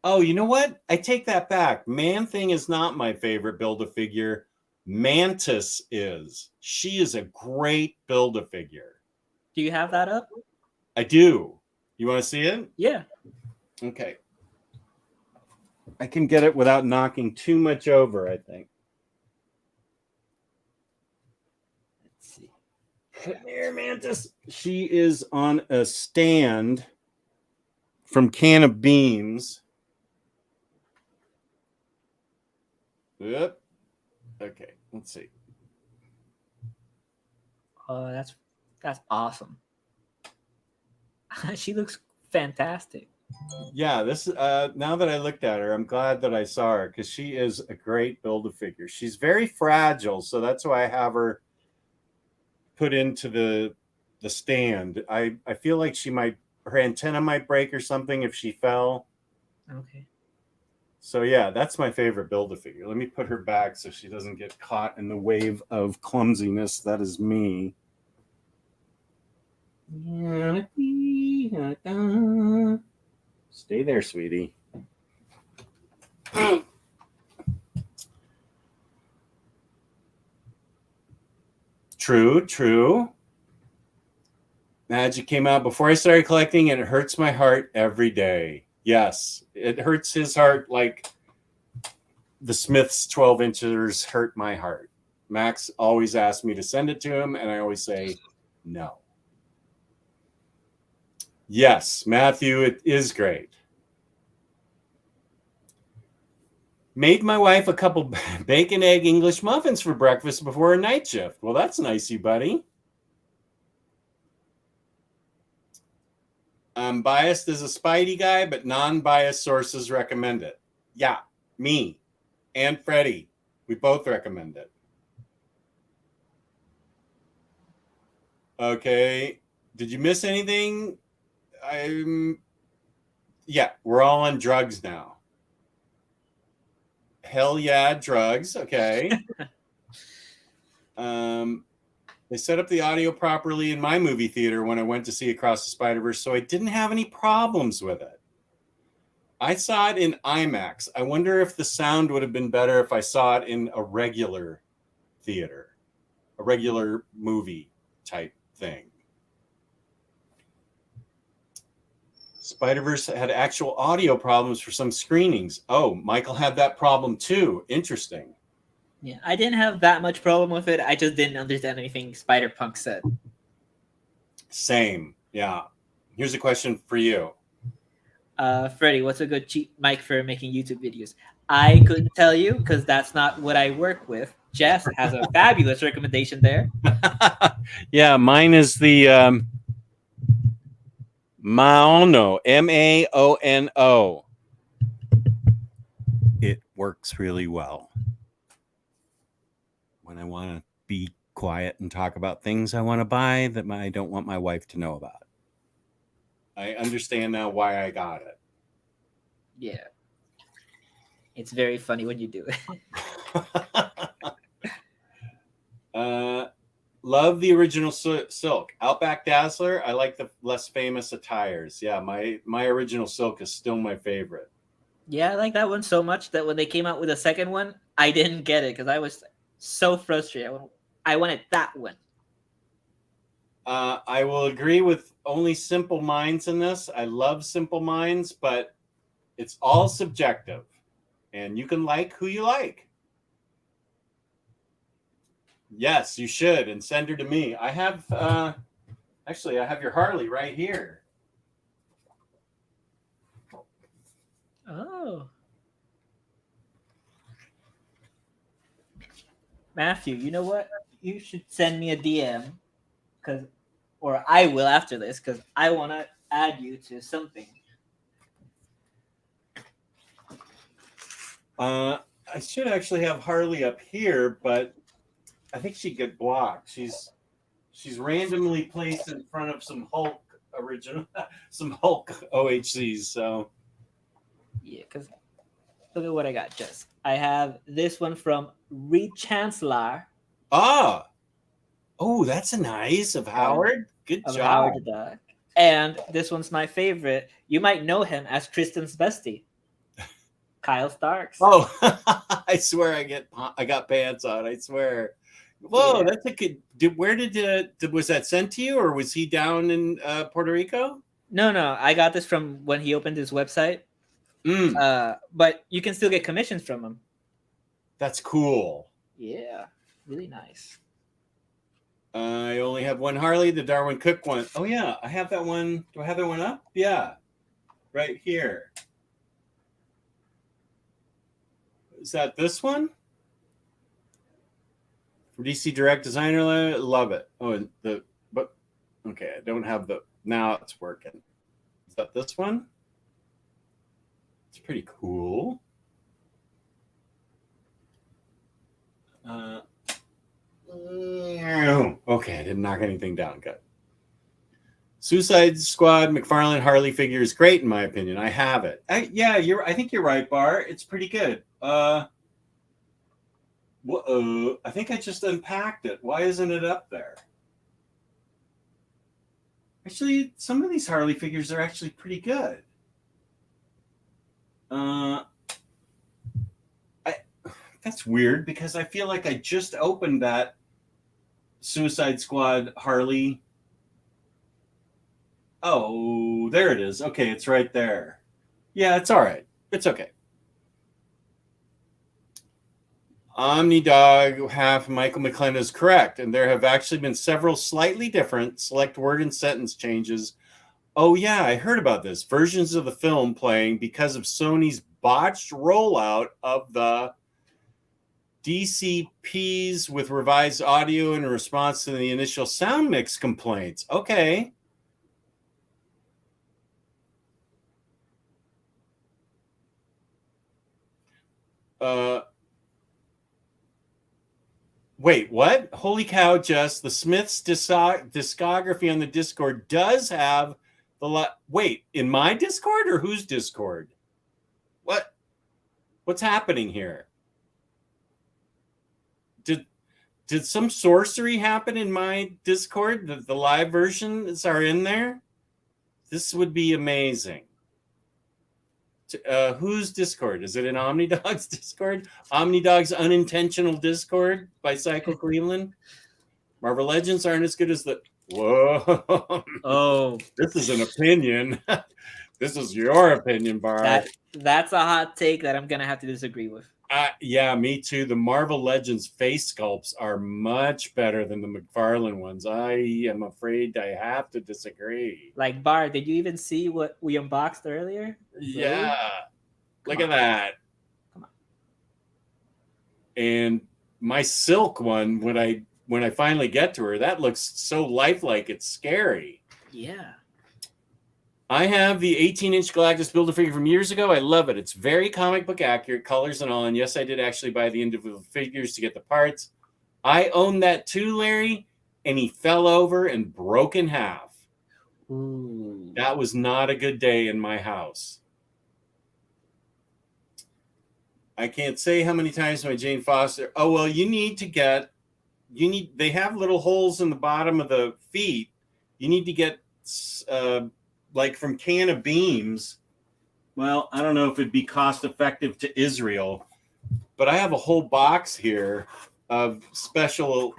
Oh, you know what? I take that back. Man-Thing is not my favorite Build-A-Figure. Mantis is. She is a great Build-A-Figure. Do you have that up? I do. You want to see it? Yeah. Okay. I can get it without knocking too much over, I think. Let's see. Come here, Mantis. She is on a stand from Can of Beans. Yep. Okay, let's see. Oh, that's awesome. She looks fantastic. Yeah, this now that I looked at her, I'm glad that I saw her because she is a great Build-A-Figure. She's very fragile, so that's why I have her put into the stand. I feel like her antenna might break or something if she fell. Okay. So yeah, that's my favorite Build-A-Figure. Let me put her back so she doesn't get caught in the wave of clumsiness that is me. Stay there, sweetie. True. Magic came out before I started collecting, and it hurts my heart every day. Yes, it hurts his heart like the Smiths 12-inchers hurt my heart. Max always asks me to send it to him, and I always say no. Yes, Matthew, it is great. Made my wife a couple bacon, egg, English muffins for breakfast before her night shift. Well, that's nice, you buddy. I'm biased as a Spidey guy, but non-biased sources recommend it. Yeah, me and Freddie, we both recommend it. Okay, did you miss anything? Yeah, we're all on drugs now. Hell yeah, drugs. Okay. They set up the audio properly in my movie theater when I went to see Across the Spider-Verse, so I didn't have any problems with it. I saw it in IMAX. I wonder if the sound would have been better if I saw it in a regular theater, a regular movie type thing. Spider-Verse had actual audio problems for some screenings. Oh, Michael had that problem too. Interesting. Yeah, I didn't have that much problem with it. I just didn't understand anything Spider-Punk said. Same. Yeah. Here's a question for you. Freddie, what's a good cheap mic for making YouTube videos? I couldn't tell you because that's not what I work with. Jess has a fabulous recommendation there. Yeah, mine is the Maono, Maono. It works really well. When I want to be quiet and talk about things I want to buy that I don't want my wife to know about. I understand now why I got it. Yeah. It's very funny when you do it. Love the original silk. Outback Dazzler, I like the less famous attires. Yeah, my original silk is still my favorite. Yeah, I like that one so much that when they came out with a second one, I didn't get it because I was so frustrated. I wanted that one. I will agree with only Simple Minds in this. I love Simple Minds, but it's all subjective. And you can like who you like. Yes, you should. And send her to me. I have, actually, I have your Harley right here. Oh. Matthew, you know what? You should send me a DM, or I will after this, because I want to add you to something. I should actually have Harley up here, but I think she'd get blocked. She's randomly placed in front of some Hulk OHCs. So yeah, because look at what I got. Just I have this one from Chancellor. Oh, that's a nice of Howard. Good job. Howard the Duck. And this one's my favorite. You might know him as Tristan's bestie, Kyle Starks. Oh, I swear I got pants on. I swear. Whoa, yeah. That's a good. Was that sent to you, or was he down in Puerto Rico? No. I got this from when he opened his website. But you can still get commissions from him. That's cool. Yeah, really nice. I only have one Harley, the Darwin Cook one. Oh yeah, I have that one. Do I have that one up? Yeah, right here. Is that this one? From DC Direct Designer, love it. Oh, and okay, I don't have now it's working. Is that this one? It's pretty cool. Okay, I didn't knock anything down. Good. Suicide Squad McFarlane Harley figure is great in my opinion. I have it. I think you're right, Bar. It's pretty good. I think I just unpacked it. Why isn't it up there? Actually, some of these Harley figures are actually pretty good. That's weird because I feel like I just opened that Suicide Squad Harley. Oh, there it is. Okay, it's right there. Yeah, it's all right. It's okay. Omnidog half Michael McClendon is correct, and there have actually been several slightly different select word and sentence changes. Oh yeah, I heard about this. Versions of the film playing because of Sony's botched rollout of the DCPs with revised audio in response to the initial sound mix complaints. Okay. Wait, what? Holy cow, Jess. The Smiths discography on the Discord does have wait, in my Discord or whose Discord? What's happening here? Did some sorcery happen in my Discord that the live versions are in there? This would be amazing. Whose Discord? Is it in Omnidog's Discord? Omnidog's unintentional Discord by Psycho Cleveland? Marvel Legends aren't as good as the... Whoa. Oh. This is an opinion. This is your opinion, Bar. That's a hot take that I'm going to have to disagree with. Yeah, me too. The Marvel Legends face sculpts are much better than the McFarlane ones. I am afraid I have to disagree. Like Bar, did you even see what we unboxed earlier? Yeah, look Come at on. that. Come on. And my Silk one, when I finally get to her, that looks so lifelike. It's scary. Yeah. I have the 18-inch Galactus Build-A-Figure from years ago. I love it. It's very comic book accurate, colors and all. And yes, I did actually buy the individual figures to get the parts. I own that too, Larry, and he fell over and broke in half. Ooh. That was not a good day in my house. I can't say how many times my Jane Foster. Oh, well, they have little holes in the bottom of the feet. You need to get like from Can of Beams. Well, I don't know if it'd be cost effective to Israel, but I have a whole box here of special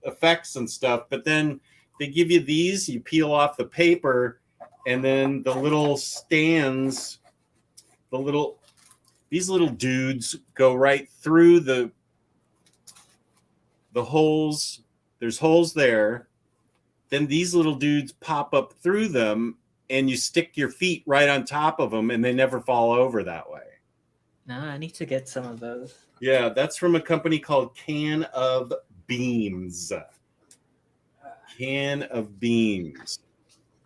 effects and stuff. But then they give you these, you peel off the paper, and then the little stands, these little dudes go right through the holes. There's holes there. Then these little dudes pop up through them, and you stick your feet right on top of them, and they never fall over that way. No, I need to get some of those. Yeah, that's from a company called Can of Beams. Can of Beams.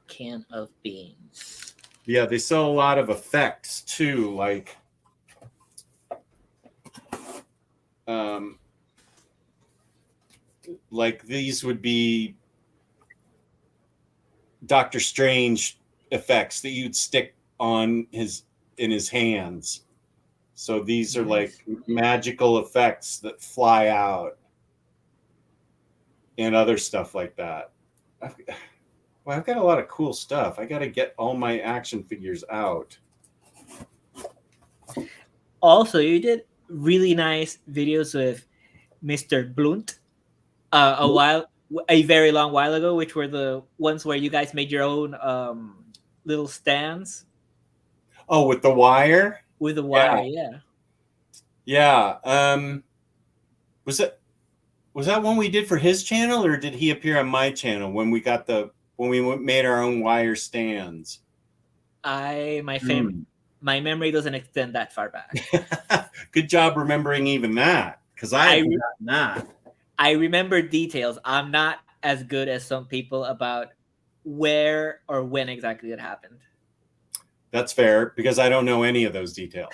Can of Beans. Yeah, they sell a lot of effects too, like these would be Doctor Strange effects that you'd stick in his hands. So these are like magical effects that fly out and other stuff like that. I've got a lot of cool stuff. I got to get all my action figures out. Also, you did really nice videos with Mr. Blunt a very long while ago, which were the ones where you guys made your own little stands. Oh, with the wire? With the wire, yeah. Yeah. Was that one we did for his channel, or did he appear on my channel when we made our own wire stands? My memory doesn't extend that far back. Good job remembering even that, because I forgotten that. I remember details. I'm not as good as some people about where or when exactly it happened. That's fair, because I don't know any of those details.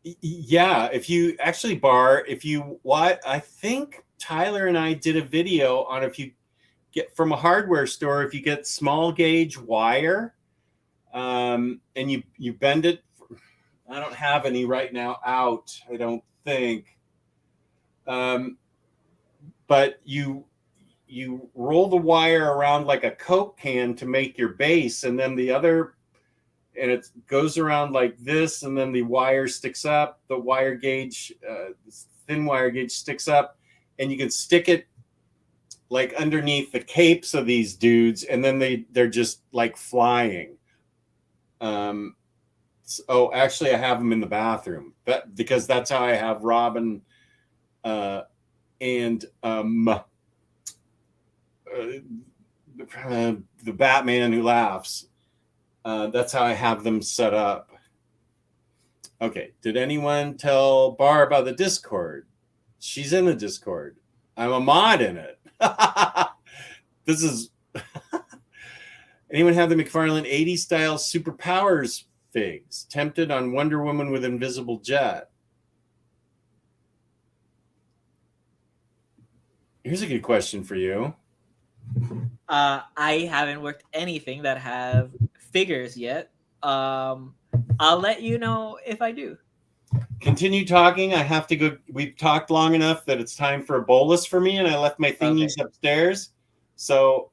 Yeah, if you actually I think Tyler and I did a video on if you get from a hardware store, if you get small gauge wire, and you bend it. I don't have any right now out, I don't think. But you roll the wire around like a Coke can to make your base, and then and it goes around like this, and then the wire sticks up, the wire gauge, thin wire gauge sticks up, and you can stick it like underneath the capes of these dudes, and then they're just like flying. Actually, I have them in the bathroom, because that's how I have Robin and the Batman who laughs. That's how I have them set up. Okay, did anyone tell Bar about the Discord? She's in the Discord. I'm a mod in it. This is anyone have the McFarlane 80s style superpowers figs? Tempted on Wonder Woman with invisible jet. Here's a good question for you. I haven't worked anything that have figures yet. I'll let you know if I do. Continue talking. I have to go. We've talked long enough that it's time for a bolus for me, and I left my thingies upstairs. So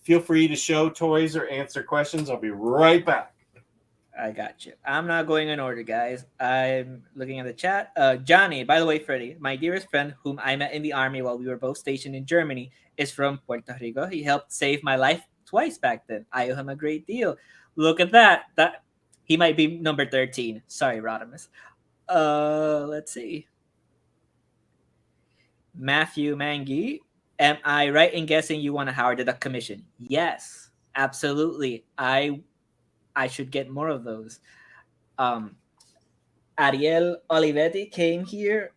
feel free to show toys or answer questions. I'll be right back. I got you. I'm not going in order, guys. I'm looking at the chat. Johnny, by the way, Freddie, my dearest friend, whom I met in the army while we were both stationed in Germany, is from Puerto Rico. He helped save my life twice back then. I owe him a great deal. Look at that. He might be number 13. Sorry, Rodimus. Let's see. Matthew Mangi, am I right in guessing you want a Howard the Duck commission? Yes, absolutely. I should get more of those. Ariel Olivetti came here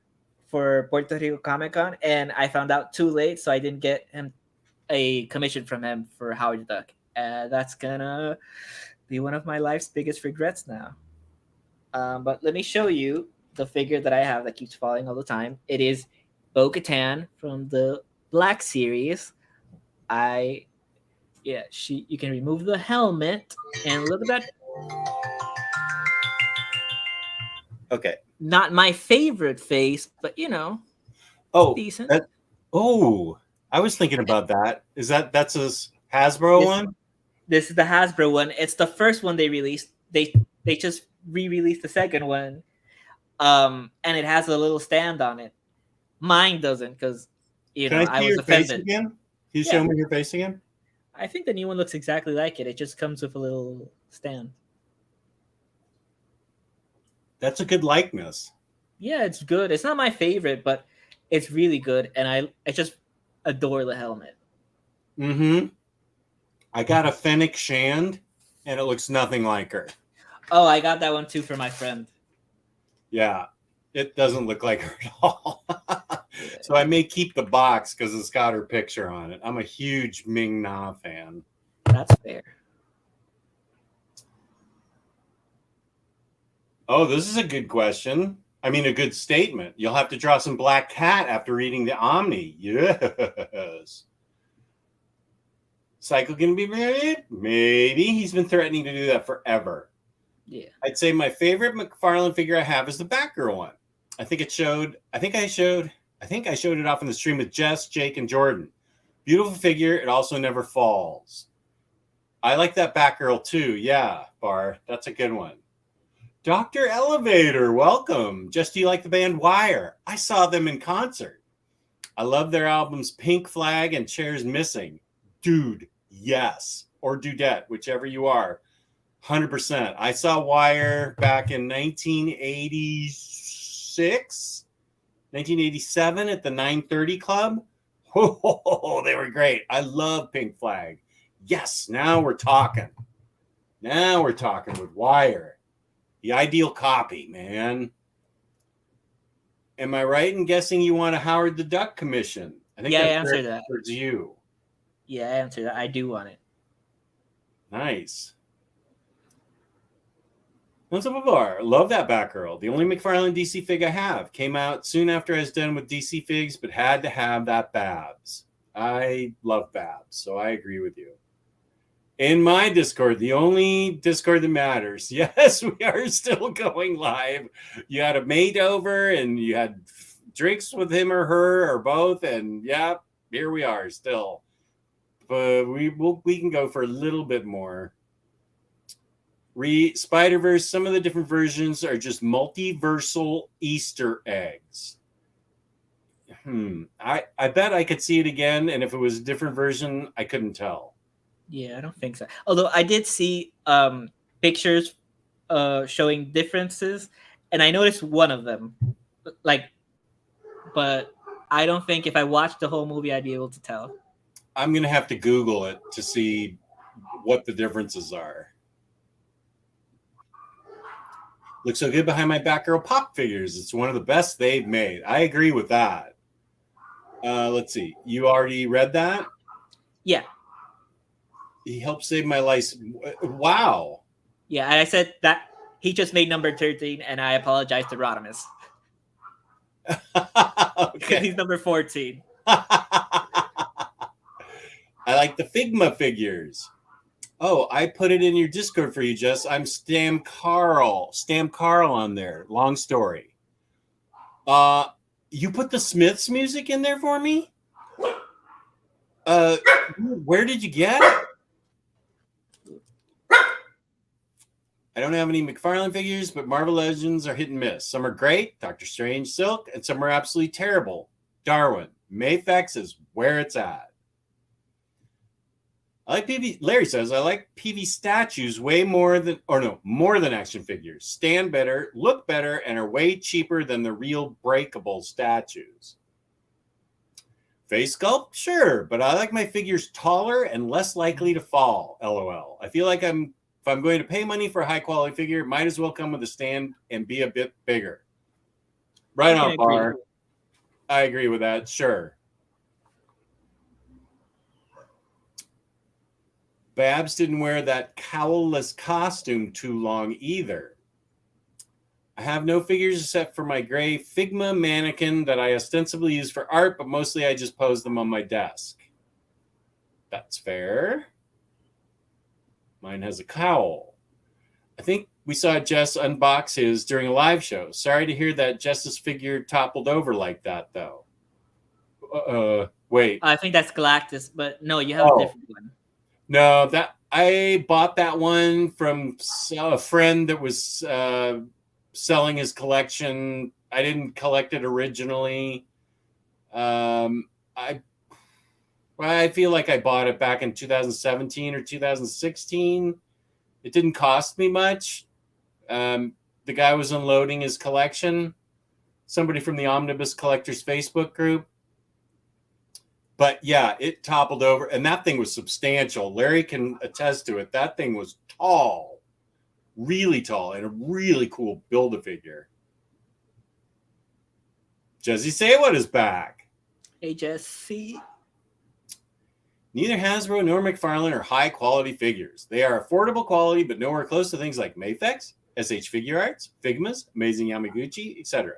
for Puerto Rico Comic Con, and I found out too late, so I didn't get him a commission from him for Howard the Duck. That's gonna be one of my life's biggest regrets now. But let me show you the figure that I have that keeps falling all the time. It is Bo-Katan from the Black series. You can remove the helmet and look at that. Okay. Not my favorite face, but Oh, decent. I was thinking about that. That's a Hasbro one? This is the Hasbro one. It's the first one they released. They just re-released the second one. And it has a little stand on it. Mine doesn't, because I was offended. Again? Can you show me your face again? I think the new one looks exactly like it. It just comes with a little stand. That's a good likeness. Yeah, it's good. It's not my favorite, but it's really good, and I just adore the helmet. Mm-hmm. I got a Fennec Shand, and it looks nothing like her. Oh, I got that one too for my friend. Yeah, it doesn't look like her at all. So I may keep the box because it's got her picture on it. I'm a huge Ming-Na fan. That's fair. Oh, this is a good question. I mean, a good statement. You'll have to draw some Black Cat after reading the Omni. Yes. Cycle gonna be married? Maybe. He's been threatening to do that forever. Yeah. I'd say my favorite McFarlane figure I have is the Batgirl one. I think I showed it off in the stream with Jess, Jake, and Jordan. Beautiful figure. It also never falls. I like that Batgirl too. Yeah, Bar. That's a good one. Dr. Elevator, welcome. Just do you like the band Wire? I saw them in concert. I love their albums Pink Flag and Chairs Missing. Dude, yes. Or Dudette, whichever you are. 100%. I saw Wire back in 1987 at the 930 Club. Oh, they were great. I love Pink Flag. Yes, now we're talking. Now we're talking with Wire. The ideal copy, man. Am I right in guessing you want a Howard the Duck commission? I think I answered that. Towards you. Yeah, I answered that. I do want it. Nice. What's up, Bar? Love that Batgirl. The only McFarlane DC fig I have. Came out soon after I was done with DC figs, but had to have that Babs. I love Babs, so I agree with you. In my Discord, the only Discord that matters. Yes, we are still going live. You had a mate over and you had drinks with him or her or both. And yeah, here we are still. But we can go for a little bit more. Spider-Verse, some of the different versions are just multiversal Easter eggs. I bet I could see it again. And if it was a different version, I couldn't tell. Yeah, I don't think so. Although I did see pictures showing differences, and I noticed one of them. But I don't think if I watched the whole movie, I'd be able to tell. I'm going to have to Google it to see what the differences are. Looks so good behind my Batgirl pop figures. It's one of the best they've made. I agree with that. Let's see. You already read that? Yeah. He helped save my life. Wow. Yeah, and I said that he just made number 13, and I apologize to Rodimus. Okay. He's number 14. I like the Figma figures. Oh, I put it in your Discord for you, Jess. I'm Stam Carl on there. Long story. You put the Smiths music in there for me? Where did you get it? I don't have any McFarlane figures, but Marvel Legends are hit and miss. Some are great, Doctor Strange Silk, and some are absolutely terrible. Darwin, Mayfex is where it's at. I like PV. Larry says I like PV statues more than action figures. Stand better, look better, and are way cheaper than the real breakable statues. Face sculpt, sure, but I like my figures taller and less likely to fall. LOL. I feel like if I'm going to pay money for a high quality figure, might as well come with a stand and be a bit bigger. Right on, Bar. I agree with that. Sure. Babs didn't wear that cowlless costume too long either. I have no figures except for my gray Figma mannequin that I ostensibly use for art, but mostly I just pose them on my desk. That's fair. Mine has a cowl. I think we saw Jess unbox his during a live show. Sorry to hear that Jess's figure toppled over like that, though. Wait. I think that's Galactus, but no, you have a different one. No, that I bought that one from a friend that was selling his collection. I didn't collect it originally. I feel like I bought it back in 2017 or 2016. It didn't cost me much. The guy was unloading his collection. Somebody from the Omnibus Collectors Facebook group. But yeah, it toppled over, and that thing was substantial. Larry can attest to it. That thing was tall, really tall, and a really cool Build-A-Figure. Jesse Saywood is back. Hey, Jesse. Neither Hasbro nor McFarlane are high-quality figures. They are affordable quality, but nowhere close to things like Mafex, SH Figure Arts, Figmas, Amazing Yamaguchi, etc.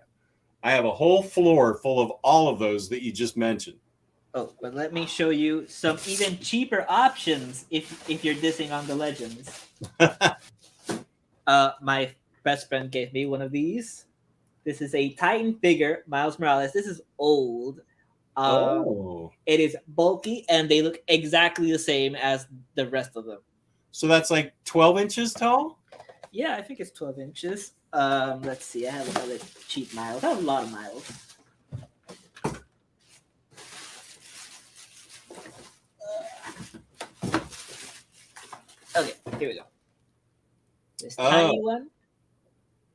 I have a whole floor full of all of those that you just mentioned. Oh, but let me show you some even cheaper options if you're dissing on the Legends. My best friend gave me one of these. This is a Titan figure, Miles Morales. This is old. It is bulky, and they look exactly the same as the rest of them. So that's like 12 inches tall? Yeah, I think it's 12 inches. Let's see. I have another cheap Miles. I have a lot of Miles. Okay, here we go. This tiny one.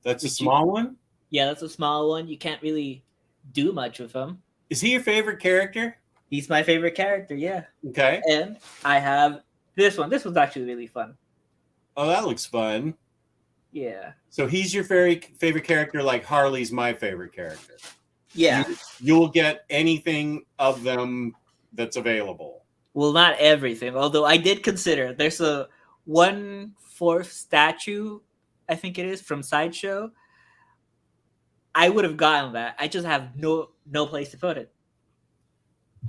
That's a small one? Yeah, that's a small one. You can't really do much with him. Is he your favorite character? He's my favorite character, yeah. Okay. And I have this one. This one's actually really fun. Oh, that looks fun. Yeah. So he's your favorite character like Harley's my favorite character. Yeah. You'll get anything of them that's available. Well, not everything. Although I did consider there's a 1/4 statue, I think it is, from Sideshow. I would have gotten that. I just have no place to put it.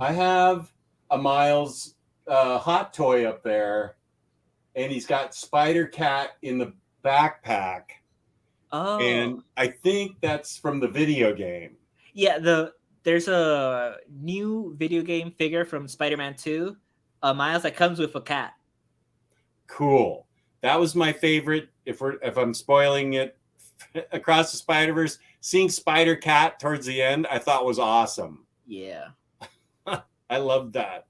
I have a Miles hot toy up there, and he's got Spider Cat in the backpack. Oh. And I think that's from the video game. Yeah, there's a new video game figure from Spider-Man 2, Miles, that comes with a cat. Cool. That was my favorite. If I'm spoiling it, Across the Spider-Verse, seeing Spider Cat towards the end, I thought was awesome. Yeah. I loved that.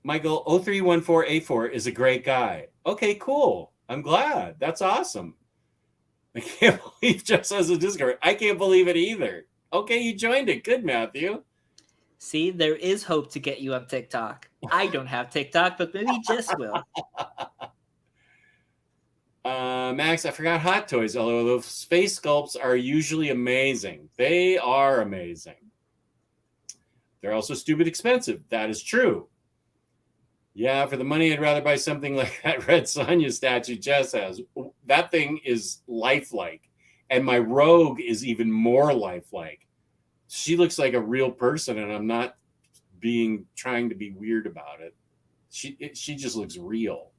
Michael 0314A4 is a great guy. Okay, cool. I'm glad. That's awesome. I can't believe Jess has a Discord. I can't believe it either. Okay, you joined it. Good, Matthew. See, there is hope to get you on TikTok. I don't have TikTok, but maybe Jess will. Max, I forgot Hot Toys, although those face sculpts are usually amazing. They are amazing. They're also stupid expensive. That is true. Yeah, for the money, I'd rather buy something like that Red Sonja statue Jess has. That thing is lifelike. And my Rogue is even more lifelike. She looks like a real person, and I'm not trying to be weird about it. She just looks real.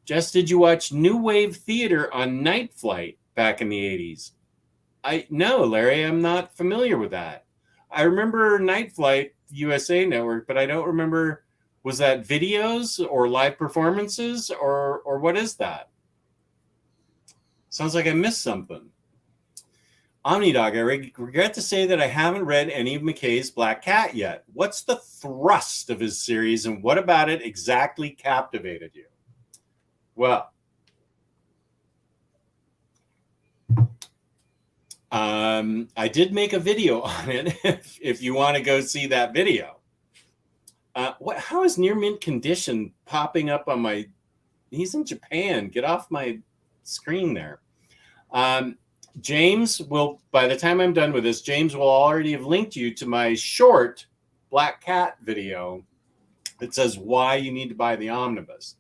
Jess, did you watch New Wave Theater on Night Flight back in the 80s? No, Larry, I'm not familiar with that. I remember Night Flight, USA Network, but I don't remember, was that videos or live performances or what is that? Sounds like I missed something. Omnidog, I regret to say that I haven't read any of McKay's Black Cat yet. What's the thrust of his series, and what about it exactly captivated you? Well, I did make a video on it if you want to go see that video. How is near mint condition popping up on my... He's in Japan. Get off my screen there. James will, by the time I'm done with this, James will already have linked you to my short Black Cat video that says why you need to buy the omnibus.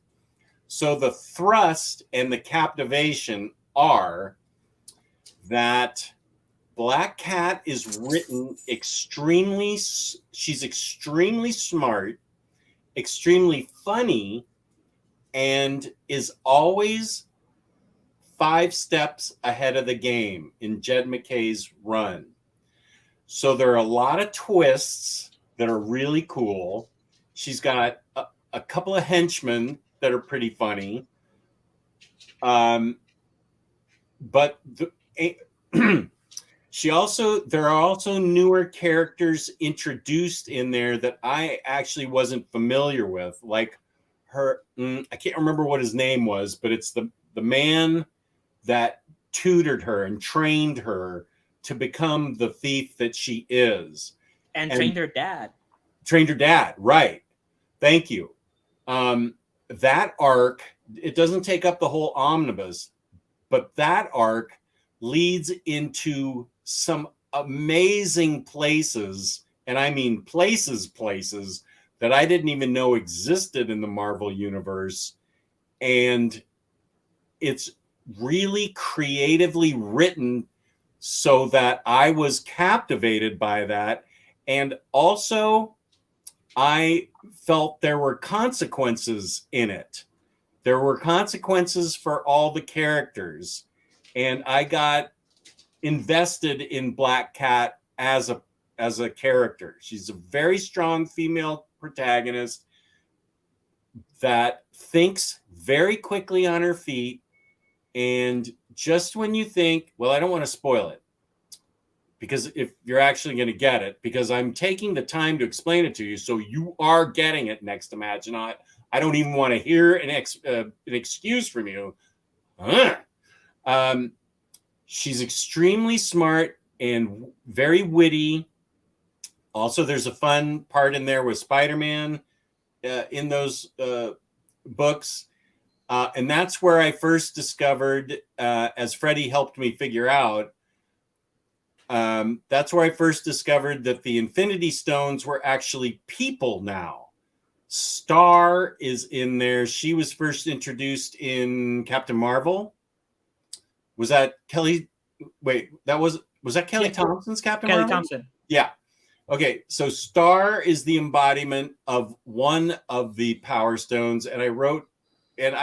So the thrust and the captivation are that Black Cat is written extremely, she's extremely smart, extremely funny, and is always 5 steps ahead of the game in Jed McKay's run. So there are a lot of twists that are really cool. She's got a couple of henchmen that are pretty funny. But there are also newer characters introduced in there that I actually wasn't familiar with. Like her, I can't remember what his name was, but it's the man that tutored her and trained her to become the thief that she is. And trained her dad. Trained her dad, right. Thank you. That arc, it doesn't take up the whole omnibus, but that arc leads into some amazing places, and I mean places that I didn't even know existed in the Marvel universe. And it's really creatively written so that I was captivated by that. And also, I felt there were consequences in it. There were consequences for all the characters. And I got invested in Black Cat as a character. She's a very strong female protagonist that thinks very quickly on her feet. And just when you think, well, I don't want to spoil it, because if you're actually going to get it, because I'm taking the time to explain it to you, so you are getting it next Imaginaut. I don't even want to hear an excuse from you. She's extremely smart and very witty. Also, there's a fun part in there with Spider-Man in those books. And that's where I first discovered, as Freddie helped me figure out, that's where I first discovered that the Infinity Stones were actually people now. Star is in there. She was first introduced in Captain Marvel. Was that Kelly? Wait, was that Kelly Thompson's Captain Marvel? Kelly Thompson. Yeah. Okay, so Star is the embodiment of one of the Power Stones, and I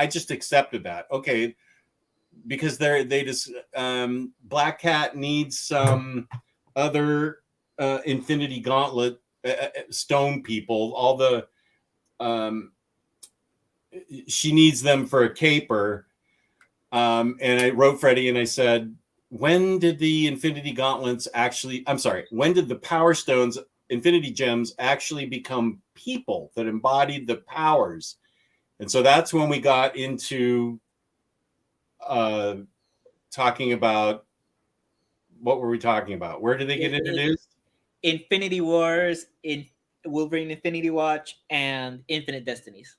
just accepted that. Okay, because they just Black Cat needs some other Infinity Gauntlet stone people. All the she needs them for a caper. And I wrote Freddie and I said, when did the Infinity Gauntlets when did the Power Stones, Infinity Gems, actually become people that embodied the powers? And so that's when we got into talking about, what were we talking about? Where did they get introduced? Infinity Wars, in Wolverine Infinity Watch, and Infinite Destinies.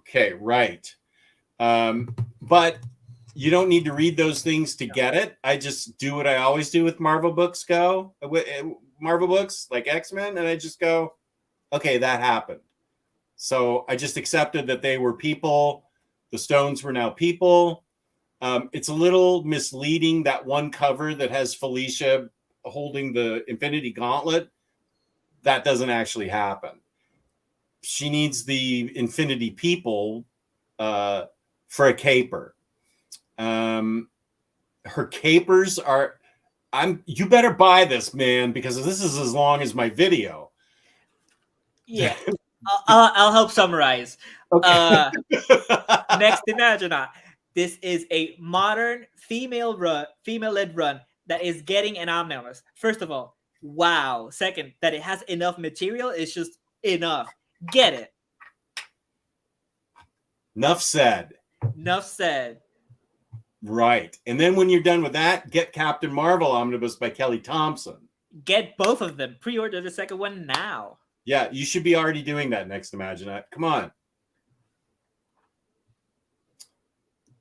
Okay, right. But you don't need to read those things to get it. I just do what I always do with Marvel books like X-Men, and I just go, okay, that happened. So I just accepted that they were people. The stones were now people. It's a little misleading, that one cover that has Felicia holding the Infinity Gauntlet. That doesn't actually happen. She needs the Infinity people for a caper. Her capers are, you better buy this, man, because this is as long as my video. Yeah. I'll help summarize. Okay. Next Imaginaut. This is a modern female-led run that is getting an omnibus. First of all, wow. Second, that it has enough material is just enough. Get it. Enough said. Enough said. Right. And then when you're done with that, get Captain Marvel Omnibus by Kelly Thompson. Get both of them. Pre-order the second one now. Yeah, you should be already doing that next Imagineat. Come on.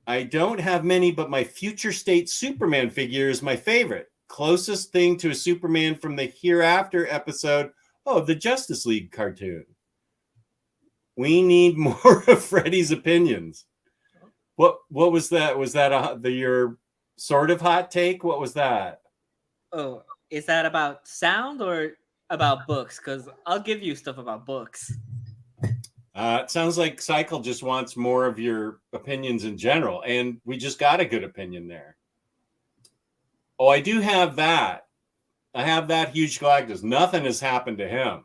I don't have many, but my Future State Superman figure is my favorite. Closest thing to a Superman from the Hereafter episode of the Justice League cartoon. We need more of Freddie's opinions. What was that? Was that your sort of hot take? What was that? Oh, is that about sound or about books? Because I'll give you stuff about books. It sounds like Cycle just wants more of your opinions in general, and we just got a good opinion there. Oh, I do have that. I have that huge Galactus. Nothing has happened to him.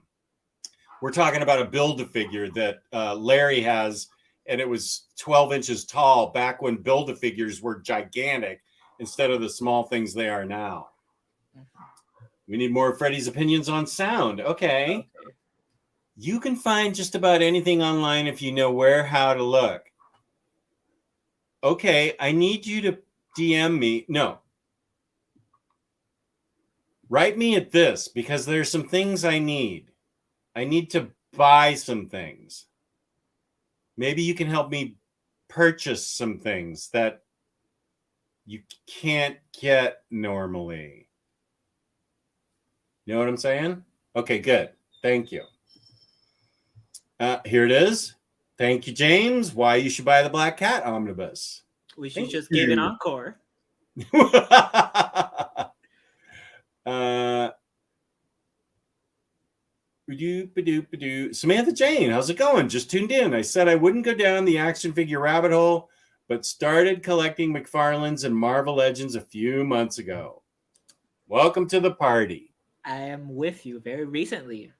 We're talking about a Build-A-Figure that Larry has, and it was 12 inches tall back when Build-A-Figures were gigantic instead of the small things they are now. We need more of Freddie's opinions on sound. Okay. You can find just about anything online if you know where, how to look. Okay, I need you to DM me. No. Write me at this because there's some things I need. I need to buy some things. Maybe you can help me purchase some things that you can't get normally. You know what I'm saying? Okay, good. Thank you. Here it is. Thank you, James. Why you should buy the Black Cat Omnibus. We should just give an encore. Samantha Jane, how's it going? Just tuned in. I said I wouldn't go down the action figure rabbit hole, but started collecting McFarlane's and Marvel Legends a few months ago. Welcome to the party. I am with you very recently.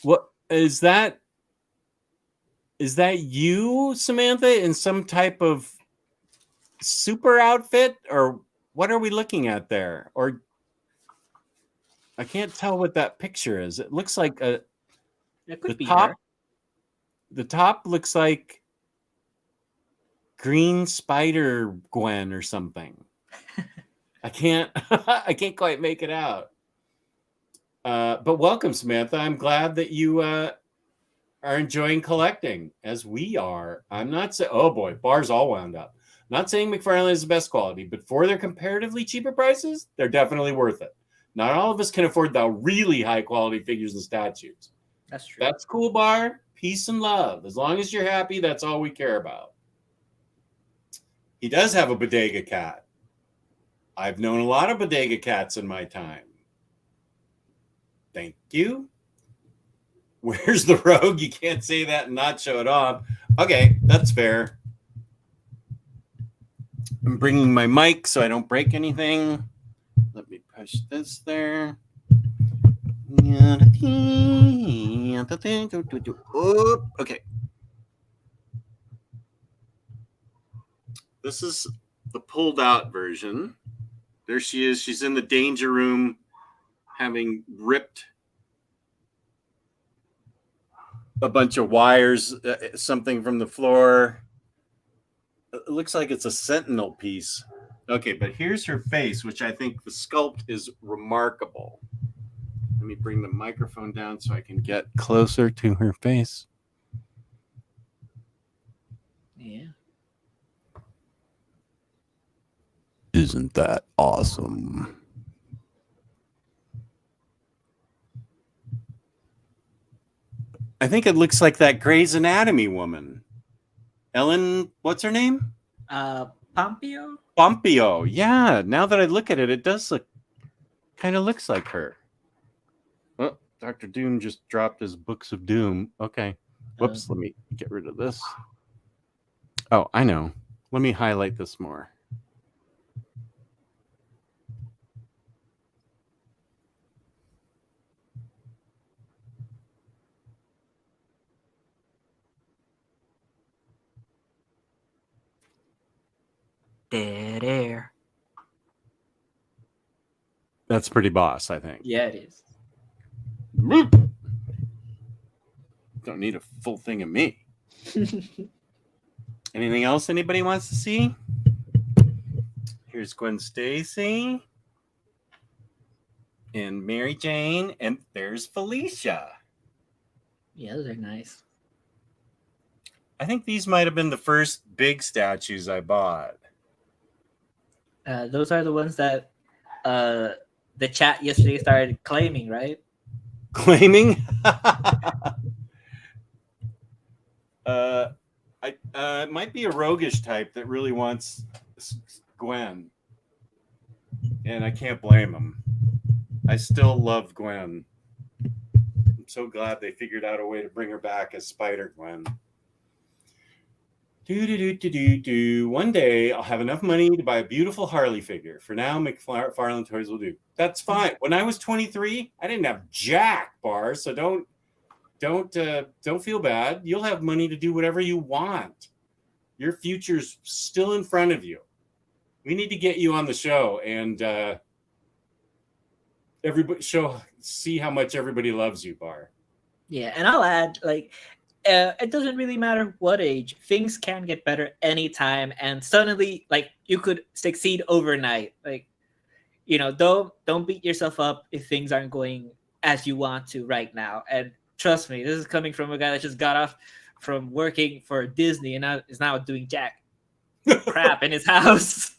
What is that? Is that you, Samantha, in some type of super outfit, or what are we looking at there? Or I can't tell what that picture is. It looks like It could be top. her. The top looks like Green Spider Gwen or something. I can't quite make it out. But welcome, Samantha. I'm glad that you are enjoying collecting, as we are. I'm not saying, oh boy, bar's all wound up. Not saying McFarlane is the best quality, but for their comparatively cheaper prices, they're definitely worth it. Not all of us can afford the really high quality figures and statues. That's true. That's cool, Bar. Peace and love. As long as you're happy, that's all we care about. He does have a bodega cat. I've known a lot of bodega cats in my time. Thank you. Where's the rogue? You can't say that and not show it off. Okay, that's fair. I'm bringing my mic so I don't break anything. Let me push this there. Okay. This is the pulled out version. There she is. She's in the danger room, having ripped a bunch of wires, something from the floor. It looks like it's a Sentinel piece. Okay, but here's her face, which I think the sculpt is remarkable. Let me bring the microphone down so I can get closer to her face. Yeah. Isn't that awesome? I think it looks like that Grey's Anatomy woman. Ellen, what's her name? Pompeo? Pompeo. Yeah, now that I look at it, it does look, kind of looks like her. Oh, Dr. Doom just dropped his books of doom. Okay. Whoops, let me get rid of this. Oh, I know. Let me highlight this more. Dead air. That's pretty boss, I think. Yeah, it is. Don't need a full thing of me. Anything else anybody wants to see? Here's Gwen Stacy and Mary Jane, and there's Felicia. Yeah, those are nice. I think these might have been the first big statues I bought. Those are the ones that the chat yesterday started claiming, right? Claiming? It might be a roguish type that really wants Gwen. And I can't blame him. I still love Gwen. I'm so glad they figured out a way to bring her back as Spider-Gwen. One day I'll have enough money to buy a beautiful Harley figure. For now, McFarlane Toys will do. That's fine. When I was 23, I didn't have jack, Bar, so don't feel bad. You'll have money to do whatever you want. Your future's still in front of you. We need to get you on the show and everybody see how much everybody loves you, Bar. Yeah, and I'll add, like, it doesn't really matter what age. Things can get better anytime, and suddenly, like, you could succeed overnight. Like, you know, don't beat yourself up if things aren't going as you want to right now. And trust me, this is coming from a guy that just got off from working for Disney and now is now doing jack crap in his house.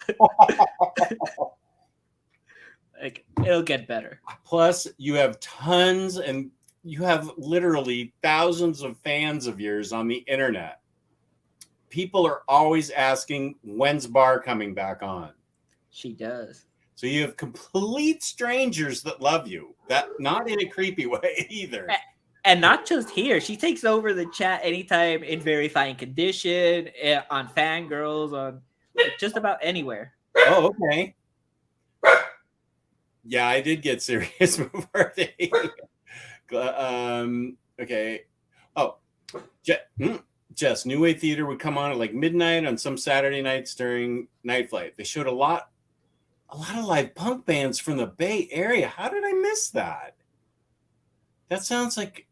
Like, it'll get better. Plus, you have tons and you have literally thousands of fans of yours on the internet. People are always asking, when's Bar coming back on? She does. So you have complete strangers that love you. That not in a creepy way either. And not just here. She takes over the chat anytime in very fine condition, on Fangirls, on just about anywhere. Oh, okay. Yeah, I did get serious before they... okay. Oh, Jess, New Wave Theater would come on at like midnight on some Saturday nights during Night Flight. They showed a lot of live punk bands from the Bay Area. How did I miss that? That sounds like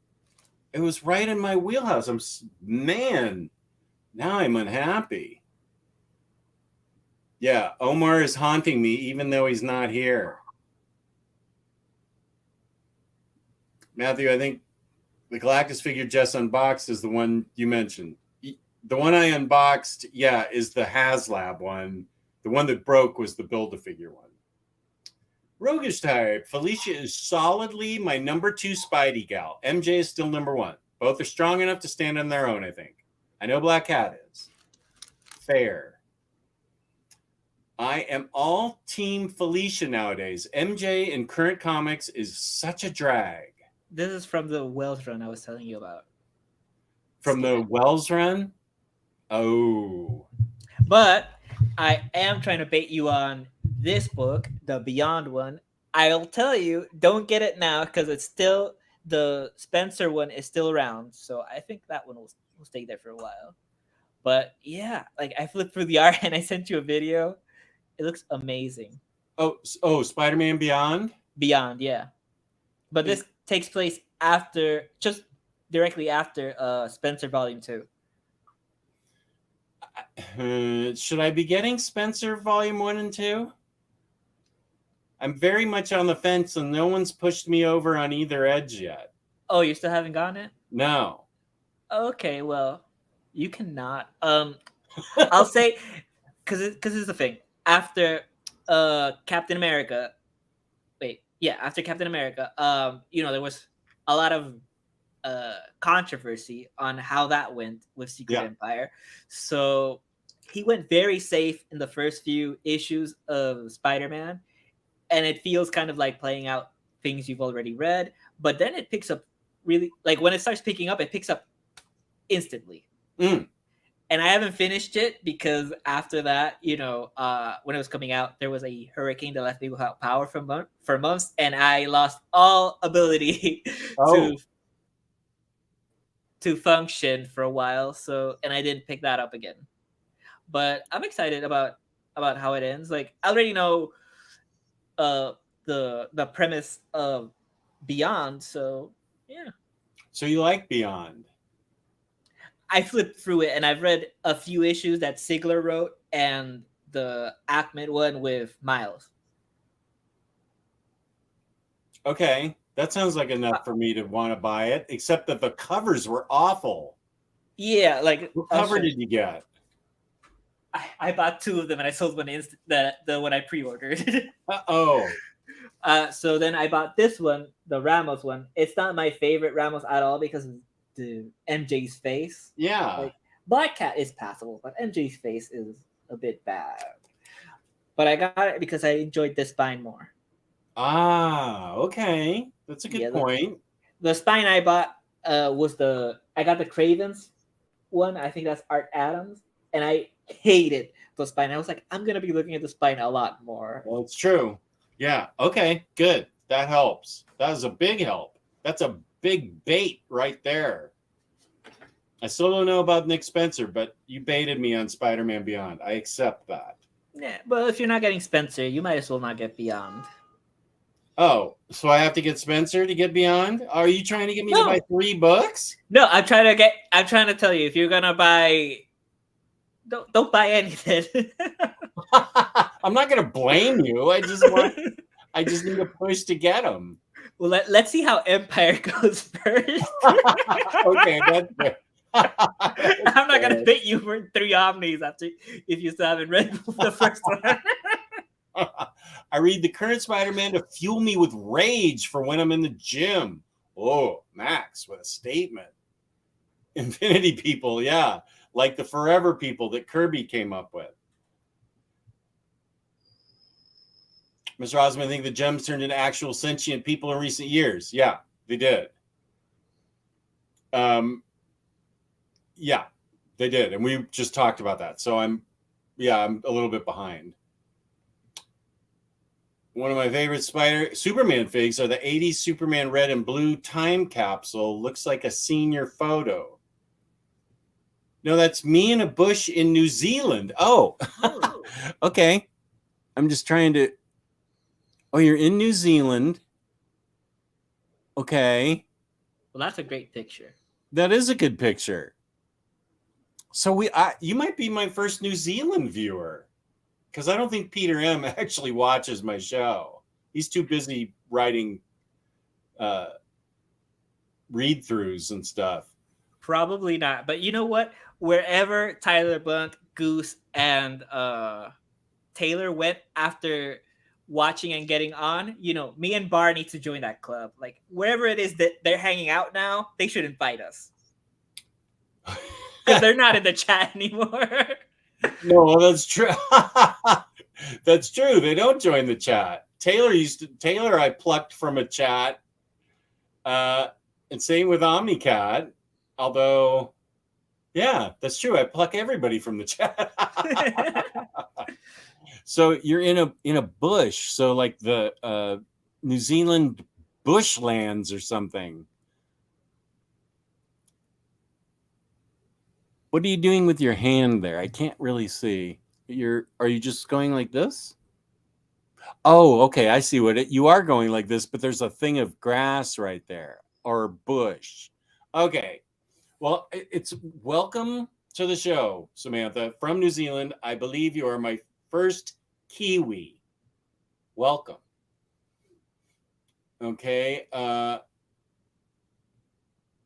it was right in my wheelhouse. Man, now I'm unhappy. Yeah, Omar is haunting me even though he's not here. Matthew, I think the Galactus figure Jess unboxed is the one you mentioned. The one I unboxed, yeah, is the HasLab one. The one that broke was the Build-A-Figure one. Roguish type. Felicia is solidly my number 2 Spidey gal. MJ is still number 1. Both are strong enough to stand on their own, I think. I know Black Cat is. Fair. I am all team Felicia nowadays. MJ in current comics is such a drag. This is from the Wells run I was telling you about. From the Wells run? Oh. But I am trying to bait you on this book, the Beyond one. I'll tell you, don't get it now because it's still, the Spencer one is still around. So I think that one will stay there for a while. But yeah, like I flipped through the art and I sent you a video. It looks amazing. Oh, Spider-Man Beyond? Beyond, yeah. But this takes place after, just directly after Spencer Volume 2. Should I be getting Spencer Volume 1 and 2? I'm very much on the fence and no one's pushed me over on either edge yet. Oh, you still haven't gotten it? No. Okay, well, you cannot. I'll say, because it's the thing. After Captain America, after Captain America, there was a lot of controversy on how that went with Secret Empire. So he went very safe in the first few issues of Spider-Man, and it feels kind of like playing out things you've already read. But then it picks up really, like when it starts picking up, it picks up instantly. And I haven't finished it because after that, when it was coming out, there was a hurricane that left me without power for months, and I lost all ability to function for a while. So, and I didn't pick that up again. But I'm excited about how it ends. Like I already know the premise of Beyond. So yeah, So you like Beyond? I flipped through it and I've read a few issues that Sigler wrote and the Ahmed one with Miles. Okay, that sounds like enough for me to want to buy it. Except that the covers were awful. Yeah, like What cover did you get? I bought two of them and I sold one the one I pre-ordered. Oh, So then I bought this one, the Ramos one. It's not my favorite Ramos at all because of the MJ's face. yeah. Like Black Cat is passable, but MJ's face is a bit bad. But I got it because I enjoyed this spine more. Ah, okay. That's a good point. The spine I bought I got the Cravens one. I think that's Art Adams, and I hated the spine. I was like, I'm gonna be looking at the spine a lot more. Well, it's true. Yeah. Okay. Good. That helps. That is a big help. That's a big bait right there. I still don't know about Nick Spencer, but you baited me on Spider-Man Beyond. I accept that. Yeah, but if you're not getting Spencer, you might as well not get Beyond. Oh, so I have to get Spencer to get Beyond? Are you trying to get me to buy 3 books? No, I'm trying to tell you, if you're gonna buy, don't buy anything. I'm not gonna blame you. I just need a push to get them. Well, let's see how Empire goes first. Okay, that's fair. I'm not gonna bait you for 3 Omnis if you still haven't read the first one. I read the current Spider-Man to fuel me with rage for when I'm in the gym. Oh, Max with a statement. Infinity people, yeah, like the Forever people that Kirby came up with. Mr. Osmond, I think the gems turned into actual sentient people in recent years. Yeah, they did. Yeah, they did, and we just talked about that. So I'm a little bit behind. One of my favorite Superman figs are the 80s Superman red and blue time capsule. Looks like a senior photo. No, that's me in a bush in New Zealand. Oh, okay. I'm just trying to. Oh, you're in New Zealand. Okay. Well, that's a great picture. That is a good picture. So you might be my first New Zealand viewer. Because I don't think Peter M. actually watches my show. He's too busy writing read-throughs and stuff. Probably not. But you know what? Wherever Tyler Bunk, Goose, and Taylor went after watching and getting on, me and Bar need to join that club. Like, wherever it is that they're hanging out now, they should invite us. Because they're not in the chat anymore. No, that's true. That's true. They don't join the chat. Taylor I plucked from a chat. And same with Omnicat. Although, yeah, that's true. I pluck everybody from the chat. So you're in a bush. So like the New Zealand bushlands or something. What are you doing with your hand there? I can't really see. Are you just going like this? Oh, okay. I see you are going like this, but there's a thing of grass right there or bush. Okay. Well, it's welcome to the show, Samantha, from New Zealand. I believe you are my first Kiwi. Welcome. Okay.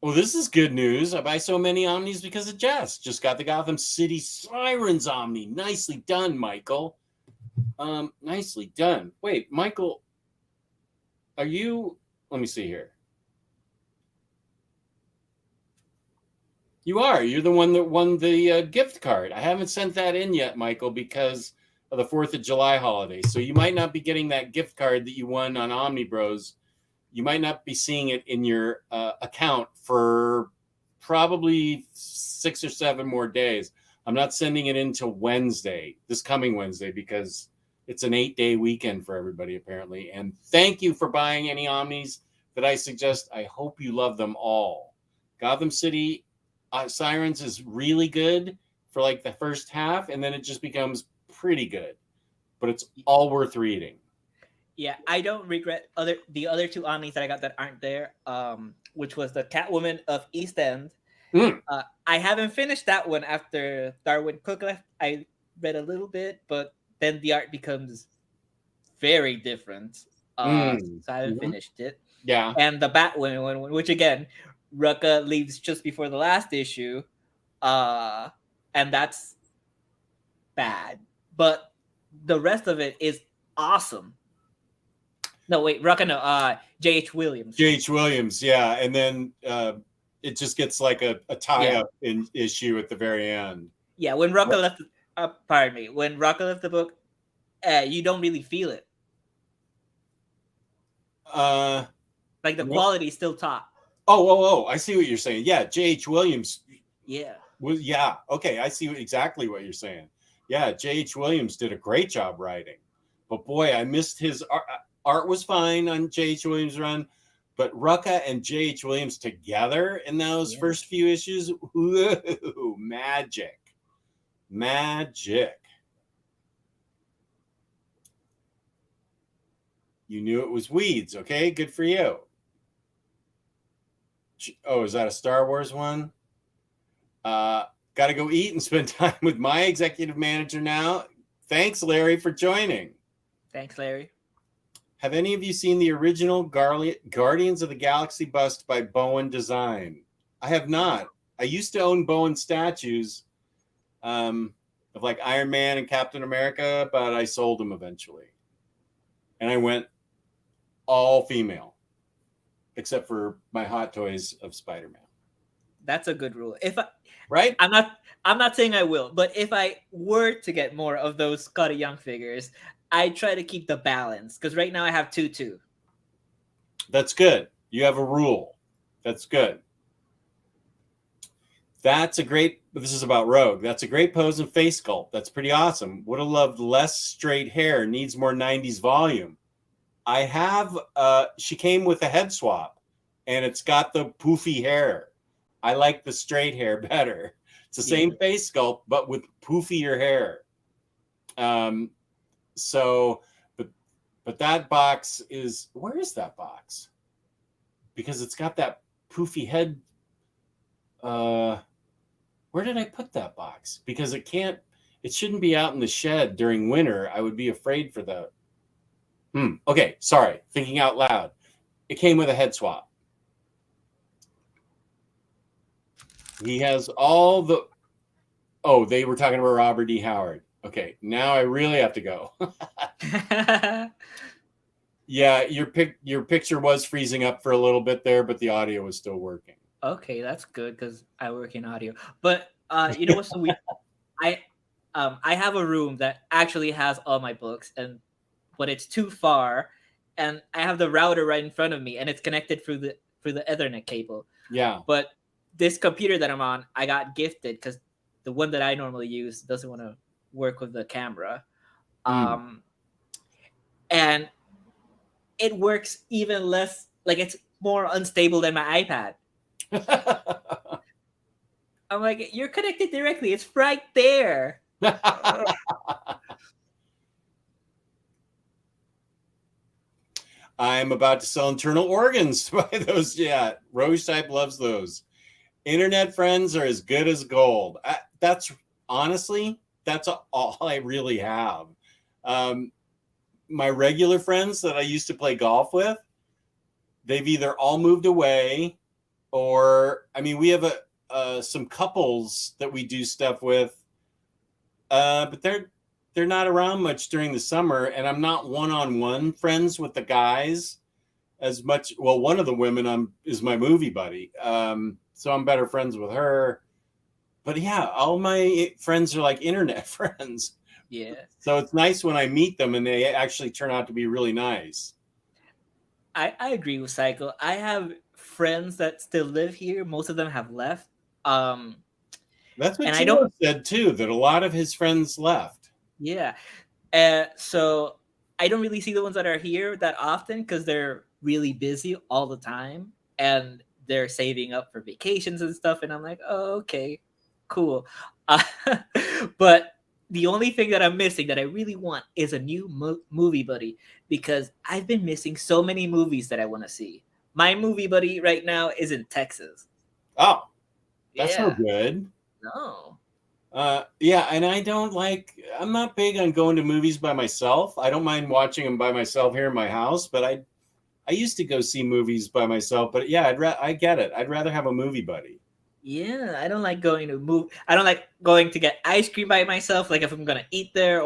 Well, this is good news. I buy so many Omnis because of Jess. Just got the Gotham City Sirens Omni. Nicely done, Michael. Nicely done. Wait, Michael, are you? Let me see here. You are. You're the one that won the gift card. I haven't sent that in yet, Michael, because of the 4th of July holiday. So you might not be getting that gift card that you won on Omni Bros. You might not be seeing it in your account for probably 6 or 7 more days. I'm not sending it until Wednesday, this coming Wednesday, because it's an 8-day weekend for everybody, apparently. And thank you for buying any Omnis that I suggest. I hope you love them all. Gotham City Sirens is really good for like the first half, and then it just becomes pretty good. But it's all worth reading. Yeah, I don't regret the other two Omnis that I got that aren't there. Which was the Catwoman of East End. Mm. I haven't finished that one after Darwin Cook left. I read a little bit, but then the art becomes very different. Mm. So I haven't Mhm. finished it. Yeah. And the Batwoman one, which again, Rucka leaves just before the last issue, and that's bad. But the rest of it is awesome. No, wait, Rucka, no, J.H. Williams. J.H. Williams, yeah. And then it just gets like a tie-up in issue at the very end. Yeah, when Rucka left, pardon me, when Rucka left the book, you don't really feel it. Like the quality is still top. Oh! I see what you're saying. Yeah, J.H. Williams. Yeah. Yeah. Okay, I see exactly what you're saying. Yeah, J.H. Williams did a great job writing, but boy, I missed his art. Art was fine on J.H. Williams' run, but Rucka and J.H. Williams together in those first few issues, whoa, magic. You knew it was weeds. Okay, good for you. Oh, is that a Star Wars one? Got to go eat and spend time with my executive manager now. Thanks, Larry, for joining. Thanks, Larry. Have any of you seen the original Guardians of the Galaxy bust by Bowen Design? I have not. I used to own Bowen statues of like Iron Man and Captain America, but I sold them eventually. And I went all female, except for my Hot Toys of Spider-Man. That's a good rule. Right? I'm not saying I will, but if I were to get more of those Scotty Young figures, I try to keep the balance because right now I have 2. That's good. You have a rule. That's good. This is about Rogue. That's a great pose and face sculpt. That's pretty awesome. Would have loved less straight hair. Needs more 90s volume. I have, she came with a head swap and it's got the poofy hair. I like the straight hair better. It's the same face sculpt, but with poofier hair. But that box is, where is that box? Because it's got that poofy head. Where did I put that box? Because it shouldn't be out in the shed during winter. I would be afraid for the. Okay, sorry. Thinking out loud. It came with a head swap. He has all the. Oh, they were talking about Robert D. Howard. Okay, now I really have to go. Yeah, your picture was freezing up for a little bit there, but the audio was still working. Okay, that's good because I work in audio. But you know what's so weird? I have a room that actually has all my books, but it's too far, and I have the router right in front of me, and it's connected through the Ethernet cable. Yeah. But this computer that I'm on, I got gifted because the one that I normally use doesn't want to work with the camera. And it works even less, like it's more unstable than my iPad. I'm like, you're connected directly. It's right there. I'm about to sell internal organs to buy those. Yeah, Roche Type loves those. Internet friends are as good as gold. That's all I really have. My regular friends that I used to play golf with, they've either all moved away or, I mean, we have some couples that we do stuff with, but they're not around much during the summer, and I'm not one-on-one friends with the guys as much. Well, one of the women is my movie buddy, so I'm better friends with her. But yeah, all my friends are like internet friends. Yeah. So it's nice when I meet them and they actually turn out to be really nice. I agree with Cycle. I have friends that still live here. Most of them have left. That's what Timo said too, that a lot of his friends left. Yeah. So I don't really see the ones that are here that often because they're really busy all the time and they're saving up for vacations and stuff. And I'm like, oh, okay, cool. But the only thing that I'm missing that I really want is a new movie buddy, because I've been missing so many movies that I want to see. My movie buddy right now is in Texas. Oh, that's no Yeah. good. No. Yeah, and I'm not big on going to movies by myself. I don't mind watching them by myself here in my house, but I used to go see movies by myself. But yeah, I get it. I'd rather have a movie buddy. Yeah, I don't like going to I don't like going to get ice cream by myself, like if I'm gonna eat there,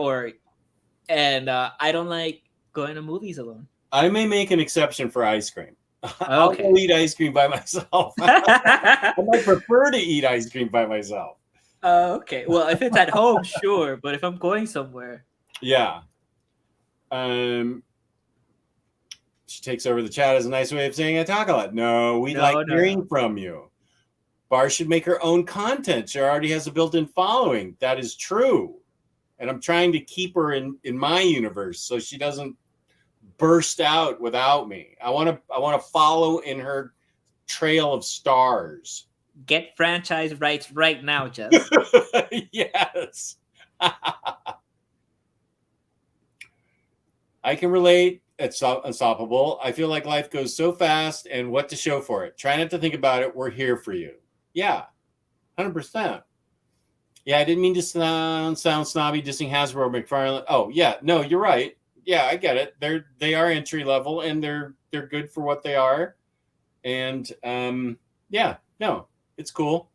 and I don't like going to movies alone. I may make an exception for ice cream. I'll Okay. go eat ice cream by myself. I might prefer to eat ice cream by myself. Okay. Well, if it's at home, sure. But if I'm going somewhere. Yeah. She takes over the chat as a nice way of saying I talk a lot. No, we like hearing from you. Bar should make her own content. She already has a built-in following. That is true. And I'm trying to keep her in my universe so she doesn't burst out without me. I want to follow in her trail of stars. Get franchise rights right now, Jess. Yes. I can relate. It's unstoppable. I feel like life goes so fast, and what to show for it. Try not to think about it. We're here for you. Yeah, 100%. Yeah, I didn't mean to sound snobby dissing Hasbro or McFarlane. Oh, yeah, no, you're right. Yeah, I get it. They are entry level, and they're good for what they are. And yeah, no, it's cool.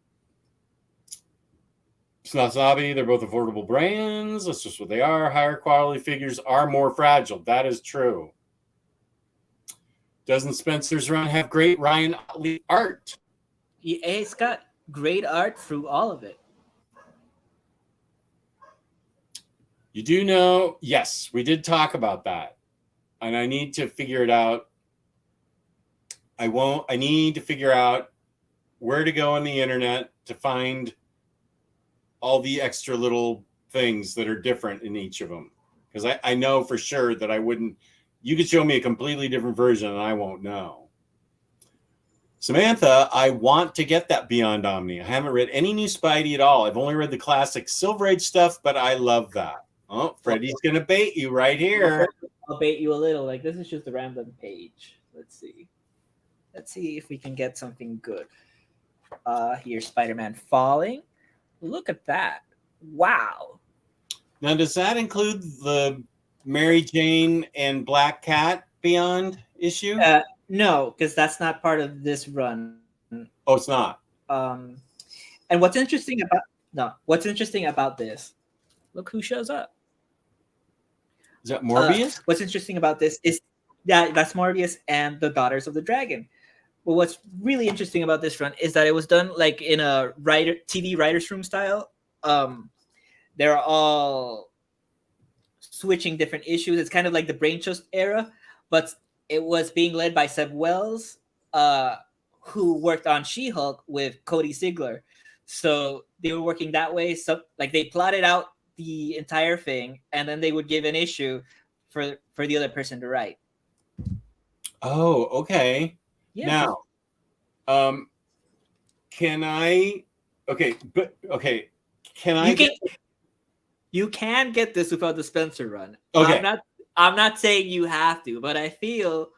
It's not snobby. They're both affordable brands. That's just what they are. Higher quality figures are more fragile. That is true. Doesn't Spencer's run have great Ryan Otley art? Yeah, it's got great art through all of it. You do know, yes, we did talk about that. And I need to figure it out. I need to figure out where to go on the internet to find all the extra little things that are different in each of them. Because I know for sure that I wouldn't, you could show me a completely different version and I won't know. Samantha, I want to get that Beyond Omni. I haven't read any new Spidey at all. I've only read the classic Silver Age stuff, but I love that. Oh, Freddie's going to bait you right here. I'll bait you a little. Like, this is just a random page. Let's see. Let's see if we can get something good. Here's Spider-Man Falling. Look at that. Wow. Now, does that include the Mary Jane and Black Cat Beyond issue? No, because that's not part of this run. Oh, it's not. And what's interesting about this? Look who shows up. Is that Morbius? What's interesting about this is that's Morbius and the Daughters of the Dragon. Well, what's really interesting about this run is that it was done like in a TV writer's room style. They're all switching different issues. It's kind of like the Brain Trust era, but it was being led by Seb Wells, who worked on She-Hulk with Cody Ziegler. So they were working that way. So like they plotted out the entire thing, and then they would give an issue for the other person to write. Oh, okay. Yeah. Now, can I? Okay, but okay, can I? You can get this without the Spencer run. Okay. I'm not saying you have to, but I feel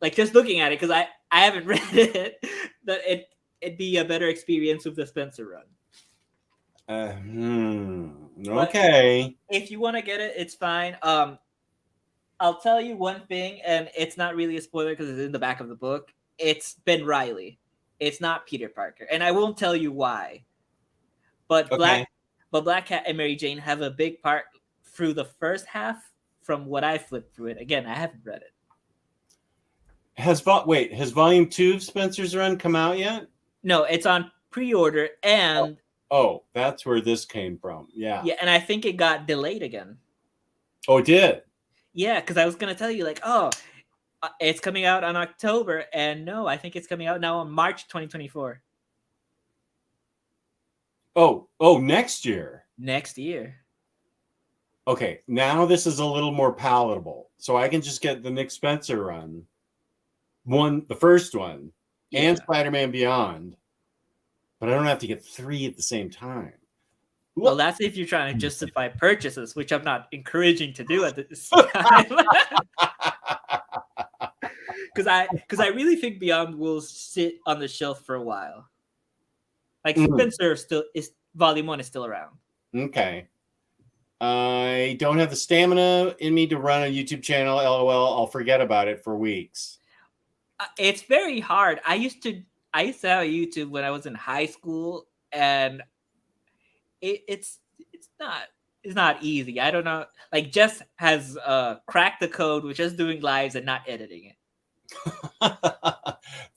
like just looking at it, because I haven't read it, that it'd be a better experience with the Spencer run. Okay. But if you want to get it, it's fine. I'll tell you one thing, and it's not really a spoiler because it's in the back of the book. It's Ben Reilly. It's not Peter Parker, and I won't tell you why. But Black Cat and Mary Jane have a big part through the first half. From what I flipped through it, again, I haven't read it. Has Volume 2 of Spencer's Run come out yet? No, it's on pre-order, and oh, that's where this came from. Yeah, and I think it got delayed again. Oh, it did. Yeah, because I was gonna tell you like, it's coming out on October, and no, I think it's coming out now on March 2024. Oh, next year. Next year. Okay, now this is a little more palatable. So I can just get the Nick Spencer run, the first one, and Spider-Man Beyond, but I don't have to get 3 at the same time. Well, that's if you're trying to justify purchases, which I'm not encouraging to do at this time. Because I really think Beyond will sit on the shelf for a while. Like Spencer is Volume 1 is still around. Okay. I don't have the stamina in me to run a YouTube channel. LOL. I'll forget about it for weeks. It's very hard. I used to have a YouTube when I was in high school, and it's not easy. I don't know. Like Jess has cracked the code with just doing lives and not editing it.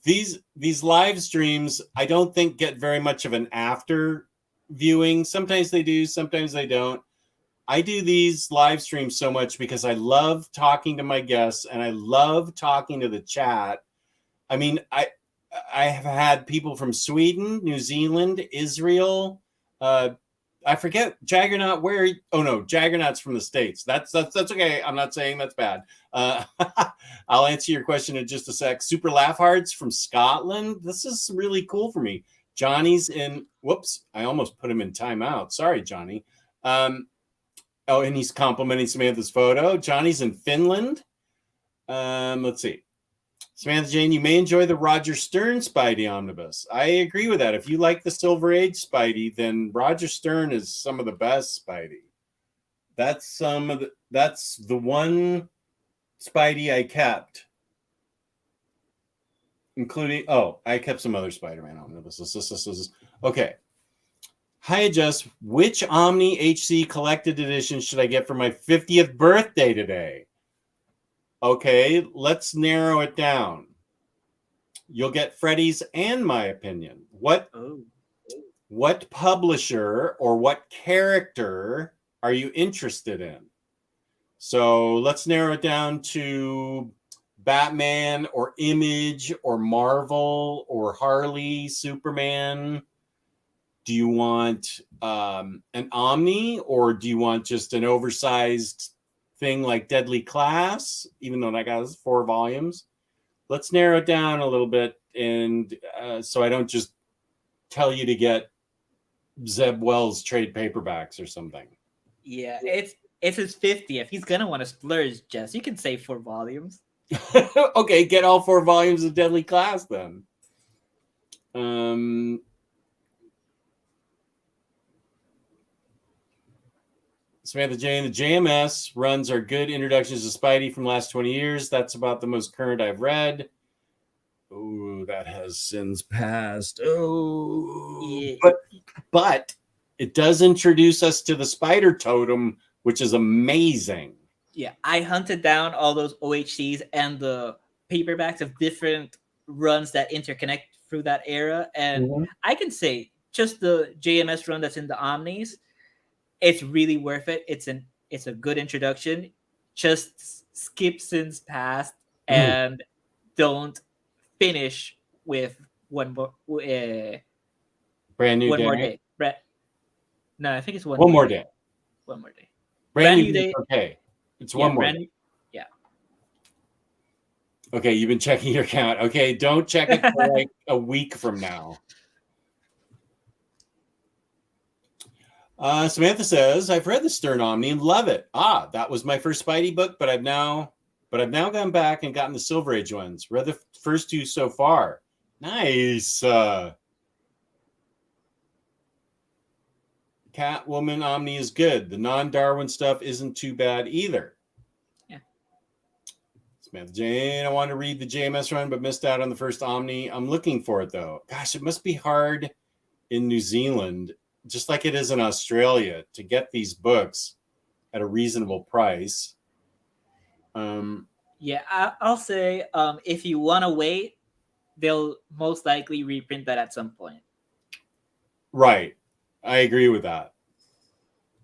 These live streams, I don't think get very much of an after viewing. Sometimes they do, sometimes they don't. I do these live streams so much because I love talking to my guests and I love talking to the chat. I mean, I have had people from Sweden, New Zealand, Israel. I forget Jaggernaut. Jaggernaut's from the States. That's okay. I'm not saying that's bad. I'll answer your question in just a sec. Super Laugh Hearts from Scotland. This is really cool for me. Johnny's in. Whoops! I almost put him in timeout. Sorry, Johnny. And he's complimenting Samantha's photo. Johnny's in Finland. Let's see. Samantha Jane, you may enjoy the Roger Stern Spidey omnibus. I agree with that. If you like the Silver Age Spidey, then Roger Stern is some of the best Spidey. That's the one Spidey I kept. Including, I kept some other Spider-Man omnibuses. Okay. Hi, Jess. Which Omni HC collected edition should I get for my 50th birthday today? Okay, let's narrow it down. You'll get Freddie's and my opinion. What publisher or what character are you interested in? So let's narrow it down to Batman or Image or Marvel or Harley, Superman. Do you want an Omni, or do you want just an oversized thing like Deadly Class, even though that got 4 volumes? Let's narrow it down a little bit, and so I don't just tell you to get Zeb Wells trade paperbacks or something. Yeah, it's his 50th. He's gonna want to splurge, Jess. You can say 4 volumes. Okay, get all 4 volumes of Deadly Class then. Samantha Jane, the JMS runs are good introductions to Spidey from the last 20 years. That's about the most current I've read. Oh, that has since passed. Oh, yeah. But it does introduce us to the Spider Totem, which is amazing. Yeah, I hunted down all those OHCs and the paperbacks of different runs that interconnect through that era. And I can say just the JMS run that's in the Omnis, it's really worth it. It's a good introduction. Just skip Sin's Past and don't finish with one more brand new day. More day. No, I think it's one more day. One more day. Brand new day. Okay, it's one more. Yeah. Okay, you've been checking your count. Okay, don't check it for like a week from now. Samantha says, I've read the Stern Omni and love it. That was my first Spidey book, but I've now gone back and gotten the Silver Age ones. Read the first 2 so far. Nice. Catwoman Omni is good. The non-Darwin stuff isn't too bad either. Yeah. Samantha Jane, I wanted to read the JMS run, but missed out on the first Omni. I'm looking for it, though. Gosh, it must be hard in New Zealand, just like it is in Australia, to get these books at a reasonable price. Yeah, I'll say if you want to wait, they'll most likely reprint that at some point. Right. I agree with that.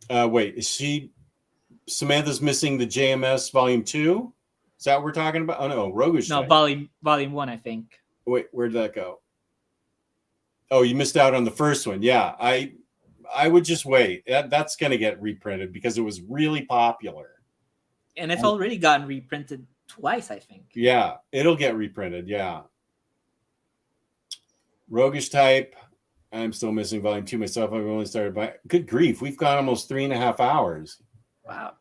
Wait, is Samantha's missing the JMS Volume 2? Is that what we're talking about? Oh, no, Roguish. No, Volume 1, I think. Wait, where did that go? Oh, you missed out on the first one. Yeah, I would just wait. That's going to get reprinted because it was really popular. And it's already gotten reprinted twice, I think. Yeah, it'll get reprinted. Yeah. Roguish Type. I'm still missing volume 2 myself. I've only started by. Good grief, we've gone almost 3.5 hours. Wow.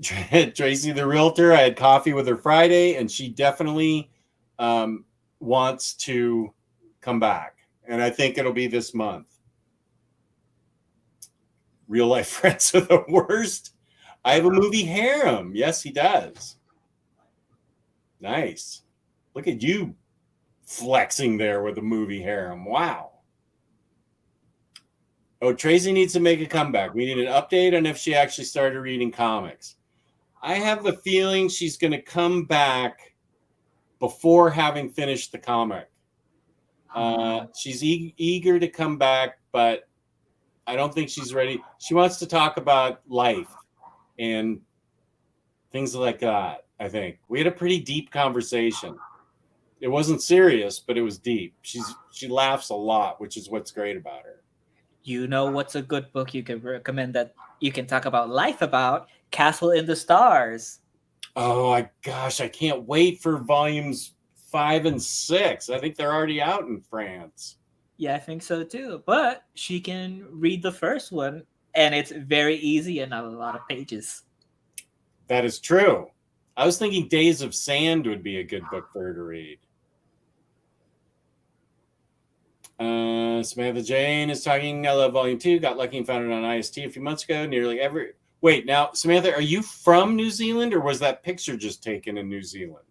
Tracy, the realtor, I had coffee with her Friday, and she definitely wants to come back. And I think it'll be this month. Real life friends are the worst. I have a movie harem. Yes, he does. Nice. Look at you flexing there with a movie harem. Wow. Oh, Tracy needs to make a comeback. We need an update on if she actually started reading comics. I have the feeling she's going to come back before having finished the comic. She's eager to come back, but I don't think she's ready. She wants to talk about life and things like that, I think. We had a pretty deep conversation. It wasn't serious, but it was deep. She laughs a lot, which is what's great about her. You know what's a good book you can recommend that you can talk about life about? Castle in the Stars. Oh, gosh, I can't wait for volumes 5 and 6. I think they're already out in France. Yeah, I think so too. But she can read the first one, and it's very easy and not a lot of pages. That is true. I was thinking Days of Sand would be a good book for her to read. Samantha Jane is talking. I love Volume 2. Got lucky and found it on IST a few months ago. Nearly every... Wait, now, Samantha, are you from New Zealand, or was that picture just taken in New Zealand?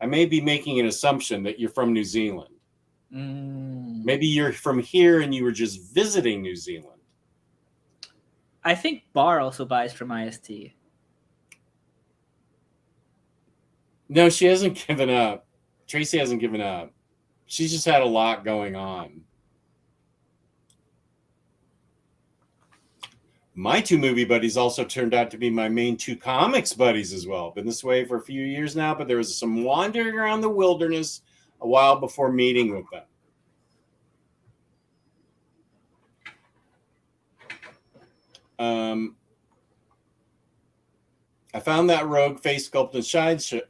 I may be making an assumption that you're from New Zealand. Maybe you're from here and you were just visiting New Zealand. I think Bar also buys from IST. No, she hasn't given up. Tracy hasn't given up. She's just had a lot going on. My 2 movie buddies also turned out to be my main 2 comics buddies as well. Been this way for a few years now, but there was some wandering around the wilderness a while before meeting with them. I found that Rogue face sculpt and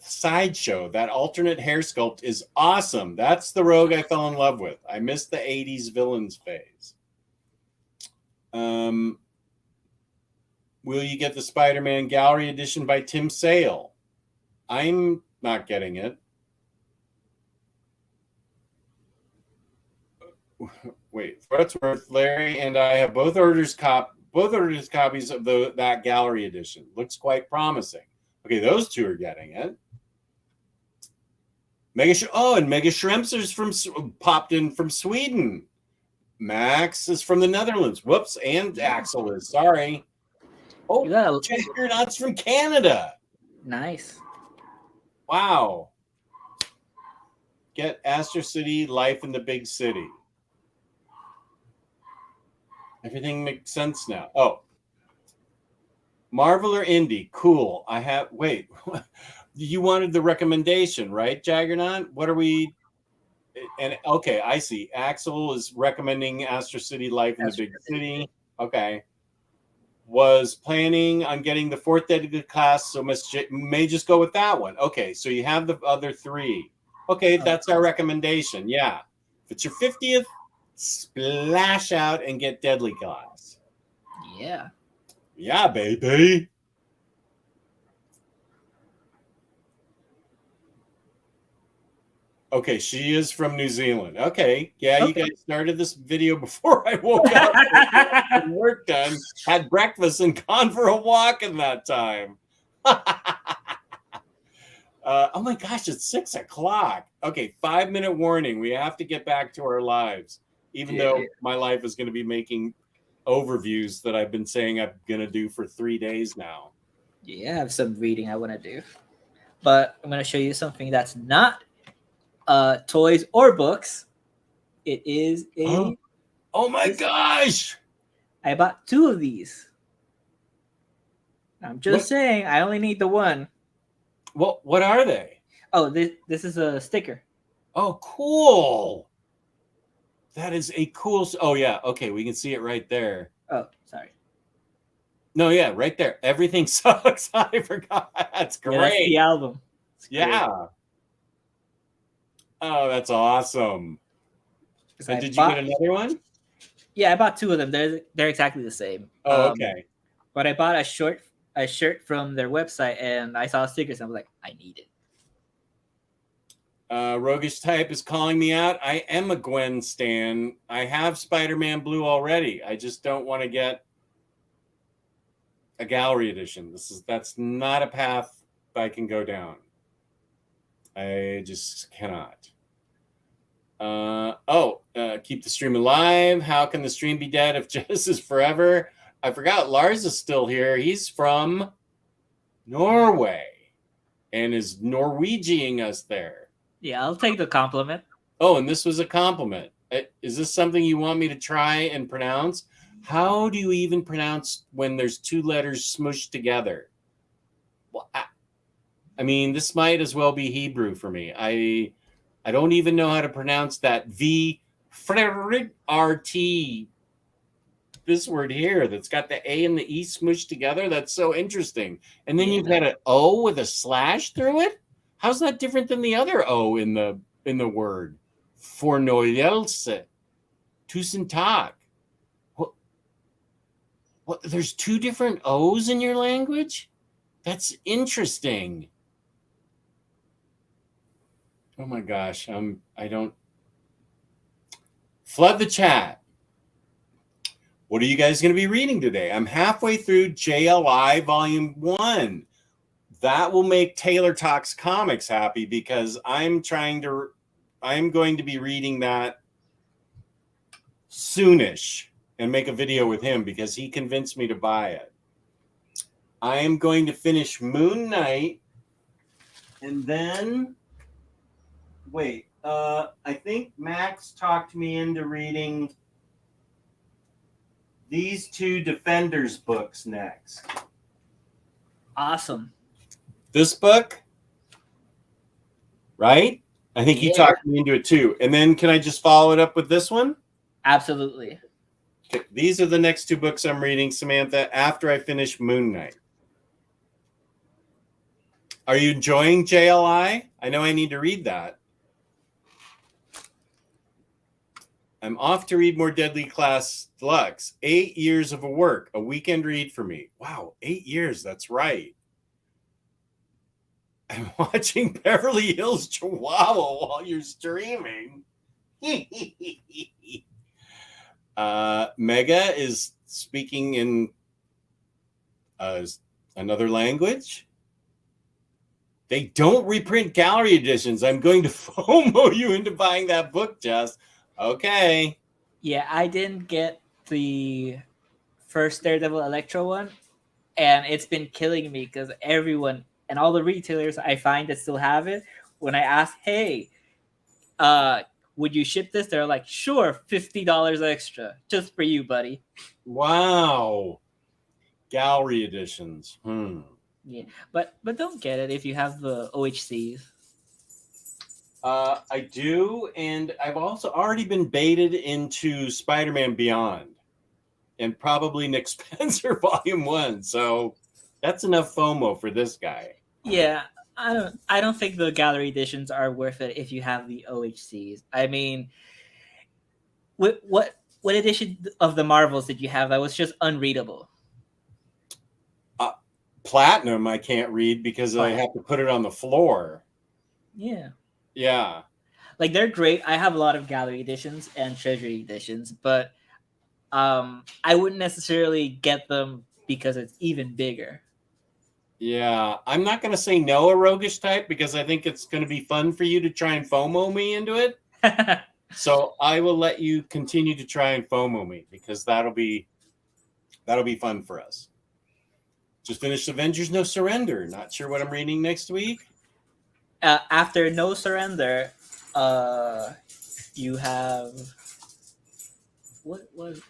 sideshow. That alternate hair sculpt is awesome. That's the Rogue I fell in love with. I missed the 80s villains phase. Will you get the Spider-Man Gallery Edition by Tim Sale? I'm not getting it. Wait, for what's worth, Larry and I have both orders copies of that Gallery Edition. Looks quite promising. Okay, those 2 are getting it. Mega Shrimps is popped in from Sweden. Max is from the Netherlands. Whoops, and Axel is. Sorry. Oh, Jaggernaut's from Canada. Nice. Wow. Get Astro City, Life in the Big City. Everything makes sense now. Oh. Marvel or Indie? Cool. Wait. You wanted the recommendation, right, Jaggernaut? What are we... And okay, I see. Axel is recommending Astro City, Life in the Big City. Okay. Was planning on getting the 4th dedicated class, so may just go with that one. Okay, so you have the other 3. Okay, that's our recommendation. Yeah. If it's your 50th, splash out and get Deadly Class. Yeah. Yeah, baby. Okay, she is from New Zealand. Okay. Yeah, You guys started this video before I woke up. Had work done, had breakfast, and gone for a walk in that time. Oh my gosh, it's 6 o'clock. Okay, 5-minute warning. We have to get back to our lives. Even though my life is going to be making overviews that I've been saying I'm going to do for 3 days now. Yeah, I have some reading I want to do. But I'm going to show you something that's not toys or books. It is a... Oh my gosh! I bought 2 of these. I'm just saying, I only need the one. Well, what are they? Oh, this is a sticker. Oh, cool. That is a cool... Oh, yeah. Okay, we can see it right there. Oh, sorry. No, yeah, right there. Everything Sucks. I forgot. That's great. Yeah, that's the album. Yeah. Oh, that's awesome. So And did you get another one? Yeah, I bought two of them. They're exactly the same. Oh, okay. But I bought a shirt from their website, and I saw stickers, and I was like, I need it. Roguish Type is calling me out. I am a Gwen stan. I have Spider-Man Blue already. I just don't want to get a gallery edition. That's not a path I can go down. I just cannot. Keep the stream alive. How can the stream be dead if Jess is forever? I forgot Lars is still here. He's from Norway and is Norwegianing us there. Yeah, I'll take the compliment. Oh, and this was a compliment. Is this something you want me to try and pronounce? How do you even pronounce when there's two letters smushed together? Well, I mean, this might as well be Hebrew for me. I don't even know how to pronounce that V RT. This word here that's got the A and the E smushed together. That's so interesting. And then you've got an O with a slash through it. How's that different than the other O in the word? Fornoyelse. Tusen tak. What? There's two different O's in your language? That's interesting. Oh my gosh. I don't. Flood the chat. What are you guys going to be reading today? I'm halfway through JLI Volume 1. That will make Taylor Talks Comics happy because I'm going to be reading that soonish and make a video with him because he convinced me to buy it. I am going to finish Moon Knight and then I think Max talked me into reading these two Defenders books next. Awesome. This book, right? I think you talked me into it too. And then can I just follow it up with this one? Absolutely. Okay. These are the next two books I'm reading, Samantha, after I finish Moon Knight. Are you enjoying JLI? I know I need to read that. I'm off to read more Deadly Class Deluxe. 8 years of a work, a weekend read for me. Wow, 8 years, that's right. I'm watching Beverly Hills Chihuahua while you're streaming. Mega is speaking in another language. They don't reprint gallery editions. I'm going to FOMO you into buying that book, Jess. Okay. Yeah, I didn't get the first Daredevil Electro one, and it's been killing me because everyone and all the retailers I find that still have it, when I ask, hey, would you ship this? They're like, sure, $50 extra just for you, buddy. Wow. Gallery editions. Yeah, but don't get it if you have the OHCs. I do, and I've also already been baited into Spider-Man Beyond and probably Nick Spencer Volume 1. So that's enough FOMO for this guy. Yeah, I don't think the gallery editions are worth it if you have the OHCs. I mean, what edition of the Marvels did you have that was just unreadable? Platinum I can't read because I have to put it on the floor. Yeah. Like, they're great. I have a lot of gallery editions and treasury editions, but I wouldn't necessarily get them because it's even bigger. Yeah, I'm not going to say no, a roguish type, because I think it's going to be fun for you to try and FOMO me into it. So I will let you continue to try and FOMO me because that'll be fun for us. Just finished Avengers No Surrender. Not sure what I'm reading next week. After No Surrender, you have what was?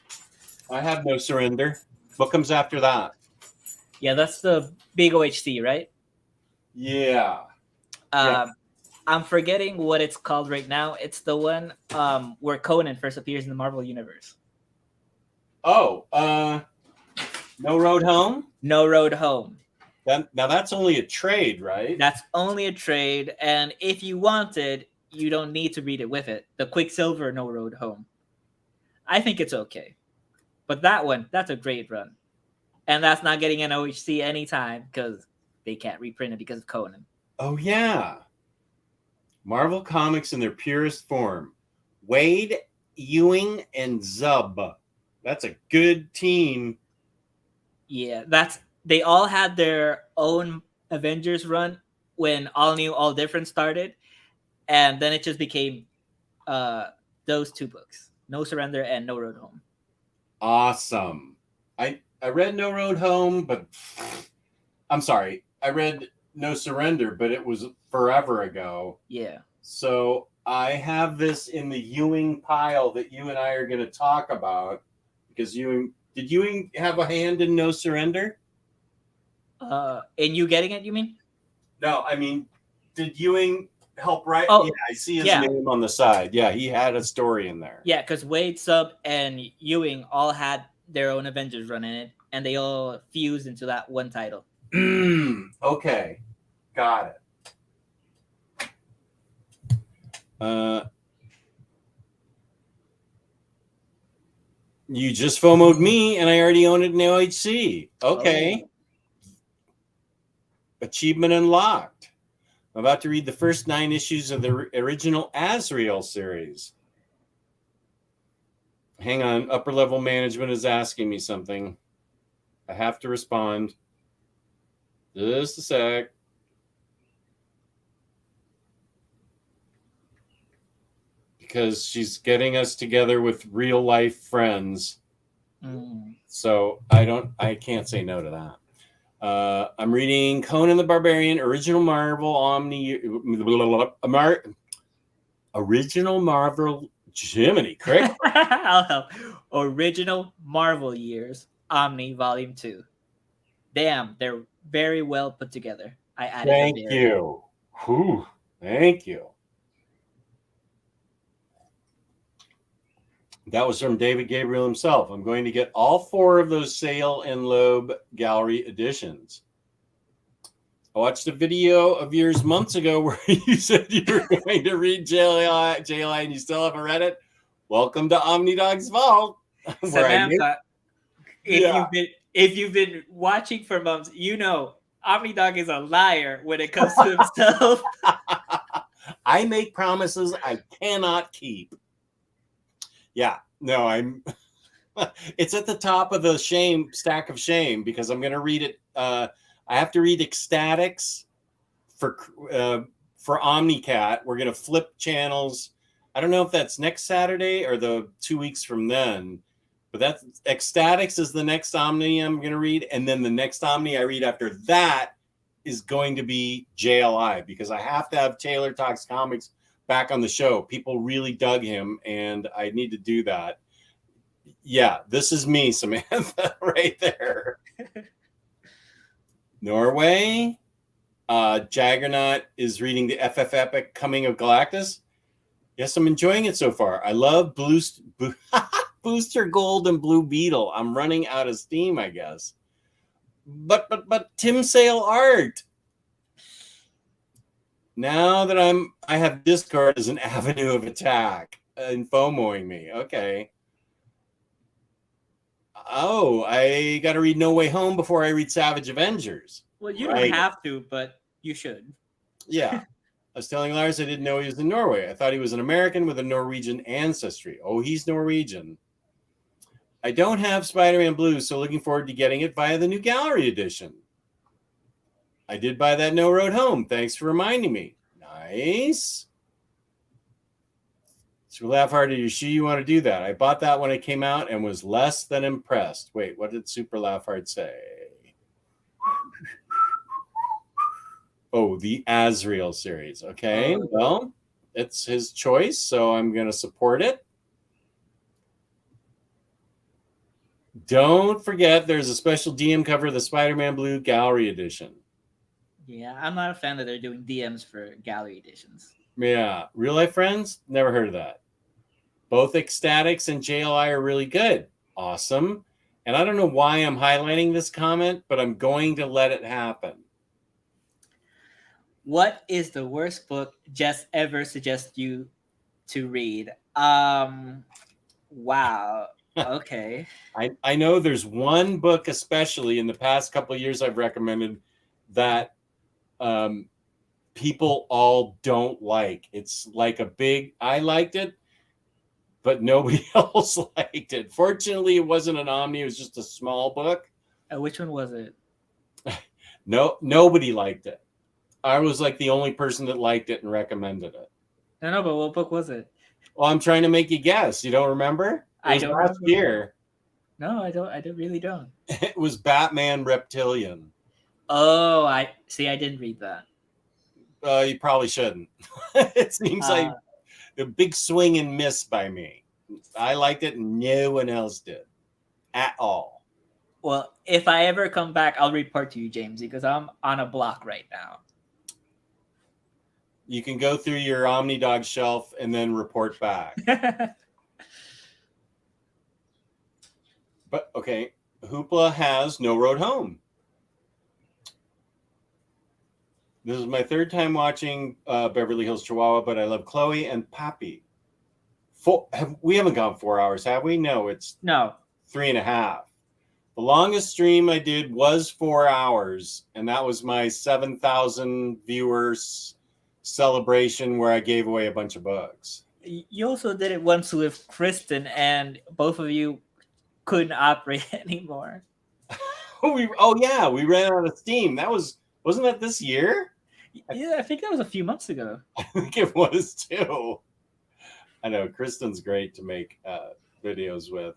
I have No Surrender. What comes after that? Yeah, that's the big OHC, right? Yeah. I'm forgetting what it's called right now. It's the one where Conan first appears in the Marvel Universe. Oh, No Road Home? No Road Home. Now that's only a trade, right? That's only a trade, and if you want it, you don't need to read it with it. The Quicksilver No Road Home. I think it's okay. But that one, that's a great run. And that's not getting an OHC anytime because they can't reprint it because of Conan. Oh, yeah. Marvel Comics in their purest form. Wade, Ewing, and Zub. That's a good team. Yeah, they all had their own Avengers run when All New, All Different started. And then it just became those two books, No Surrender and No Road Home. Awesome. I read No Road Home, but I'm sorry. I read No Surrender, but it was forever ago. Yeah. So I have this in the Ewing pile that you and I are going to talk about because did Ewing have a hand in No Surrender? In you getting it, you mean? No, I mean, did Ewing help write? Oh, yeah, I see his name on the side. Yeah, he had a story in there. Yeah, because Wade, Sub, and Ewing all had their own Avengers run in it, and they all fused into that one title. Okay, got it. You just FOMO'd me, and I already own it in OHC. Okay. Oh. Achievement unlocked. I'm about to read the first 9 issues of the original Azrael series. Hang on. Upper level management is asking me something. I have to respond. Just a sec. Because she's getting us together with real life friends. So I can't say no to that. I'm reading Conan the Barbarian, original Marvel original Marvel Jiminy Crick. I'll help. Original Marvel Years, Omni Volume 2. Damn, they're very well put together. I added. Thank you. Whew, thank you. That was from David Gabriel himself. I'm going to get all 4 of those Sale and Loeb Gallery editions. I watched a video of yours months ago where you said you were going to read JLI and you still haven't read it. Welcome to Omnidog's Vault. Samantha, if you've been watching for months, you know Omnidog is a liar when it comes to himself. I make promises I cannot keep. Yeah, no, it's at the top of the stack of shame because I'm going to read it. I have to read Ecstatics for Omnicat. We're going to flip channels. I don't know if that's next Saturday or the 2 weeks from then, but that's Ecstatics is the next Omni I'm going to read. And then the next Omni I read after that is going to be JLI because I have to have Taylor Talks Comics back on the show. People really dug him, and I need to do that. Yeah, this is me, Samantha, right there. Norway. Jaggernaut is reading the FF Epic Coming of Galactus. Yes, I'm enjoying it so far. I love Booster Gold and Blue Beetle. I'm running out of steam, I guess. But Tim Sale art. Now that I have Discord as an avenue of attack and FOMOing me. Okay. Oh, I got to read No Way Home before I read Savage Avengers. Well, you don't have to, but you should. Yeah. I was telling Lars I didn't know he was in Norway. I thought he was an American with a Norwegian ancestry. Oh, he's Norwegian. I don't have Spider-Man Blue, so looking forward to getting it via the new gallery edition. I did buy that No Road Home. Thanks for reminding me. Nice. So laugh hard at your shoe. You want to do that? I bought that when it came out and was less than impressed. Wait, what did Super Laugh Hard say? Oh, the Azrael series. Okay, well, it's his choice, so I'm going to support it. Don't forget, there's a special DM cover of the Spider-Man Blue Gallery Edition. Yeah, I'm not a fan that they're doing DMs for gallery editions. Yeah, Real Life Friends? Never heard of that. Both Ecstatics and JLI are really good. Awesome. And I don't know why I'm highlighting this comment, but I'm going to let it happen. What is the worst book Jess ever suggests you to read? Wow. Okay. I know there's one book, especially in the past couple of years, I've recommended that people all don't like. It's like I liked it, but nobody else liked it. Fortunately, it wasn't an Omni. It was just a small book. Which one was it? No, nobody liked it. I was like the only person that liked it and recommended it. No, but what book was it? Well, I'm trying to make you guess. You don't remember? I It was don't last remember. year. No, I don't. I really don't. It was Batman Reptilian. Oh, I see. I didn't read that. You probably shouldn't. It seems like a big swing and miss by me. I liked it and no one else did at all. Well, if I ever come back, I'll report to you, James, because I'm on a block right now. You can go through your Omnidog shelf and then report back. But okay, Hoopla has No Road Home. This is my third time watching Beverly Hills Chihuahua, but I love Chloe and Pappy. We haven't gone 4 hours, have we? No, it's No. 3.5. The longest stream I did was 4 hours, and that was my 7,000 viewers celebration where I gave away a bunch of books. You also did it once with Kristen, and both of you couldn't operate anymore. We ran out of steam. Wasn't that this year? Yeah, I think that was a few months ago. I think it was too. I know Kristen's great to make videos with.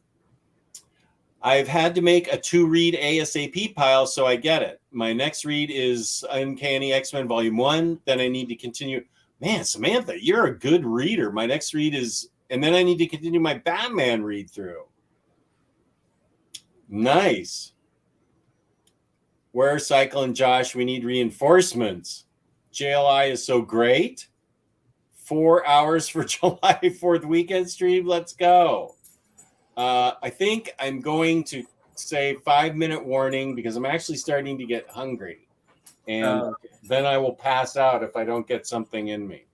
I've had to make a 2-read ASAP pile, so I get it. My next read is Uncanny X-Men Volume 1. Then I need to continue. Man, Samantha, you're a good reader. My next read is, and then I need to continue my Batman read through. Nice. Where's Cycle and Josh? We need reinforcements. JLI is so great. 4 hours for July 4th weekend stream. Let's go. I think I'm going to say 5-minute warning because I'm actually starting to get hungry. And then I will pass out if I don't get something in me,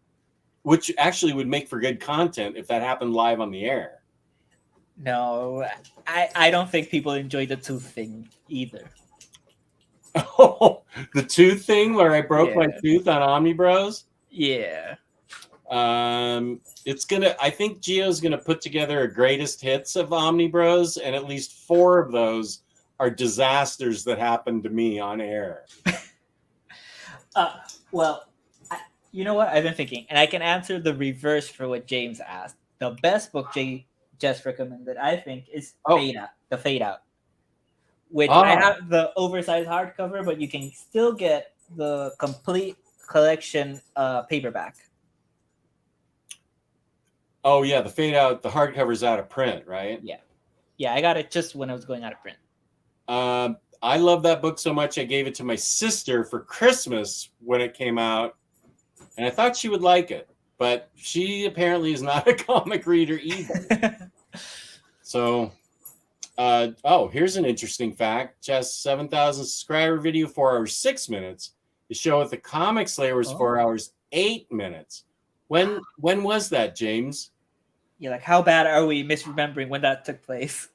which actually would make for good content if that happened live on the air. No, I don't think people enjoy the tooth thing either. Oh, the tooth thing where I broke my tooth on Omni Bros? Yeah. I think Gio's gonna put together a greatest hits of Omni Bros, and at least 4 of those are disasters that happened to me on air. Well, you know what? I've been thinking, and I can answer the reverse for what James asked. The best book Jess recommended, I think, is Fade Out, The Fade Out, which I have the oversized hardcover, but you can still get the complete collection paperback. Oh yeah, the Fade Out, the hardcover's out of print, right? Yeah, I got it just when I was going out of print. I love that book so much I gave it to my sister for Christmas when it came out, and I thought she would like it, but she apparently is not a comic reader either. So, here's an interesting fact. Just 7,000 subscriber video, 4 hours 6 minutes. The show with the Comic Slayer was 4 hours 8 minutes. When was that, James? Yeah, like how bad are we misremembering when that took place?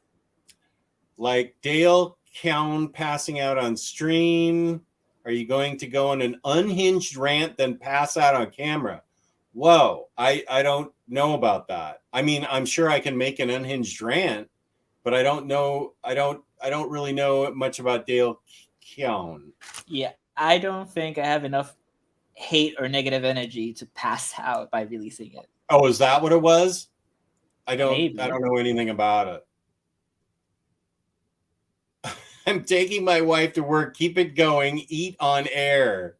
Like Dale Cowan passing out on stream. Are you going to go on an unhinged rant then pass out on camera? Whoa, I don't know about that. I mean, I'm sure I can make an unhinged rant, but I don't know. I don't really know much about Dale Cowan. Yeah, I don't think I have enough hate or negative energy to pass out by releasing it. Oh, is that what it was? I don't Maybe. know anything about it. I'm taking my wife to work. Keep it going. Eat on air.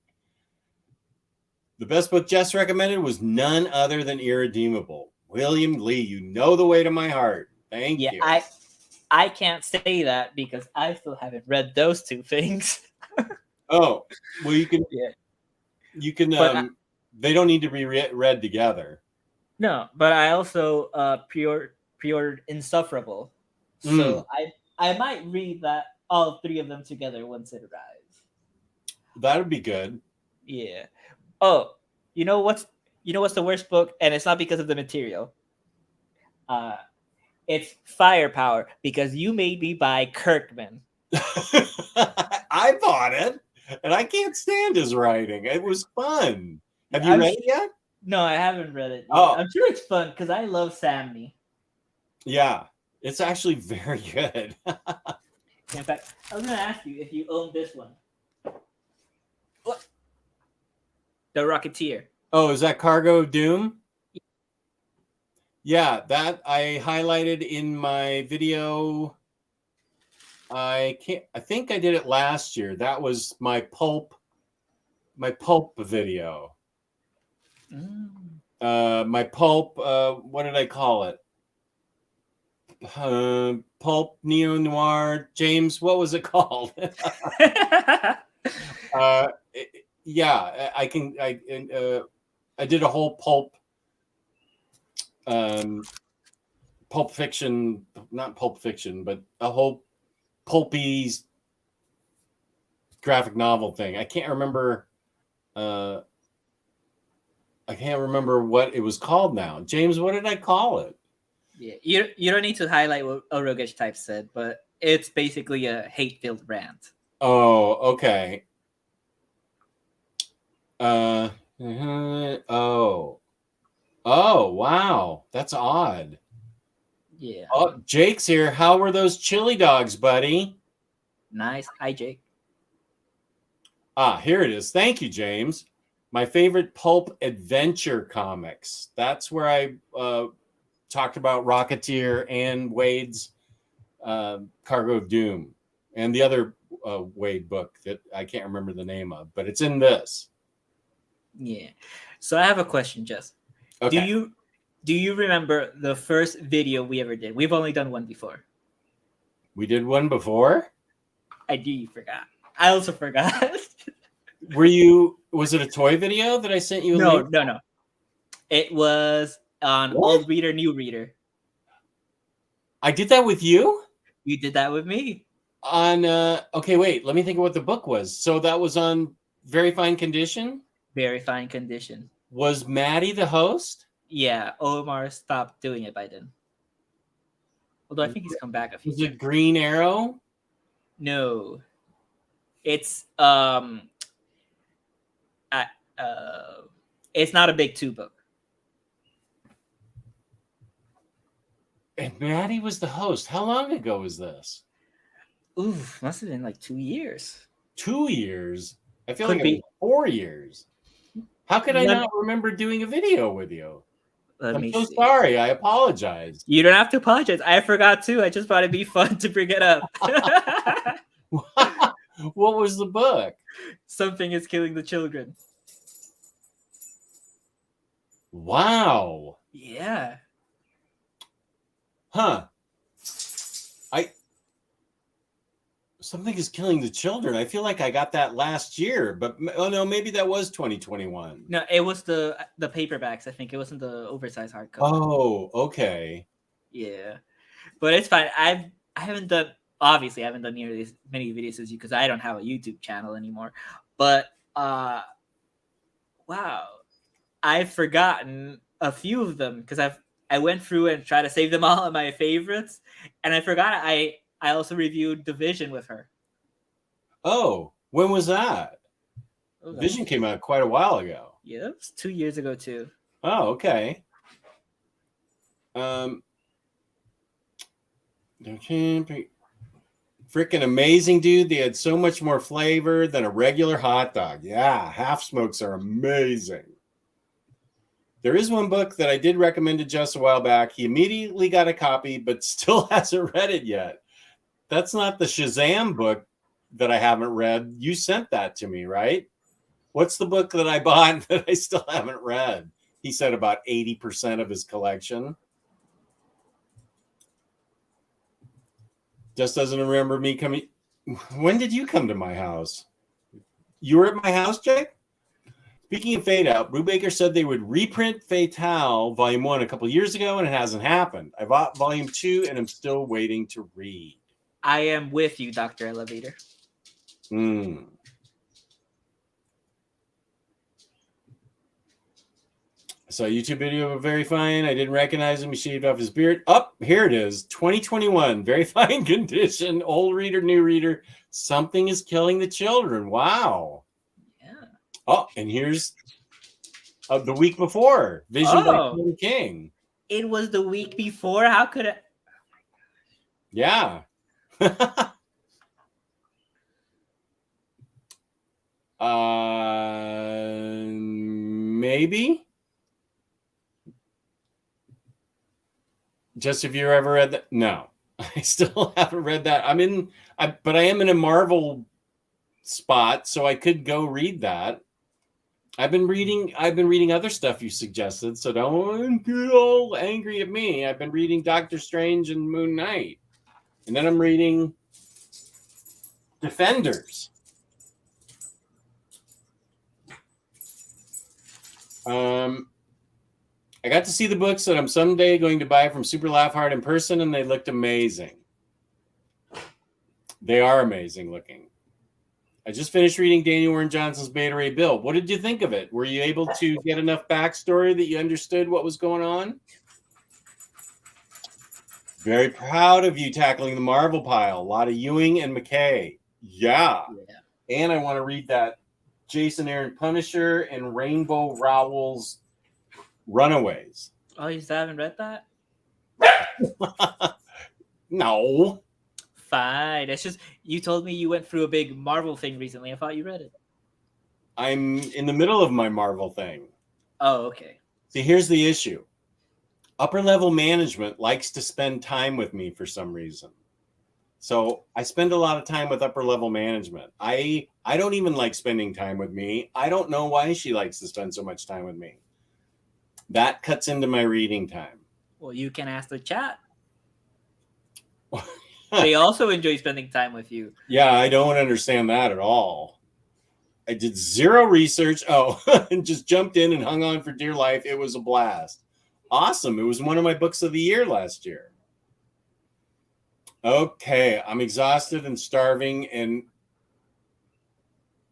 The best book Jess recommended was none other than Irredeemable. William Lee, you know the way to my heart. Thank you. I can't say that because I still haven't read those 2 things. Oh, well, you can. Yeah. You can. They don't need to be read together. No, but I also pre-ordered Insufferable. So I might read that all three of them together once it arrives. That would be good. Yeah. Oh, you know what's the worst book, and it's not because of the material. Uh, it's Firepower because you made me buy Kirkman. I bought it, and I can't stand his writing. It was fun. Have you I'm read it yet? No, I haven't read it yet. Oh. I'm sure it's fun because I love Sammy. Yeah, it's actually very good. In fact, I was gonna ask you if you own this one. What? The Rocketeer. Oh, is that Cargo of Doom? Yeah, that I highlighted in my video. I think I did it last year. That was my pulp video. My pulp, what did I call it? Pulp neo noir. James, what was it called? Yeah, I did a whole pulp fiction, not pulp fiction, but a whole pulpy graphic novel thing. I can't remember what it was called now. James, what did I call it? Yeah, you don't need to highlight what a roguish type said, but it's basically a hate-filled rant. Oh, okay. Oh, wow. That's odd. Yeah. Oh, Jake's here. How were those chili dogs, buddy? Nice. Hi, Jake. Ah, here it is. Thank you, James. My favorite pulp adventure comics. That's where I talked about Rocketeer and Wade's Cargo of Doom and the other Wade book that I can't remember the name of, but it's in this. Yeah. So I have a question, Jess. Okay. Do you remember the first video we ever did? We've only done one before. We did one before? I do. You forgot. I also forgot. Was it a toy video that I sent you? No. It was on Old Reader, New Reader. I did that with you? You did that with me. Okay, wait. Let me think of what the book was. So that was on Very Fine Condition? Very Fine Condition. Was Maddie the host? Yeah, Omar stopped doing it by then. Although I think he's come back a few times. Was it Green Arrow? No. It's it's not a big 2 book. And Maddie was the host. How long ago was this? Ooh, must have been like 2 years. 2 years? I feel like it was 4 years. How could I not remember doing a video with you? I'm so sorry. I apologize. You don't have to apologize. I forgot too. I just thought it'd be fun to bring it up. What was the book? Something is Killing the Children. Wow. Yeah. Huh. Something is Killing the Children. I feel like I got that last year, but oh no, maybe that was 2021. No, it was the paperbacks. I think it wasn't the oversized hardcover. Oh, okay. Yeah, but it's fine. I haven't done nearly as many videos as you because I don't have a YouTube channel anymore. But wow, I've forgotten a few of them because I went through and tried to save them all in my favorites, and I forgot I also reviewed Division with her. Oh, when was that? Vision came out quite a while ago. Yeah, it was 2 years ago too. Oh, okay. Freaking amazing, dude. They had so much more flavor than a regular hot dog. Yeah, half smokes are amazing. There is one book that I did recommend to Jess a while back. He immediately got a copy, but still hasn't read it yet. That's not the Shazam book that I haven't read. You sent that to me, right? What's the book that I bought that I still haven't read? He said about 80% of his collection. Just doesn't remember me coming. When did you come to my house? You were at my house, Jake? Speaking of Fade Out, Brubaker said they would reprint Fatale Volume 1 a couple years ago, and it hasn't happened. I bought Volume 2, and I'm still waiting to read. I am with you, Dr. Elevator. Hmm. I saw a YouTube video of a very fine. I didn't recognize him. He shaved off his beard. Up here it is. 2021. Very fine condition. Old reader, new reader. Something is killing the children. Wow. Yeah. Oh, and here's the week before. Vision by Oh. Stephen King. It was the week before. How could it? Yeah. Maybe. Just if you ever read that? No, I still haven't read that. But I am in a Marvel spot, so I could go read that. I've been reading other stuff you suggested, so don't get all angry at me. I've been reading Doctor Strange and Moon Knight, and then I'm reading Defenders. I got to see the books that I'm someday going to buy from Super Laugh Hard in person, and they looked amazing. They are amazing looking. I just finished reading Daniel Warren Johnson's Beta Ray Bill. What did you think of it? Were you able to get enough backstory that you understood what was going on? Very proud of you tackling the Marvel pile. A lot of Ewing and McKay. Yeah. And I want to read that Jason Aaron Punisher and Rainbow Rowell's Runaways. Oh, you still haven't read that? No. Fine. It's just you told me you went through a big Marvel thing recently. I thought you read it. I'm in the middle of my Marvel thing. Oh, okay. See, here's the issue. Upper level management likes to spend time with me for some reason. So I spend a lot of time with upper level management. I don't even like spending time with me. I don't know why she likes to spend so much time with me. That cuts into my reading time. Well, you can ask the chat. They also enjoy spending time with you. Yeah, I don't understand that at all. I did zero research. Oh, and just jumped in and hung on for dear life. It was a blast. Awesome. It was one of my books of the year last year. Okay, I'm exhausted and starving, and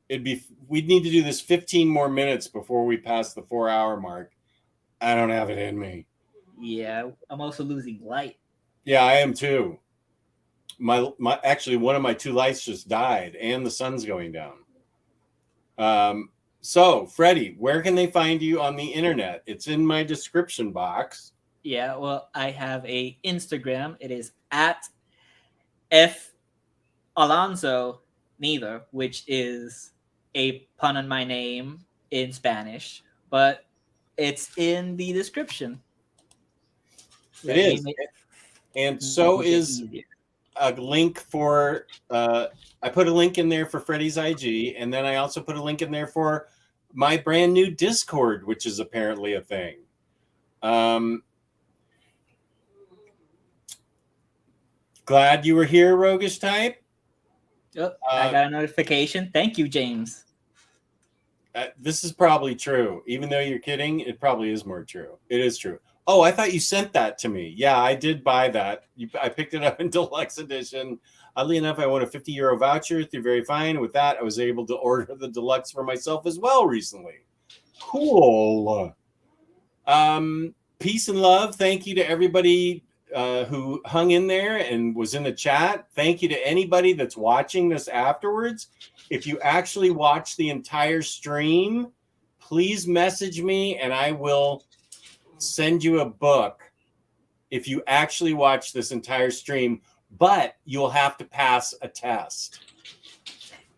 we'd need to do this 15 more minutes before we pass the 4-hour mark. I don't have it in me. Yeah, I'm also losing light. Yeah, I am too. Actually, one of my 2 lights just died, and the sun's going down. So, Freddie, where can they find you on the internet? It's in my description box. Yeah, well, I have a Instagram. It is at F Alonso Neither, which is a pun on my name in Spanish, but it's in the description. It is. And so is a link for I put a link in there for Freddie's IG, and then I also put a link in there for my brand new Discord, which is apparently a thing. Glad you were here, Roguish Type. Oh, I got a notification. Thank you, James. This is probably true. Even though you're kidding, it probably is more true. It is true. Oh, I thought you sent that to me. Yeah, I did buy that. I picked it up in deluxe edition. Oddly enough, I won a €50 voucher through Very Fine. With that, I was able to order the deluxe for myself as well recently. Cool. Peace and love. Thank you to everybody who hung in there and was in the chat. Thank you to anybody that's watching this afterwards. If you actually watch the entire stream, please message me and I will send you a book if you actually watch this entire stream, but you'll have to pass a test.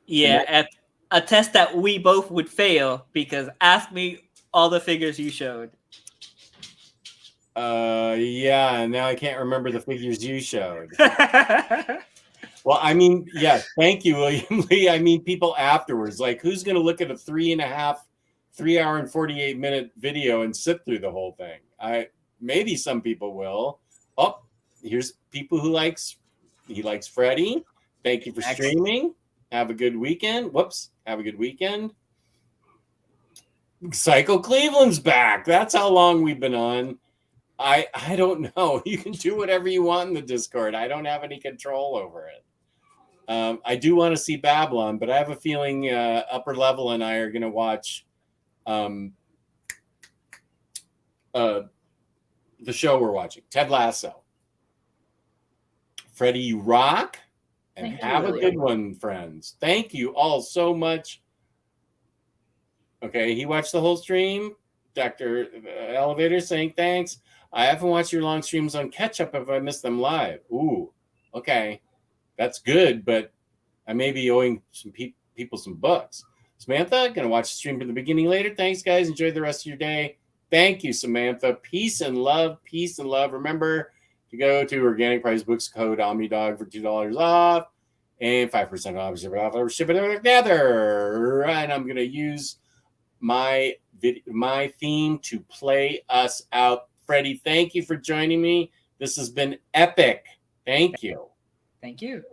Yeah, a test that we both would fail, because ask me all the figures you showed. Yeah, now I can't remember the figures you showed. Well, I mean, yeah, thank you, William Lee. I mean, people afterwards, like, who's going to look at a 3-hour and 48-minute video and sit through the whole thing? Maybe some people will. Oh, here's people who he likes Freddie. Thank you for streaming. Have a good weekend. Whoops. Have a good weekend. Psycho Cleveland's back. That's how long we've been on. I don't know. You can do whatever you want in the Discord. I don't have any control over it. I do want to see Babylon, but I have a feeling Upper Level and I are going to watch the show we're watching, Ted Lasso. Freddie, you rock, and Thank you, have a William. good one, friends. Thank you all so much. Okay, he watched the whole stream. Dr. Elevator saying thanks. I haven't watched your long streams on catch up if I missed them live. Ooh, okay. That's good, but I may be owing some people some bucks. Samantha, gonna watch the stream from the beginning later. Thanks, guys. Enjoy the rest of your day. Thank you, Samantha. Peace and love. Peace and love. Remember to go to Organic Prize Books code Omnidog for $2 off and 5% off. Ship it together. And I'm gonna use my theme to play us out. Freddie, thank you for joining me. This has been epic. Thank you. Thank you.